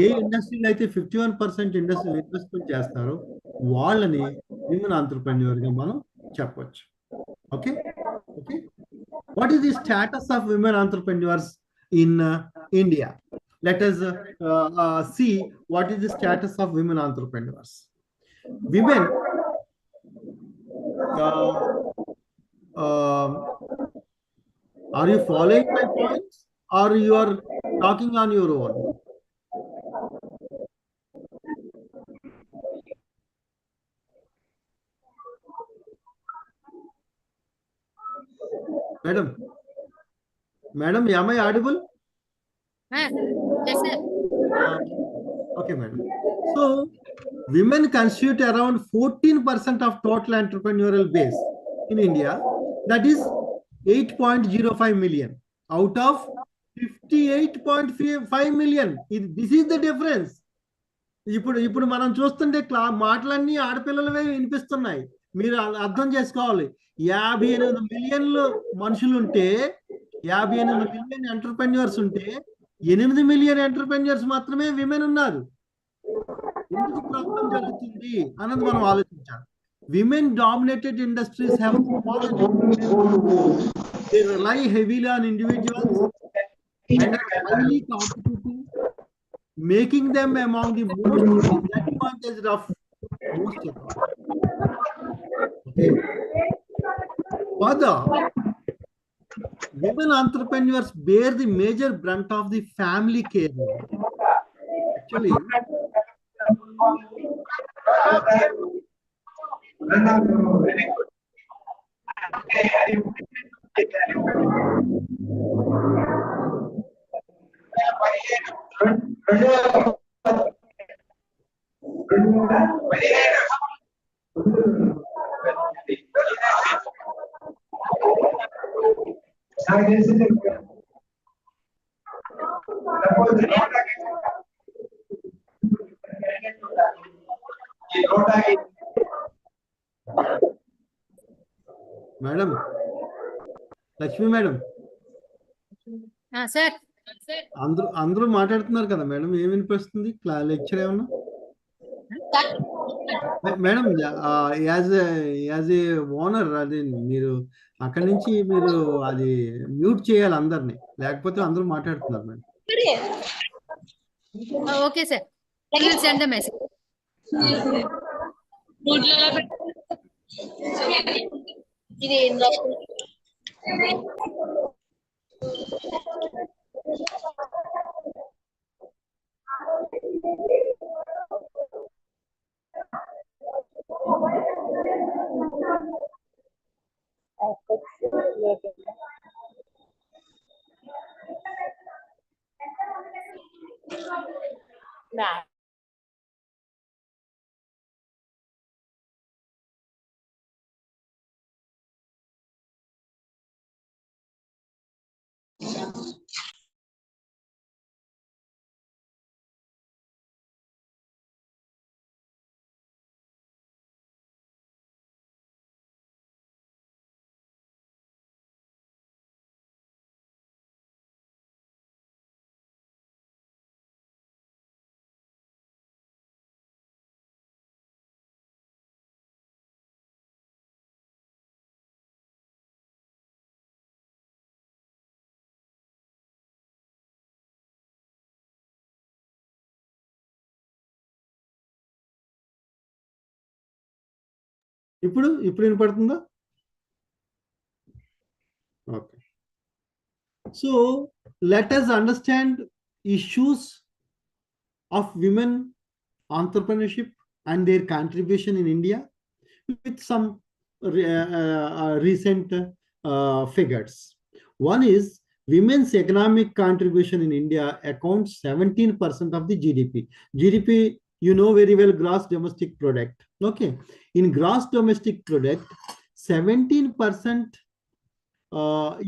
ఏ ఇండస్ట్రీలో అయితే 51% investment చేస్తారో వాళ్ళని విమెన్ ఎంటర్‌ప్రెన్యూర్ గా మనం చెప్పొచ్చు. Okay. What is the status of women entrepreneurs in India? Let us see what is the status of women entrepreneurs. Women are you following my points or you are talking on your own? Madam, am I audible? Yes, sir. Okay, madam. So, women constitute around 14% of total entrepreneurial base in India. That is 8.05 million out of 58.5 million. This is the difference. ఇప్పుడు మనం చూస్తుంటే మాటలన్నీ ఆడపిల్లలవే వినిపిస్తున్నాయి. మీరు అర్థం చేసుకోవాలి. 58 మిలియన్లు మనుషులు ఉంటే 58 మిలియన్ ఎంటర్‌ప్రెన్యూర్స్ ఉంటే 8 మిలియన్ ఎంటర్‌ప్రెన్యూర్స్ మాత్రమే విమెన్ ఉన్నారు. ఎందుకు ప్రాబ్లం జరుగుతుంది అన్నది మనం ఆలోచించాలి. Women dominated industries have fallen. They rely heavily on individuals and are highly competitive, making them among the most disadvantaged of most economies. Okay. Further, women entrepreneurs bear the major brunt of the family care. Actually, madam Lakshmi madam sir అందరూ మాట్లాడుతున్నారు కదా madam, ఏం వినిపిస్తుంది? Lecture ఏమన్నా madam? As a owner అది మీరు అక్కడి నుంచి మీరు అది మ్యూట్ చేయాలి అందరినీ, లేకపోతే అందరూ మాట్లాడుతున్నారు madam. Okay sir, send the message. ఇప్పుడు వినపడుతుందా? Okay. So let us understand issues of women entrepreneurship and their contribution in India with some recent figures. One is women's economic contribution in India accounts 17% of the GDP. GDP, you know very well, gross domestic product. Okay. In gross domestic product, 17%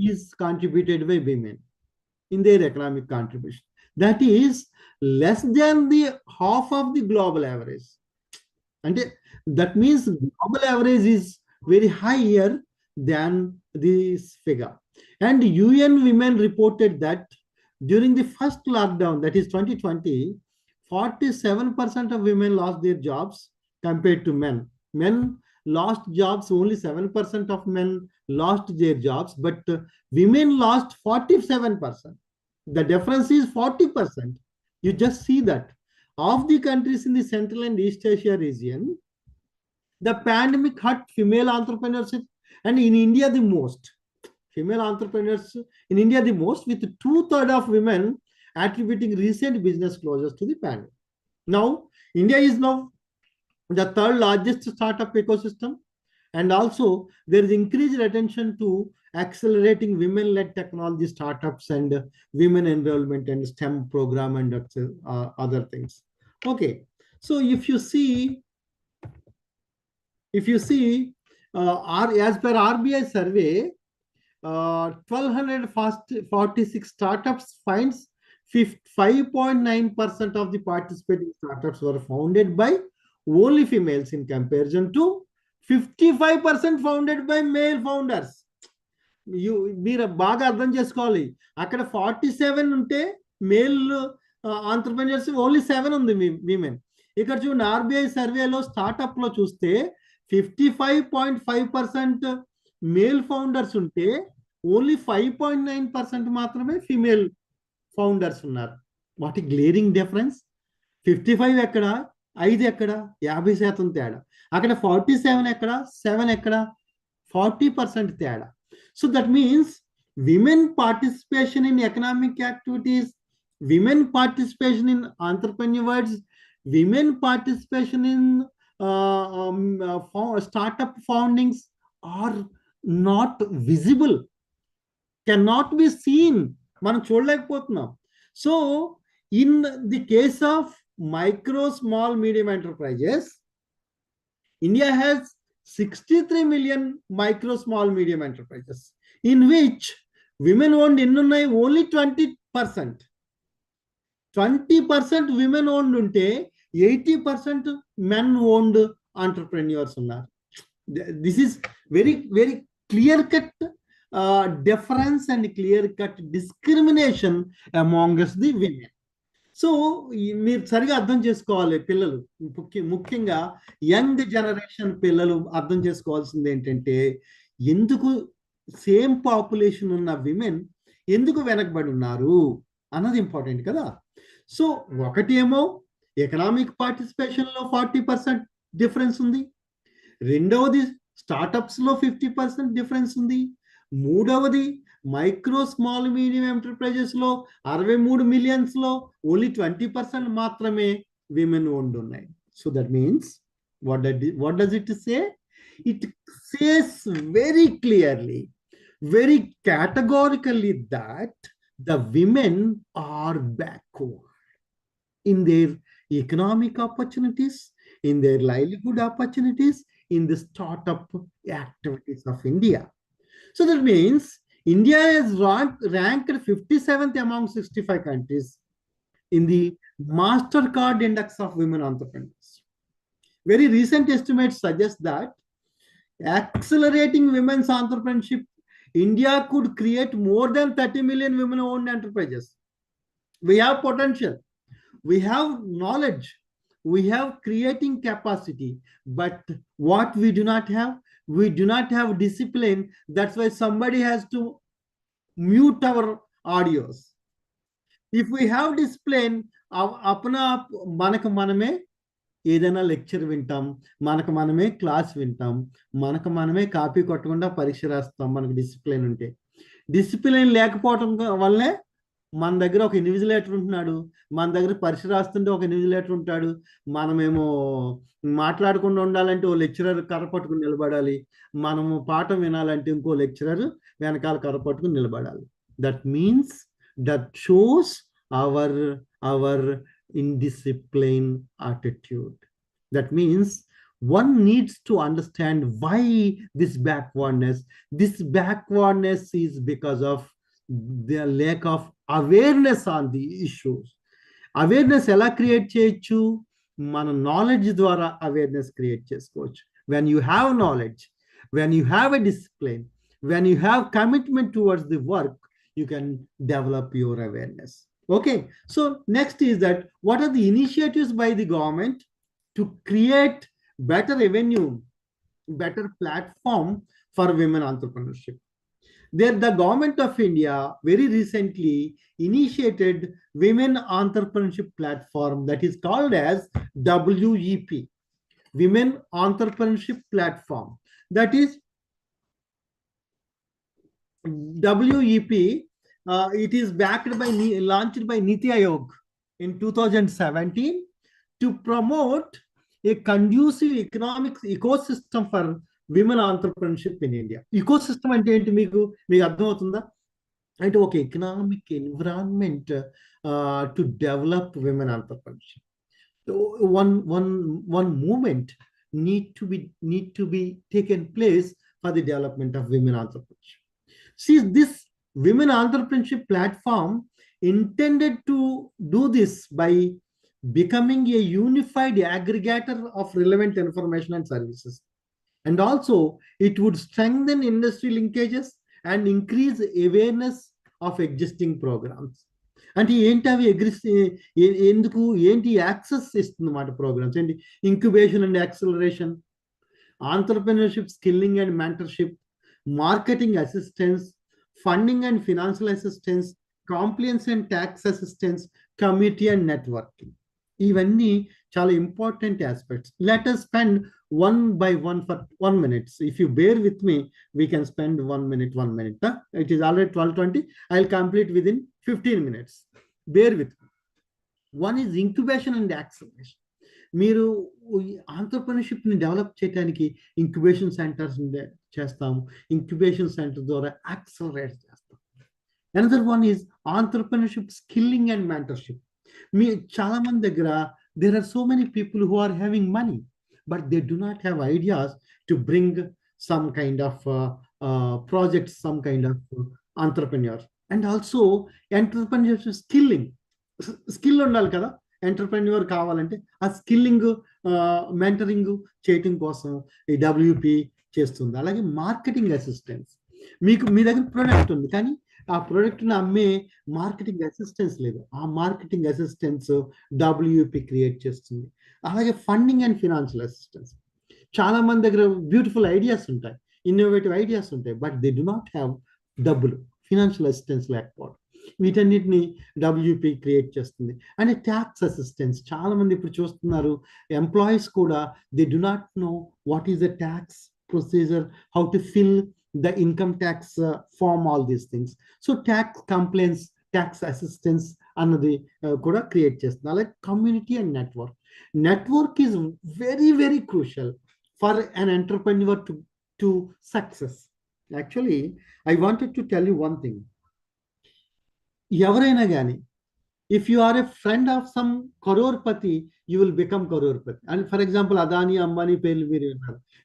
is contributed by women in their economic contribution. That is less than the half of the global average. And that means global average is very higher than this figure. And UN Women reported that during the first lockdown, that is 2020, 47% of women lost their jobs compared to men. Men lost jobs, only 7% of men lost their jobs, but women lost 47%. The difference is 40%. You just see that. Of the countries in the Central and East Asia region, the pandemic hurt female entrepreneurship, and in India the most. Female entrepreneurs in India the most, with 2/3 of women attributing recent business closures to the pandemic. Now, India is now the third largest startup ecosystem, and also there is increased attention to accelerating women-led technology startups and women enrollment and STEM program and other things. Okay, so if you see, as per RBI survey, 1,246 startups finds 5.9% of the participating startups were founded by only females in comparison to 55% founded by male founders. మీరు బాగా అర్థం చేసుకోవాలి. అక్కడ 47 ఉంటే male entrepreneurs, only 7 ఉంది women. ఇక్కడ చూడండి, RBI సర్వేలో స్టార్ట్అప్ లో చూస్తే 55.5% మేల్ ఫౌండర్స్ ఉంటే ఓన్లీ 5.9% మాత్రమే ఫీమేల్ ఫౌండర్స్ ఉన్నారు. వాటి గ్లేరింగ్ డిఫరెన్స్. 55 ఎక్కడ, 5 ఎక్కడ, 50% తేడా. అక్కడ 47 ఎక్కడ, 7 ఎక్కడ, 40% తేడా. So that means women participation in economic activities, women participation in entrepreneurs, women participation in startup foundings are not visible, cannot be seen. మనం చూడలేకపోతున్నాం. So in the case of micro, small, medium enterprises, India has 63 million micro, small, medium enterprises, in which women owned ఎన్నున్నాయి? Only 20%. 20% women owned ఉంటే 80% men owned entrepreneurs ఉన్నారు. This is very, very clear cut difference and clear cut discrimination amongst the women. So మీరు సరిగా అర్థం చేసుకోవాలి. పిల్లలు, ముఖ్యంగా young generation పిల్లలు అర్థం చేసుకోవాల్సింది ఏంటంటే, ఎందుకు సేమ్ పాపులేషన్ ఉన్న విమెన్ ఎందుకు వెనకబడి ఉన్నారు అన్నది ఇంపార్టెంట్ కదా. సో ఒకటేమో ఎకనామిక్ పార్టిసిపేషన్లో 40% డిఫరెన్స్ ఉంది. రెండవది స్టార్టప్స్ లో 50% డిఫరెన్స్ ఉంది. మూడవది మైక్రో స్మాల్ మీడియం ఎంటర్ప్రైజెస్ లో 63 మిలియన్స్ లో ఓన్లీ 20% మాత్రమే విమెన్ ఓన్డ్ ఉన్నాయి. So that means what does it say? It says very clearly, very categorically that the women are backward in their economic opportunities, in their livelihood opportunities, in the startup activities of India. So that means India is ranked 57th among 65 countries in the MasterCard Index of Women Entrepreneurs. Very recent estimates suggest that accelerating women's entrepreneurship, India could create more than 30 million women-owned enterprises. We have potential. We have knowledge, we have creating capacity, but what we do not have discipline. That's why somebody has to mute our audios. If we have discipline, apna manaka maname ఏదైనా lecture వింటాం, మనకు మనమే class వింటాం, మనకు మనమే copy కొట్టకుండా పరీక్ష రాస్తాం. మనకు డిసిప్లిన్ ఉంటే. డిసిప్లిన్ లేకపోవటం వల్లే మన దగ్గర ఒక ఇన్విజిలేటర్ ఉంటున్నాడు, మన దగ్గర పరీక్ష రాస్తుంటే ఒక ఇన్విజిలేటర్ ఉంటాడు, మనమేమో మాట్లాడకుండా ఉండాలంటే ఓ లెక్చరర్ కర్ర పట్టుకుని నిలబడాలి, మనము పాఠం వినాలంటే ఇంకో లెక్చరర్ వెనకాల కర్ర పట్టుకుని నిలబడాలి. That means that shows our indisciplined attitude. That means one needs to understand why this backwardness. This backwardness is because of the lack of awareness on the issues. Awareness ఎలా క్రియేట్ చేయొచ్చు? మన knowledge ద్వారా awareness create చేసుకోవచ్చు. When you have knowledge, when you have a discipline, when you have commitment towards the work, you can develop your awareness. Okay, so next is that what are the initiatives by the government to create better revenue, better platform for women entrepreneurship? There, the government of India very recently initiated women entrepreneurship platform that is called as WEP, Women Entrepreneurship Platform. That is WEP. It is launched by Niti Aayog in 2017 to promote a conducive economic ecosystem for women entrepreneurship in India. Ecosystem అంటే ఏంటి మీకు అర్థమవుతుందా? అంటే ఒక economic environment to develop women entrepreneurship. One movement need to be taken place for the development of women entrepreneurship. See, this women entrepreneurship platform intended to do this by becoming a unified aggregator of relevant information and services. And also, it would strengthen industry linkages and increase awareness of existing programs. And access programs and incubation and acceleration, entrepreneurship skilling and mentorship, marketing assistance, funding and financial assistance, compliance and tax assistance, community and networking. Ivanni chala important aspects. Let us spend one by one for 1 minute. So if you bear with me, we can spend 1 minute. It is already 12:20. I'll complete within 15 minutes. Bear with me. One is incubation and acceleration. మీరు entrepreneurship ని develop చేయడానికి incubation centres చేస్తాము, incubation centre ద్వారా accelerate చేస్తాం. Another one is entrepreneurship skilling and mentorship. చాలా మంది దగ్గర there are so many people who are having money, but they do not have ideas to bring some kind of project, some kind of entrepreneur. And also entrepreneurship skill ఉండాలి కదా entrepreneur కావాలంటే. ఆ skilling mentoring చేయటం కోసం ఈ WP చేస్తుంది. అలాగే marketing assistance. మీ దగ్గర ప్రోడక్ట్ ఉంది కానీ ఆ ప్రోడక్ట్ని అమ్మే మార్కెటింగ్ అసిస్టెన్స్ లేదు. ఆ మార్కెటింగ్ అసిస్టెన్స్ డబ్ల్యూపీ క్రియేట్ చేస్తుంది. అలాగే ఫండింగ్ అండ్ ఫినాన్షియల్ అసిస్టెన్స్. చాలా మంది దగ్గర బ్యూటిఫుల్ ఐడియాస్ ఉంటాయి, ఇన్నోవేటివ్ ఐడియాస్ ఉంటాయి, but they do not have డబ్బులు, ఫినాన్షియల్ అసిస్టెన్స్ లేకపోవడం. వీటన్నిటిని డబ్ల్యూపీ క్రియేట్ చేస్తుంది. And tax assistance. చాలా మంది ఇప్పుడు చూస్తున్నారు ఎంప్లాయీస్ కూడా they do not know what is the tax procedure, how to fill the income tax form, all these things. So tax complaints, tax assistance annadi kuda create chestunna. Like community and network. Network is very, very crucial for an entrepreneur to success. Actually, I wanted to tell you one thing. ఎవరైనా కానీ, if you are a friend of some crorepati, you will become crorepati. And for example, Adani, Ambani,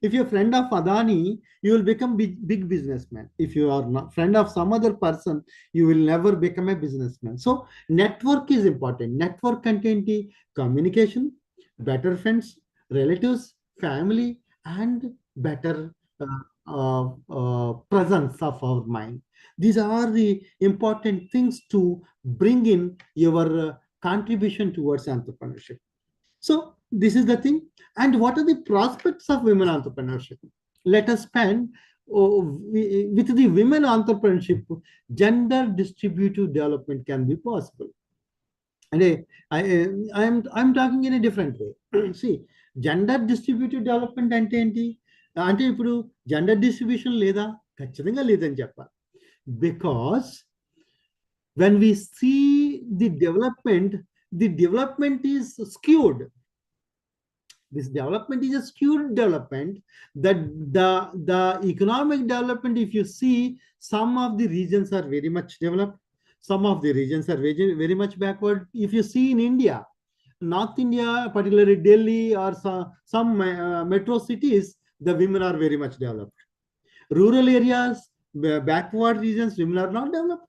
if you're a friend of Adani, you will become big businessman. If you are not friend of some other person, you will never become a businessman. So network is important. Network content communication, better friends, relatives, family, and better presence of our mind. These are the important things to bring in your contribution towards entrepreneurship. So this is the thing. And what are the prospects of women entrepreneurship? Let us spend with the women entrepreneurship, gender distributive development can be possible. And I'm talking in a different way. See, gender distributive development ante enti? Ante ippudu gender distribution leda? Khachithanga ledani cheppali. Because when we see the development is skewed. This development is a skewed development. That the economic development, if you see, some of the regions are very much developed, some of the regions are very, very much backward. If you see in India, North India, particularly Delhi or some metro cities, the women are very much developed. Rural areas, backward regions, women are not developed.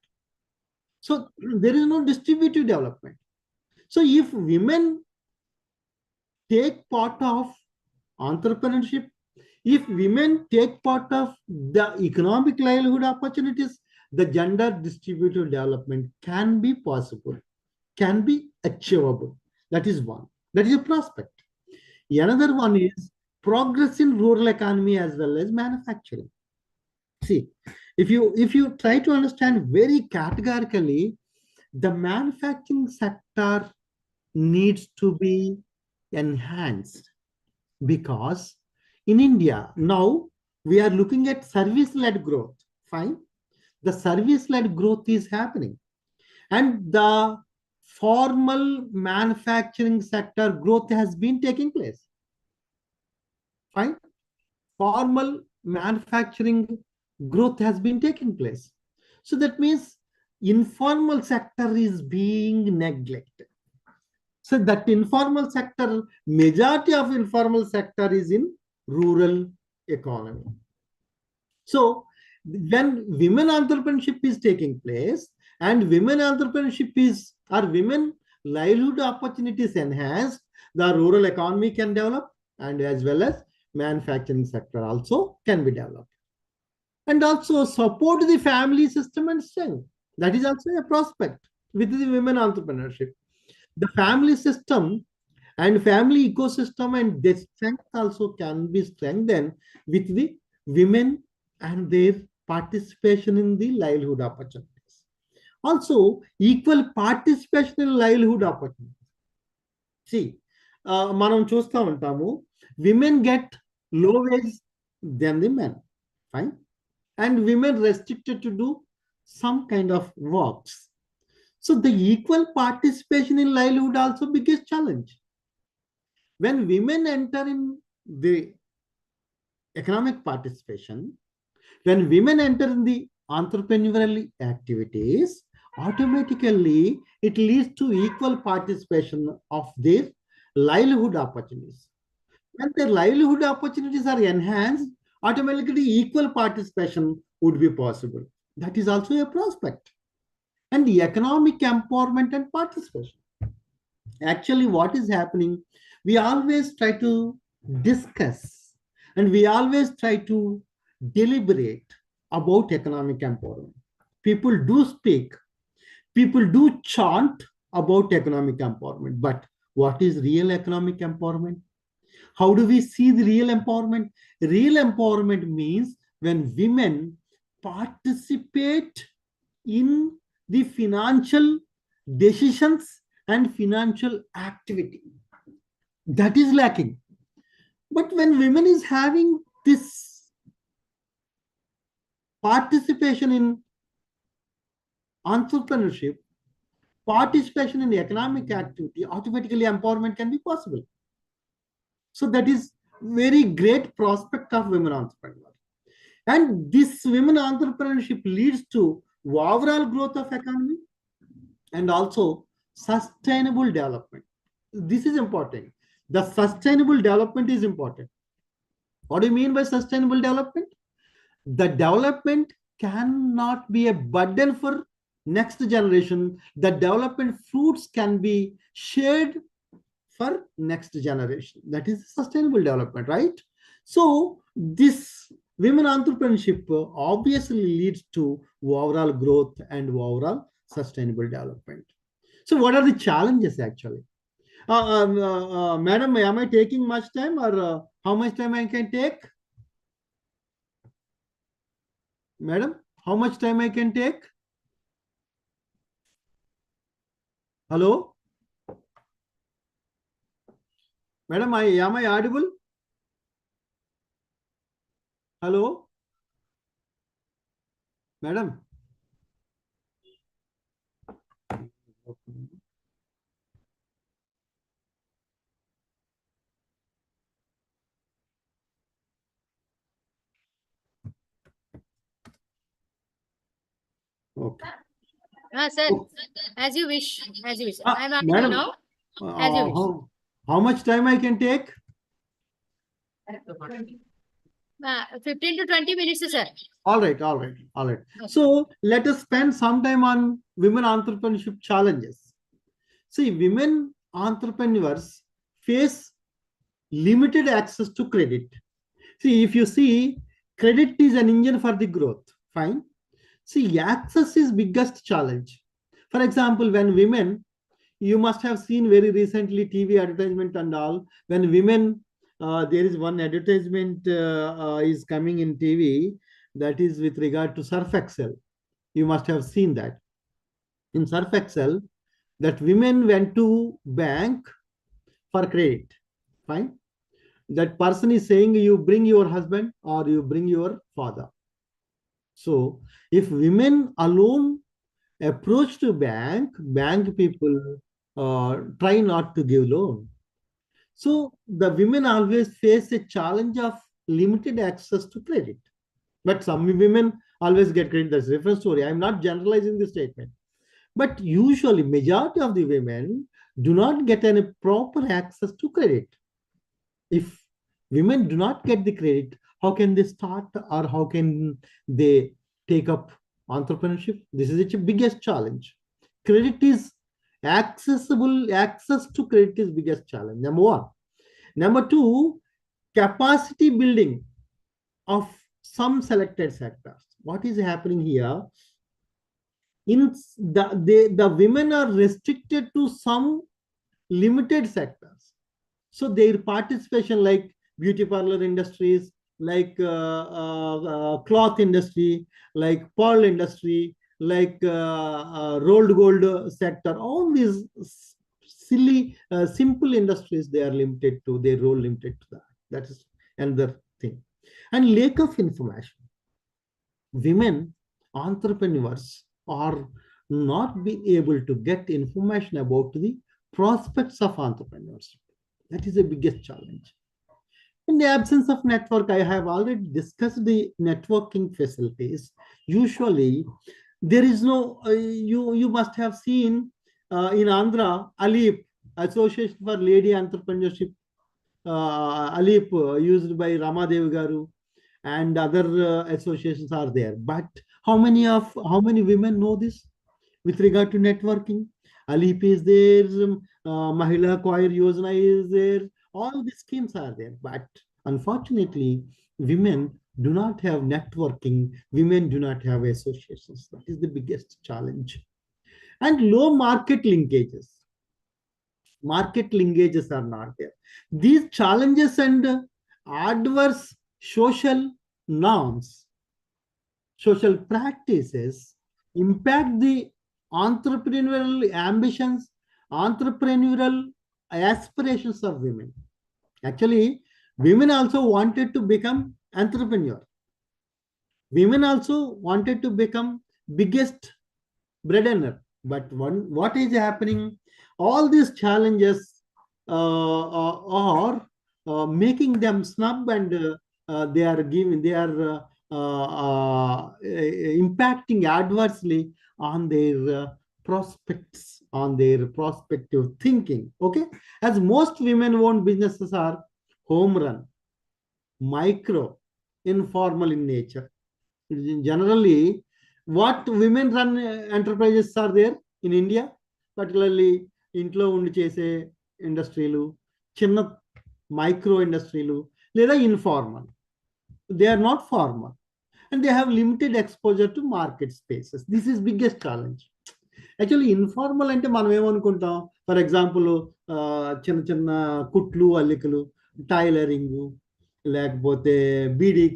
So there is no distributive development. So if women take part of entrepreneurship, if women take part of the economic livelihood opportunities, the gender distributive development can be possible, can be achievable. That is one. That is a prospect. Another one is progress in rural economy as well as manufacturing. See, if you try to understand very categorically, the manufacturing sector needs to be enhanced, because in India now we are looking at service-led growth. Fine, the service-led growth is happening, and the formal manufacturing sector growth has been taking place. Fine, formal manufacturing growth has been taking place. So that means informal sector is being neglected. So that informal sector, majority of informal sector is in rural economy. So when women entrepreneurship is taking place, and women entrepreneurship or women livelihood opportunities enhanced, the rural economy can develop, and as well as manufacturing sector also can be developed. And also support the family system and strength. That is also a prospect with the women entrepreneurship. The family system and family ecosystem and their strength also can be strengthened with the women and their participation in the livelihood opportunities. Also, equal participation in livelihood opportunities. See, manam chusta untamu, women get low wage than the men. Fine. And women restricted to do some kind of works. So the equal participation in livelihood also biggest challenge. When women enter in the economic participation, when women enter in the entrepreneurial activities, automatically it leads to equal participation of their livelihood opportunities. When their livelihood opportunities are enhanced, automatically equal participation would be possible. That is also a prospect. And the economic empowerment and participation. Actually, what is happening, we always try to discuss and we always try to deliberate about economic empowerment. People do speak, people do chant about economic empowerment, but what is real economic empowerment? How do we see the real empowerment? Real empowerment means when women participate in the financial decisions and financial activity. That is lacking. But when women is having this participation in entrepreneurship, participation in economic activity, automatically empowerment can be possible. So that is very great prospect of women entrepreneurs. And this women entrepreneurship leads to overall growth of economy and also sustainable development. This is important. The sustainable development is important. What do you mean by sustainable development? The development cannot be a burden for next generation. The development fruits can be shared for next generation. That is sustainable development, right? So this women entrepreneurship obviously leads to overall growth and overall sustainable development. So what are the challenges actually? Madam, am I taking much time, or how much time I can take? Madam, how much time I can take? Hello? Madam, am I audible? Hello? Madam? Okay. Sir, as you wish, as you wish. I'm asking Madam, now, as you wish. how much time I can take? 15 to 20 minutes, sir. All right. Okay. So let us spend some time on women entrepreneurship challenges. See, women entrepreneurs face limited access to credit. See, if you see, credit is an engine for the growth. Fine. See, access is biggest challenge. For example, when women, you must have seen very recently TV advertisement and all, when women, there is one advertisement is coming in TV that is with regard to Surf Excel. You must have seen that. In Surf Excel, that women went to bank for credit. Fine. That person is saying you bring your husband or you bring your father. So if women alone approach to bank people try not to give loan. So the women always face a challenge of limited access to credit. But some women always get credit. That's a different story. I'm not generalizing the statement. But usually majority of the women do not get any proper access to credit. If women do not get the credit, how can they start or how can they take up entrepreneurship? This is the biggest challenge. Credit is accessible. Access to credit is biggest challenge. Number one. Number two, capacity building of some selected sectors. What is happening here? In the women are restricted to some limited sectors. So their participation, like beauty parlor industries, like cloth industry, like pearl industry, like rolled gold sector, all these silly, simple industries, they are limited to, their role limited to that. That is another thing. And lack of information. Women entrepreneurs are not being able to get information about the prospects of entrepreneurship. That is the biggest challenge. In the absence of network, I have already discussed the networking facilities. Usually, there is no, you must have seen in Andhra, ALEEP, Association for Lady Entrepreneurship, ALEEP used by Ramadev Garu and other associations are there. But how many women know this with regard to networking? ALEEP is there, Mahila Choir Yojana is there, all the schemes are there. But unfortunately, women do not have networking, women do not have associations. That is the biggest challenge. And low market linkages. Market linkages are not there. These challenges and adverse social norms, social practices impact the entrepreneurial ambitions, entrepreneurial aspirations of women. Actually, women also wanted to become entrepreneur. Women also wanted to become biggest bread earner. But what is happening? All these challenges are making them snub, and they are impacting adversely on their prospects, on their prospective thinking. Okay, as most women-owned businesses are home run, micro, informal in nature. Generally, what women run enterprises are there in India, particularly ఇంట్లో ఉండి చేసే ఇండస్ట్రీలు, చిన్న micro ఇండస్ట్రీలు, లేదా informal. They are not formal, and they have limited exposure to market spaces. This is biggest challenge. Actually informal అంటే మనం ఏమనుకుంటాం, ఫర్ ఎగ్జాంపుల్ చిన్న చిన్న కుట్లు, అల్లికలు, టైలరింగ్, లేకపోతే బీడీ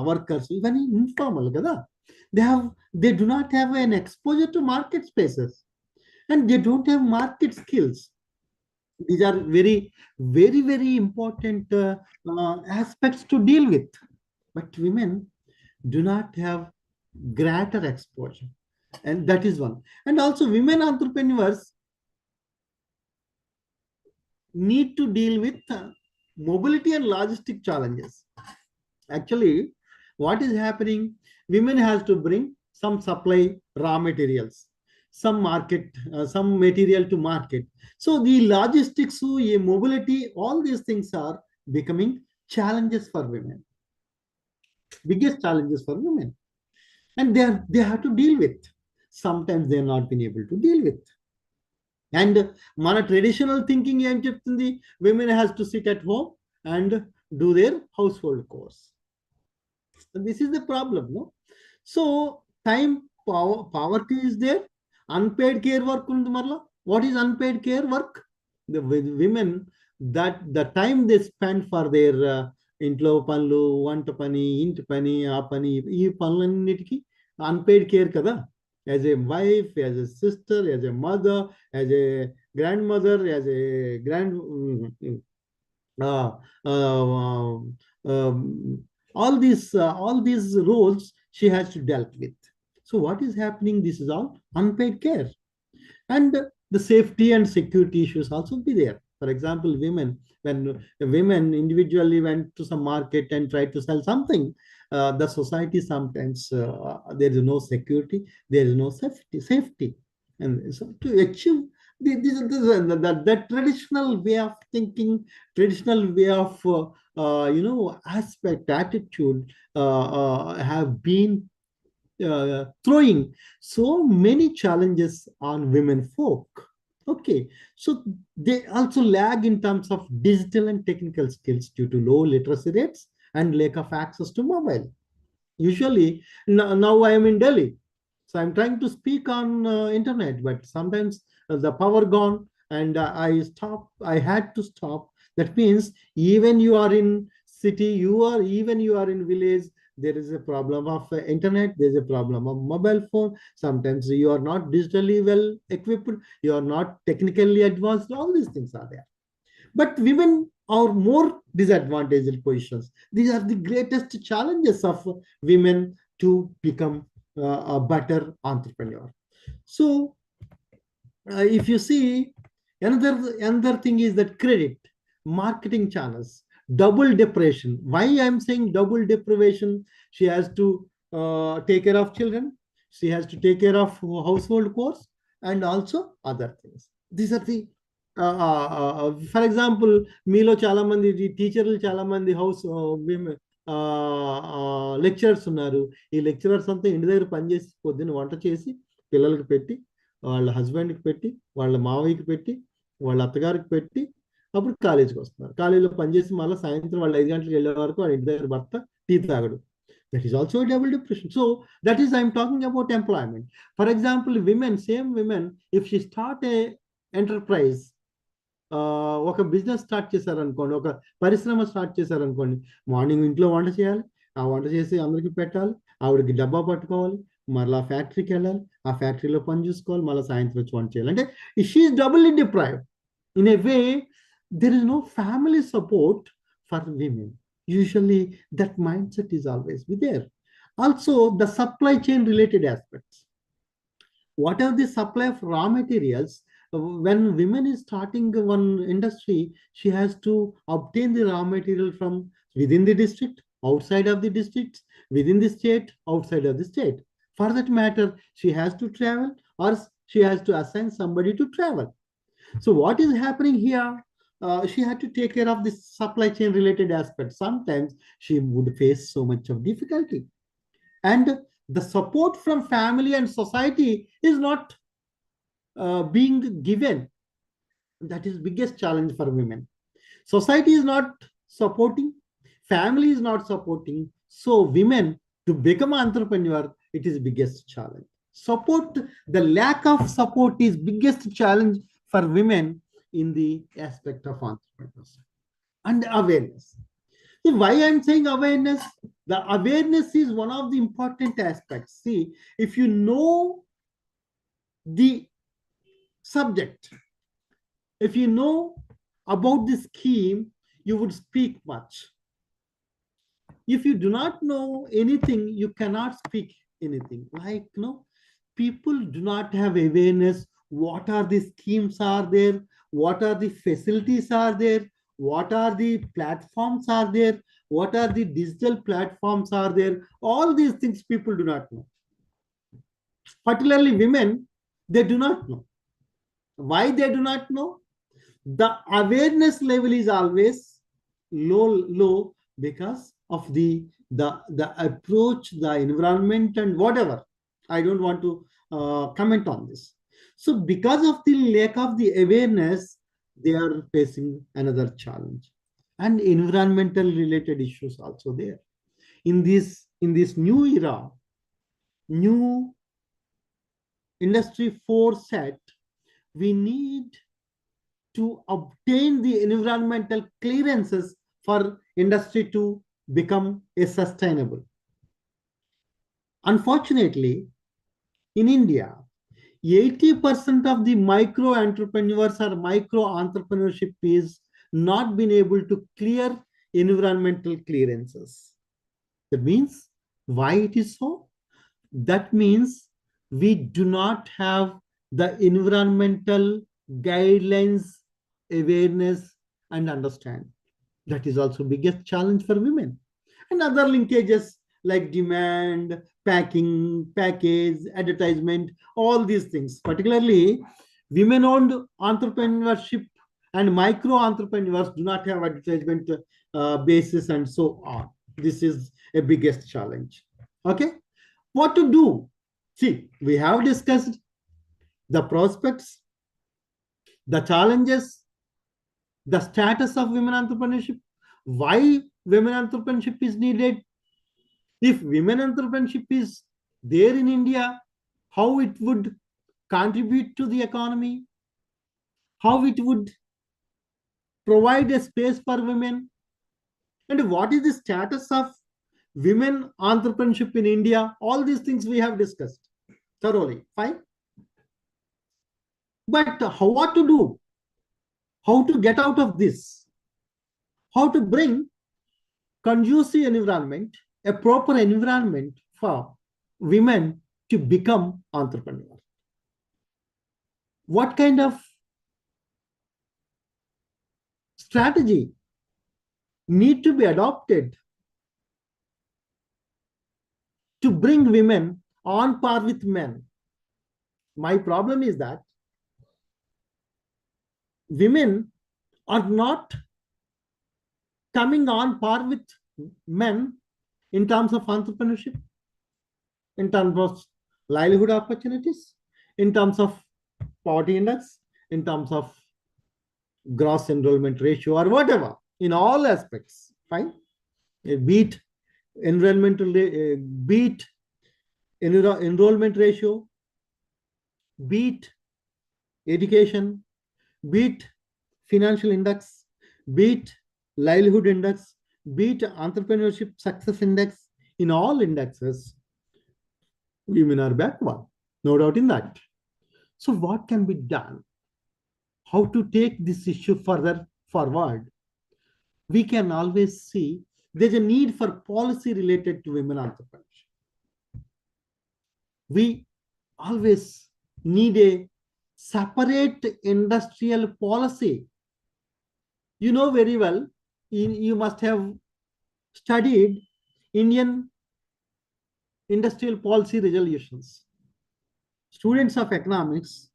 వర్కర్స్, ఇవన్నీ ఇన్ఫార్మల్ కదా. they do not have an exposure to market spaces, and they don't have market skills. These are very, very, very important aspects to deal with. But women do not have greater exposure, and that is one. And also women entrepreneurs need to deal with mobility and logistic challenges. Actually, what is happening, women has to bring some supply raw materials, some market, some material to market. So the logistics, mobility, all these things are becoming challenges for women, biggest challenges for women, and they have to deal with. Sometimes they are not been able to deal with. And మన traditional thinking ఏం చెప్తుంది, women has to sit at home and do their household chores. This is the problem, no? So time poverty is there, unpaid care work ఉంది marla. What is unpaid care work? The women, that the time they spend for their ఇంట్లో పనులు, వంట పని, ఇంటి పని, ఆ పని, ఈ పనులన్నిటికీ unpaid care కదా. As a wife, as a sister, as a mother, as a grandmother, as a all these roles she has to deal with. So what is happening? This is all unpaid care, and the safety and security issues also be there. For example, when women individually went to some market and tried to sell something, the society sometimes there is no security, there is no safety. And so to achieve that traditional way of thinking, traditional way of aspect, attitude have been throwing so many challenges on women folk. Okay, so they also lag in terms of digital and technical skills due to low literacy rates and lack of access to mobile. Usually, now I am in Delhi, so I'm trying to speak on internet, but sometimes the power gone, and I had to stop. That means even you are in city, you are in village, there is a problem of internet, there's a problem of mobile phone. Sometimes you are not digitally well equipped, you are not technically advanced. All these things are there, but women are more disadvantaged positions. These are the greatest challenges of women to become a better entrepreneur. So if you see, another thing is that credit, marketing channels, double deprivation. Why I'm saying double deprivation? She has to take care of children, she has to take care of household chores, and also other things. These are the for example, మీలో చాలా మంది టీచర్లు, చాలా మంది house lecturers ఉన్నారు. ఈ lecturers అంతా ఇంటి దగ్గర పనిచేసి పొద్దున్న వంట చేసి పిల్లలకి పెట్టి, వాళ్ళ హస్బెండ్కి పెట్టి, వాళ్ళ మావయ్యకి పెట్టి, వాళ్ళ అత్తగారికి పెట్టి, అప్పుడు కాలేజీకి వస్తున్నారు. కాలేజీలో పనిచేసి మళ్ళీ సాయంత్రం వాళ్ళు 5 గంటలకు వెళ్ళే వరకు వాళ్ళ ఇంటి దగ్గర భర్త టీ తాగడు. That is also a double depression. So that is, I'm talking about employment. For example, same women, if she start a enterprise, ఒక బిజినెస్ స్టార్ట్ చేశారనుకోండి, ఒక పరిశ్రమ స్టార్ట్ చేశారనుకోండి, మార్నింగ్ ఇంట్లో వంట చేయాలి, ఆ వంట చేసి అందరికి పెట్టాలి, ఆవిడకి డబ్బా పట్టుకోవాలి, మళ్ళీ ఫ్యాక్టరీకి వెళ్ళాలి, ఆ ఫ్యాక్టరీలో పని చూసుకోవాలి, మళ్ళీ సాయంత్రం వచ్చి వంట చేయాలి. అంటే she's doubly deprived. In a way, there is no family support for women. Usually that mindset is always be there. Also, the supply chain related aspects. Whatever the supply of raw materials, when women is starting one industry, she has to obtain the raw material from within the district, outside of the district, within the state, outside of the state. For that matter, she has to travel or she has to assign somebody to travel. So what is happening here? She had to take care of this supply chain related aspect. Sometimes she would face so much of difficulty. And the support from family and society is not being given. That is biggest challenge for women. Society is not supporting, family is not supporting. So women to become entrepreneur, it is biggest challenge. Support, the lack of support is biggest challenge for women in the aspect of entrepreneurship. And awareness. So why I'm saying awareness? The awareness is one of the important aspects. See, if you know the subject, if you know about the scheme, you would speak much. If you do not know anything, you cannot speak anything. Like, people do not have awareness. What are the schemes are there? What are the facilities are there? What are the platforms are there? What are the digital platforms are there? All these things people do not know. Particularly women, they do not know. Why they do not know? The awareness level is always low because of the approach, the environment, and whatever. I don't want to comment on this. So because of the lack of the awareness, they are facing another challenge. And environmental related issues also there. In this new era, new industry 4 set, we need to obtain the environmental clearances for industry to become a sustainable. Unfortunately, in India, 80% of the micro entrepreneurs or micro entrepreneurship is not been able to clear environmental clearances. That means why it is so? That means we do not have the environmental guidelines, awareness, and understand. That is also biggest challenge for women. And other linkages like demand, packing, package, advertisement, all these things. Particularly, women-owned entrepreneurship and micro entrepreneurs do not have advertisement basis and so on. This is a biggest challenge. Okay, what to do? See, we have discussed the prospects, the challenges, the status of women entrepreneurship, why women entrepreneurship is needed. If women entrepreneurship is there in India, how it would contribute to the economy, how it would provide a space for women, and what is the status of women entrepreneurship in India. All these things we have discussed thoroughly. Fine. But what to do? How to get out of this? How to bring conducive environment, a proper environment for women to become entrepreneurs? What kind of strategy need to be adopted to bring women on par with men? My problem is that women are not coming on par with men in terms of entrepreneurship, in terms of livelihood opportunities, in terms of poverty index, in terms of gross enrollment ratio or whatever, in all aspects. Fine. Beat enrollment ratio, beat education, beat financial index, beat livelihood index, beat entrepreneurship success index. In all indexes, women are backward, no doubt in that. So what can be done? How to take this issue further forward? We can always see there's a need for policy related to women entrepreneurship. We always need a separate industrial policy. You know very well, you must have studied Indian industrial policy resolutions. Students of economics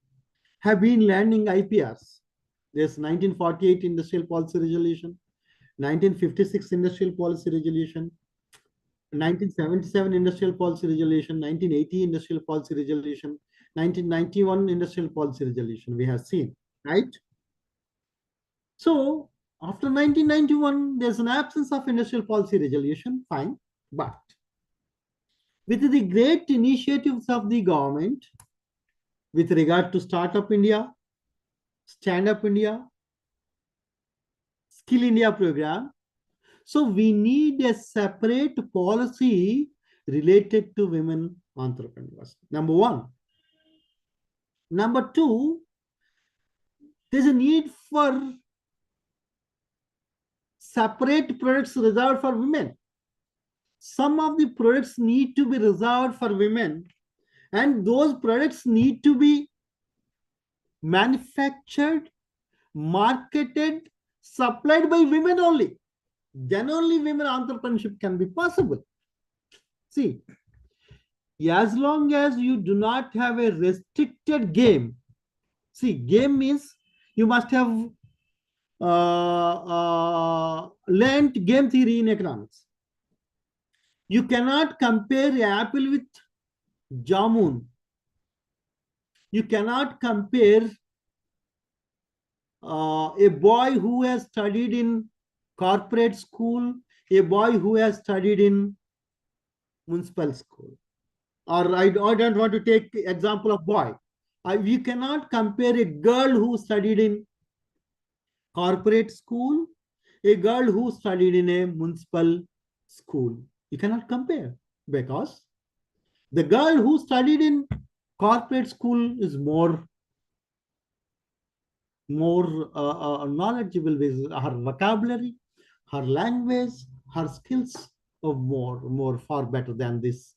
have been learning IPRs. There's 1948 Industrial Policy Resolution, 1956 Industrial Policy Resolution, 1977 Industrial Policy Resolution, 1980 Industrial Policy Resolution, 1991 Industrial Policy Resolution we have seen, right? So after 1991, there's an absence of industrial policy resolution, fine. But with the great initiatives of the government with regard to Startup India, Stand Up India, Skill India program, so we need a separate policy related to women entrepreneurs. Number one. Number two, there's a need for separate products reserved for women. Some of the products need to be reserved for women, and those products need to be manufactured, marketed, supplied by women only. Then only women entrepreneurship can be possible. See, as long as you do not have a restricted game, see, game means you must have learned game theory in economics. You cannot compare apple with jamun. You cannot compare a boy who has studied in corporate school, a boy who has studied in municipal school. Or I don't want to take example of boy. We cannot compare a girl who studied in corporate school, a girl who studied in a municipal school. You cannot compare because the girl who studied in corporate school is more knowledgeable with her vocabulary, her language, her skills of more far better than this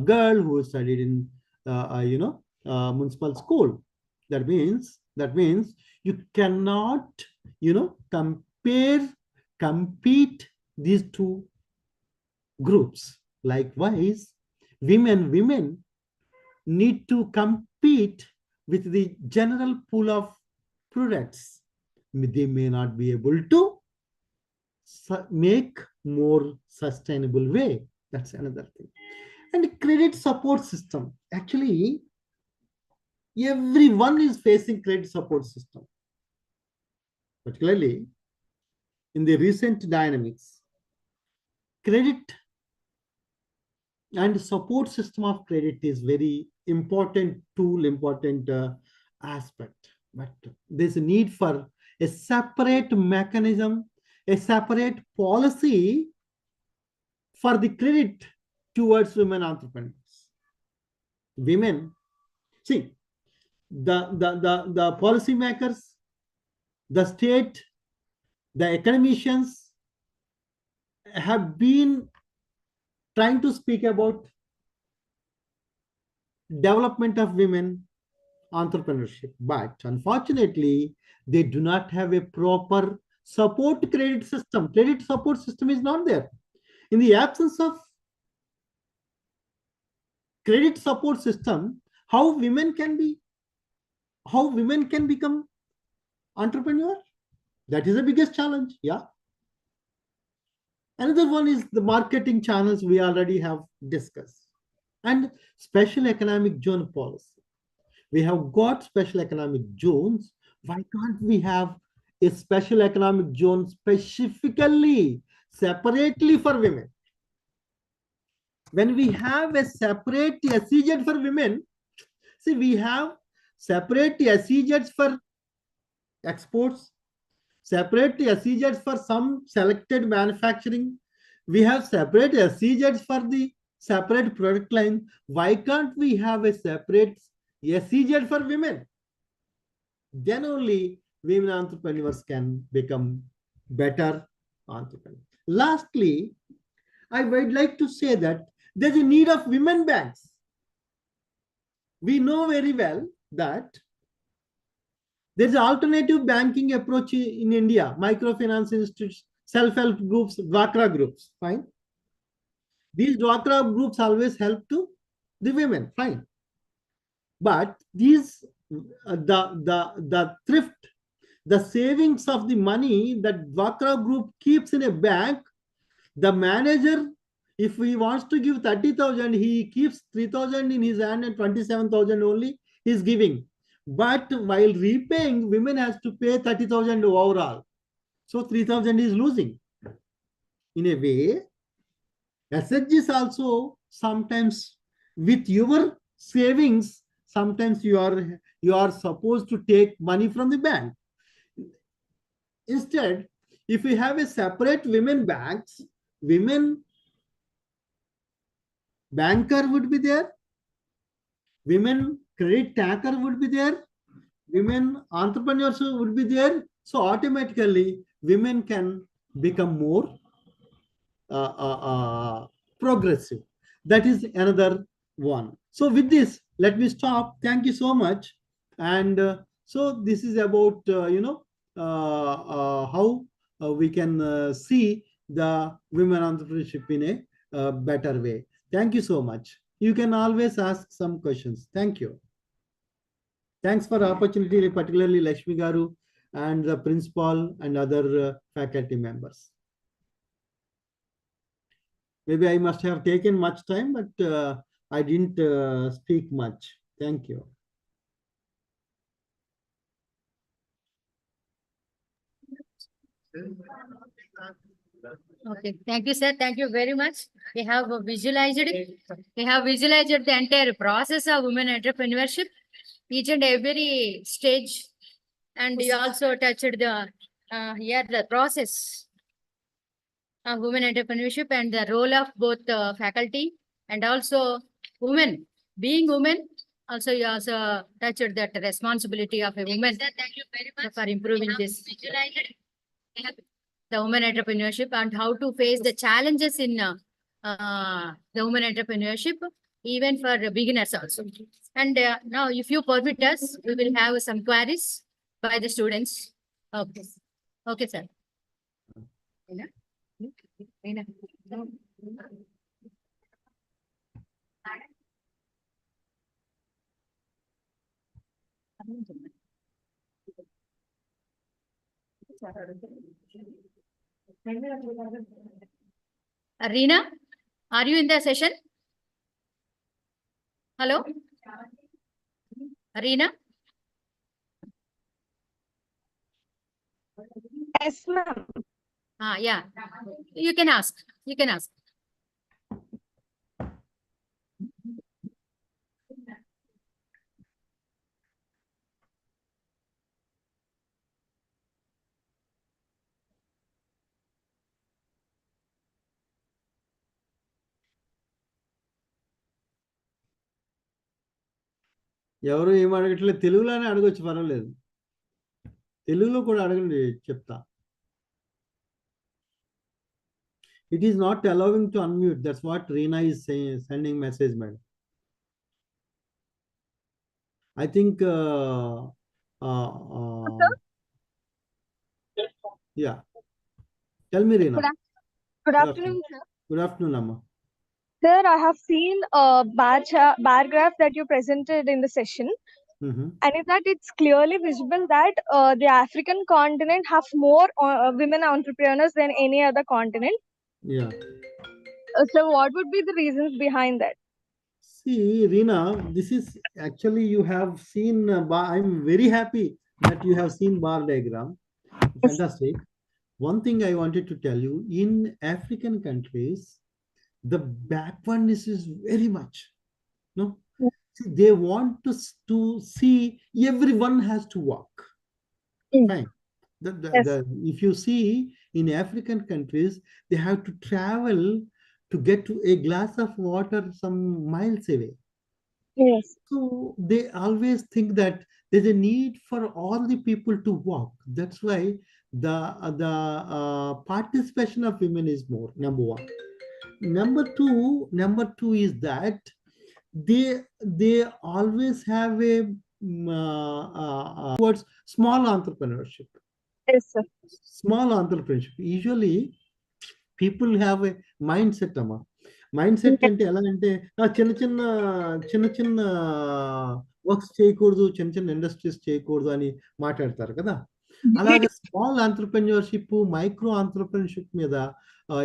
girl who studied in municipal school. That means you cannot compete these two groups. Likewise, women need to compete with the general pool of products. They may not be able to make more sustainable way. That's another thing. And credit support system. Actually, everyone is facing credit support system. Particularly in the recent dynamics, credit and support system of credit is very important tool, important aspect. But there's a need for a separate mechanism, a separate policy for the credit towards women entrepreneurs. Women, see, the policymakers, the state, the academicians have been trying to speak about development of women entrepreneurship, but unfortunately, they do not have a proper support credit system. Credit support system is not there. In the absence of credit support system, how women can become entrepreneur? That is the biggest challenge. Yeah. Another one is the marketing channels we already have discussed, and special economic zone policy. We have got special economic zones. Why can't we have a special economic zone specifically, separately for women? When we have a separate SEZ for women, see, we have separate SEZs for exports, separate SEZs for some selected manufacturing. We have separate SEZs for the separate product line. Why can't we have a separate SEZ for women? Then only women entrepreneurs can become better entrepreneurs. Lastly, I would like to say that there's a need of women banks. we know very well that there is an alternative banking approach in India, microfinance institutes, self-help groups, Dwakra groups, fine. These Dwakra groups always help to the women, fine. But these, the thrift, the savings of the money that Dwakra group keeps in a bank, the manager, if he wants to give 30,000, he keeps 3,000 in his hand and 27,000 only he is giving. But while repaying, women has to pay 30,000 overall. So 3,000 is losing. In a way, SHGs also sometimes with your savings, sometimes you are supposed to take money from the bank. Instead, if we have a separate women banks, women banker would be there, women credit taker would be there, women entrepreneurs would be there. So automatically, women can become more progressive. That is another one. So with this, let me stop. Thank you so much. And so this is about how we can see the women entrepreneurship in a better way. Thank you so much. You can always ask some questions. Thank you. Thanks for the opportunity, particularly Lakshmi Garu and the principal and other faculty members. Maybe I must have taken much time, but I didn't speak much. Thank you. Okay, thank you, sir. Thank you very much. We have visualized it. We have visualized the entire process of women entrepreneurship, each and every stage, and you also touched the here the process of women entrepreneurship and the role of both faculty and also women. Being women, also you also touched that responsibility of a woman. Thank you very much for improving this. The women entrepreneurship and how to face the challenges in the women entrepreneurship, even for the beginners also. And now, if you permit us, we will have some queries by the students. Okay, okay, sir. Reena, are you in the session? Hello? Reena? Yes, ma'am. Yeah. You can ask. You can ask. ఎవరు ఏం అడగట్లేదు, తెలుగులోనే అడగొచ్చు, పర్వాలేదు. తెలుగులో కూడా అడగండి, చెప్తా. It is not allowing to unmute. That's what Reena is saying, sending message, madam. I think yeah. Tell me, Reena. Good afternoon, sir. Good afternoon, Amma. Sir, I have seen a bar graph that you presented in the session. And in that, it's clearly visible that the African continent have more women entrepreneurs than any other continent. Yeah. So what would be the reasons behind that? See, Reena, this is actually you have seen I'm very happy that you have seen bar diagram. Fantastic. One thing I wanted to tell you, in African countries, the backwardness is very much. No, see, they want to see everyone has to work. Fine. If you see in African countries, they have to travel to get to a glass of water some miles away. Yes. So they always think that there's a need for all the people to work. That's why the participation of women is more, number one. Number two is that they always have a towards small entrepreneurship. Yes, sir. Small entrepreneurship. Usually people have a mindset అమ్మా. Mind set అంటే ఎలా అంటే చిన్న చిన్న works చేయకూడదు, చిన్న చిన్న industries చేయకూడదు అని మాట్లాడతారు కదా. అలాగే స్మాల్ ఆంటర్ప్రెన్యూర్షిప్, మైక్రో ఆంటర్ప్రెన్యూర్షిప్ మీద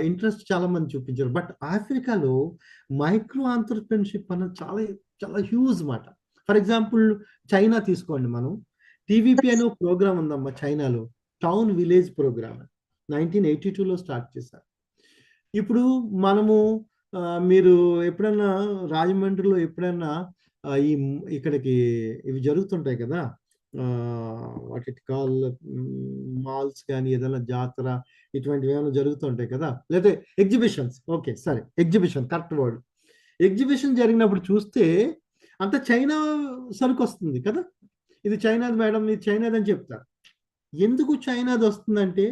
ఇంట్రెస్ట్ చాలా మంది చూపించారు. బట్ ఆఫ్రికాలో మైక్రో ఆంటర్ప్రెన్యూర్షిప్ అనేది చాలా చాలా హ్యూజ్ మాట. ఫర్ ఎగ్జాంపుల్ చైనా తీసుకోండి. మనం టీవీపీ అనే ప్రోగ్రామ్ ఉందమ్మా చైనాలో, టౌన్ విలేజ్ ప్రోగ్రామ్ 1982లో స్టార్ట్ చేశారు. ఇప్పుడు మనము మీరు ఎప్పుడైనా రాజమండ్రిలో ఎప్పుడైనా ఇక్కడికి ఇవి జరుగుతుంటాయి కదా, వాట్ ఇట్ కాల్ మాల్స్ కానీ ఏదైనా జాతర ఇటువంటివి ఏమైనా జరుగుతుంటాయి కదా, లేదా ఎగ్జిబిషన్స్. ఓకే సరే, ఎగ్జిబిషన్ కరెక్ట్ వర్డ్. ఎగ్జిబిషన్ జరిగినప్పుడు చూస్తే అంత చైనా సరుకు వస్తుంది కదా. ఇది చైనాది మేడం, ఇది చైనాది అని చెప్తారు. ఎందుకు చైనాది వస్తుందంటే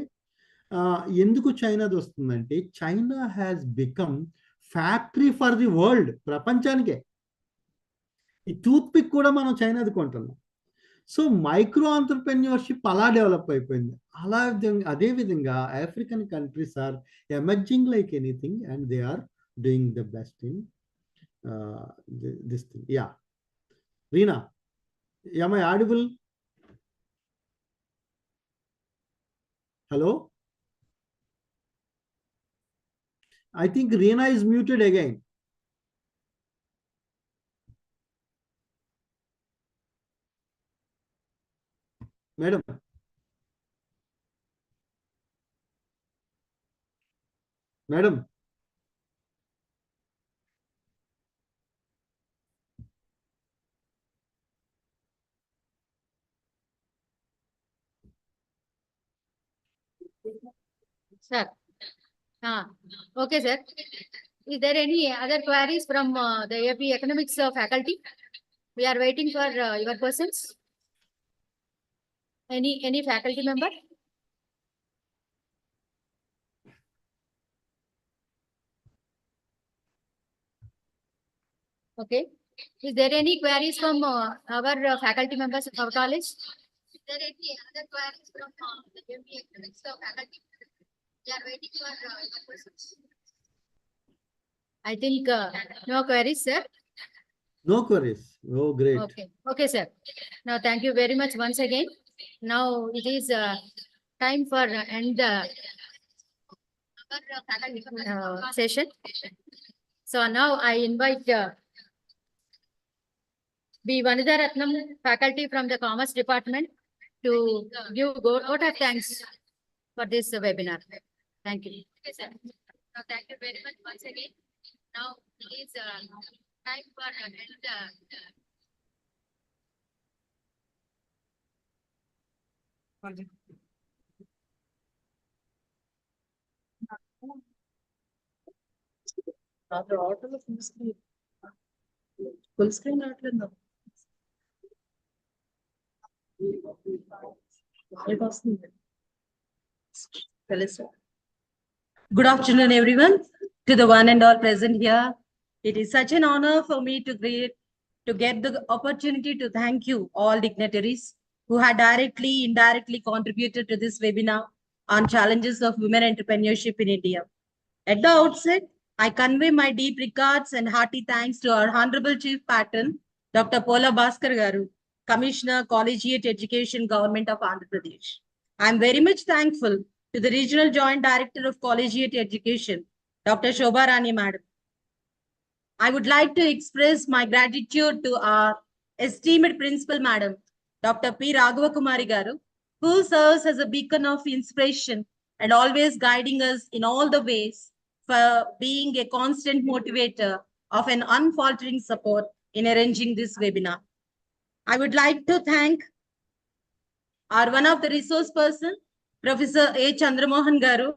China has become factory for the world. ప్రపంచానికే. ఈ టూత్ పిక్ కూడా మనం చైనాది కొంటున్నాం. సో మైక్రో ఆంటర్ప్రెన్యూర్షిప్ అలా డెవలప్ అయిపోయింది. అదే విధంగా African countries are emerging like anything and they are doing the best in this thing. Yeah Reena, am I audible? Hello? I think Reena is muted again. Madam. Madam. Sir. Okay, sir. Is there any other queries from the AP Economics faculty? We are waiting for your persons. Any faculty member? Okay. Is there any queries from our faculty members of our college? Is there any other queries from the AP Economics faculty? We are waiting for your persons. I think no queries, sir. No queries. Oh, great. Okay. Okay, sir. Now, thank you very much once again. Now it is time for end our session. So now I invite B. Vanidharatnam, faculty from the Commerce Department, to give vote of thanks for this webinar. Thank you. Okay, sir. Now, thank you very much once again. Now it is time for end. Full screen రావట్లేదు. Good afternoon, everyone. To the one and all present here, it is such an honor for me to get the opportunity to thank you, all dignitaries who had directly, indirectly contributed to this webinar on challenges of women entrepreneurship in India. At the outset, I convey my deep regards and hearty thanks to our Honorable Chief Patron, Dr. Pola Bhaskar Garu, Commissioner, Collegiate Education, Government of Andhra Pradesh. I am very much thankful to the Regional Joint Director of Collegiate Education, Dr. Shobha Rani Madam. I would like to express my gratitude to our esteemed Principal Madam, Dr. P. Raghava Kumari Garu, who serves as a beacon of inspiration and always guiding us in all the ways, for being a constant motivator of an unfaltering support in arranging this webinar. I would like to thank our one of the resource person, Professor A. Chandramohan Garu,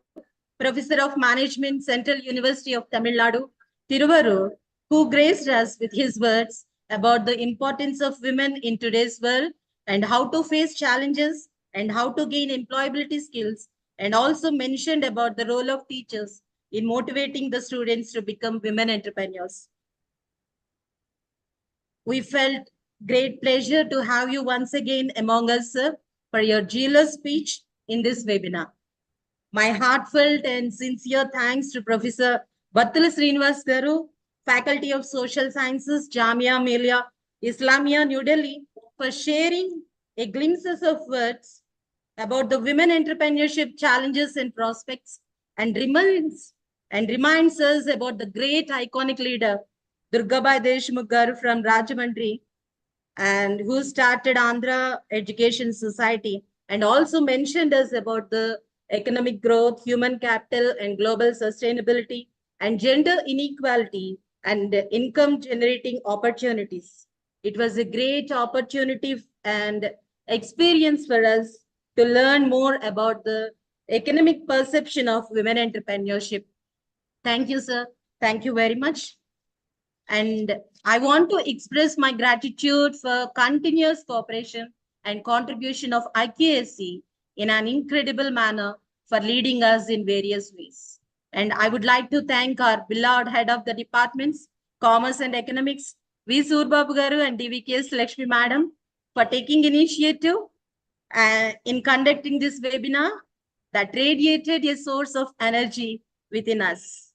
Professor of Management, Central University of Tamil Nadu, Tiruvarur, who graced us with his words about the importance of women in today's world and how to face challenges and how to gain employability skills, and also mentioned about the role of teachers in motivating the students to become women entrepreneurs. We felt great pleasure to have you once again among us, sir, for your jealous speech in this webinar. My heartfelt and sincere thanks to Professor Battala Srinivas Garu, Faculty of Social Sciences, Jamia Millia Islamia, New Delhi, for sharing a glimpses of words about the women entrepreneurship challenges and prospects, and reminds us about the great iconic leader, Durgabai Deshmukh Garu from Rajamahindra, and who started Andhra Education Society, and also mentioned us about the economic growth, human capital, and global sustainability, and gender inequality, and income generating opportunities. It was a great opportunity and experience for us to learn more about the economic perception of women entrepreneurship. Thank you, sir. Thank you very much. And I want to express my gratitude for continuous cooperation and contribution of IQSC in an incredible manner for leading us in various ways. And I would like to thank our beloved head of the departments, Commerce and Economics, V. Surbabu Garu and DVKS Lakshmi Madam, for taking initiative in conducting this webinar that radiated a source of energy within us.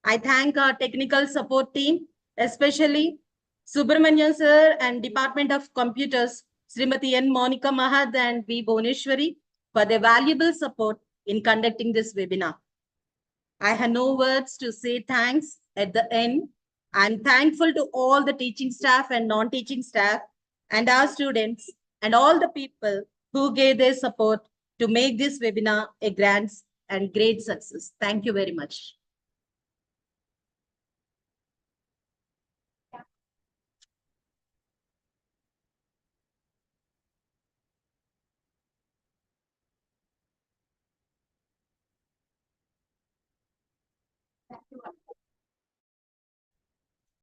I thank our technical support team, especially Subramanian sir and Department of Computers, Srimati N. Monica Mahad and V. Bhuneshwari, for their valuable support in conducting this webinar. I have no words to say thanks at the end. I'm thankful to all the teaching staff and non-teaching staff and our students and all the people who gave their support to make this webinar a grand and great success. Thank you very much.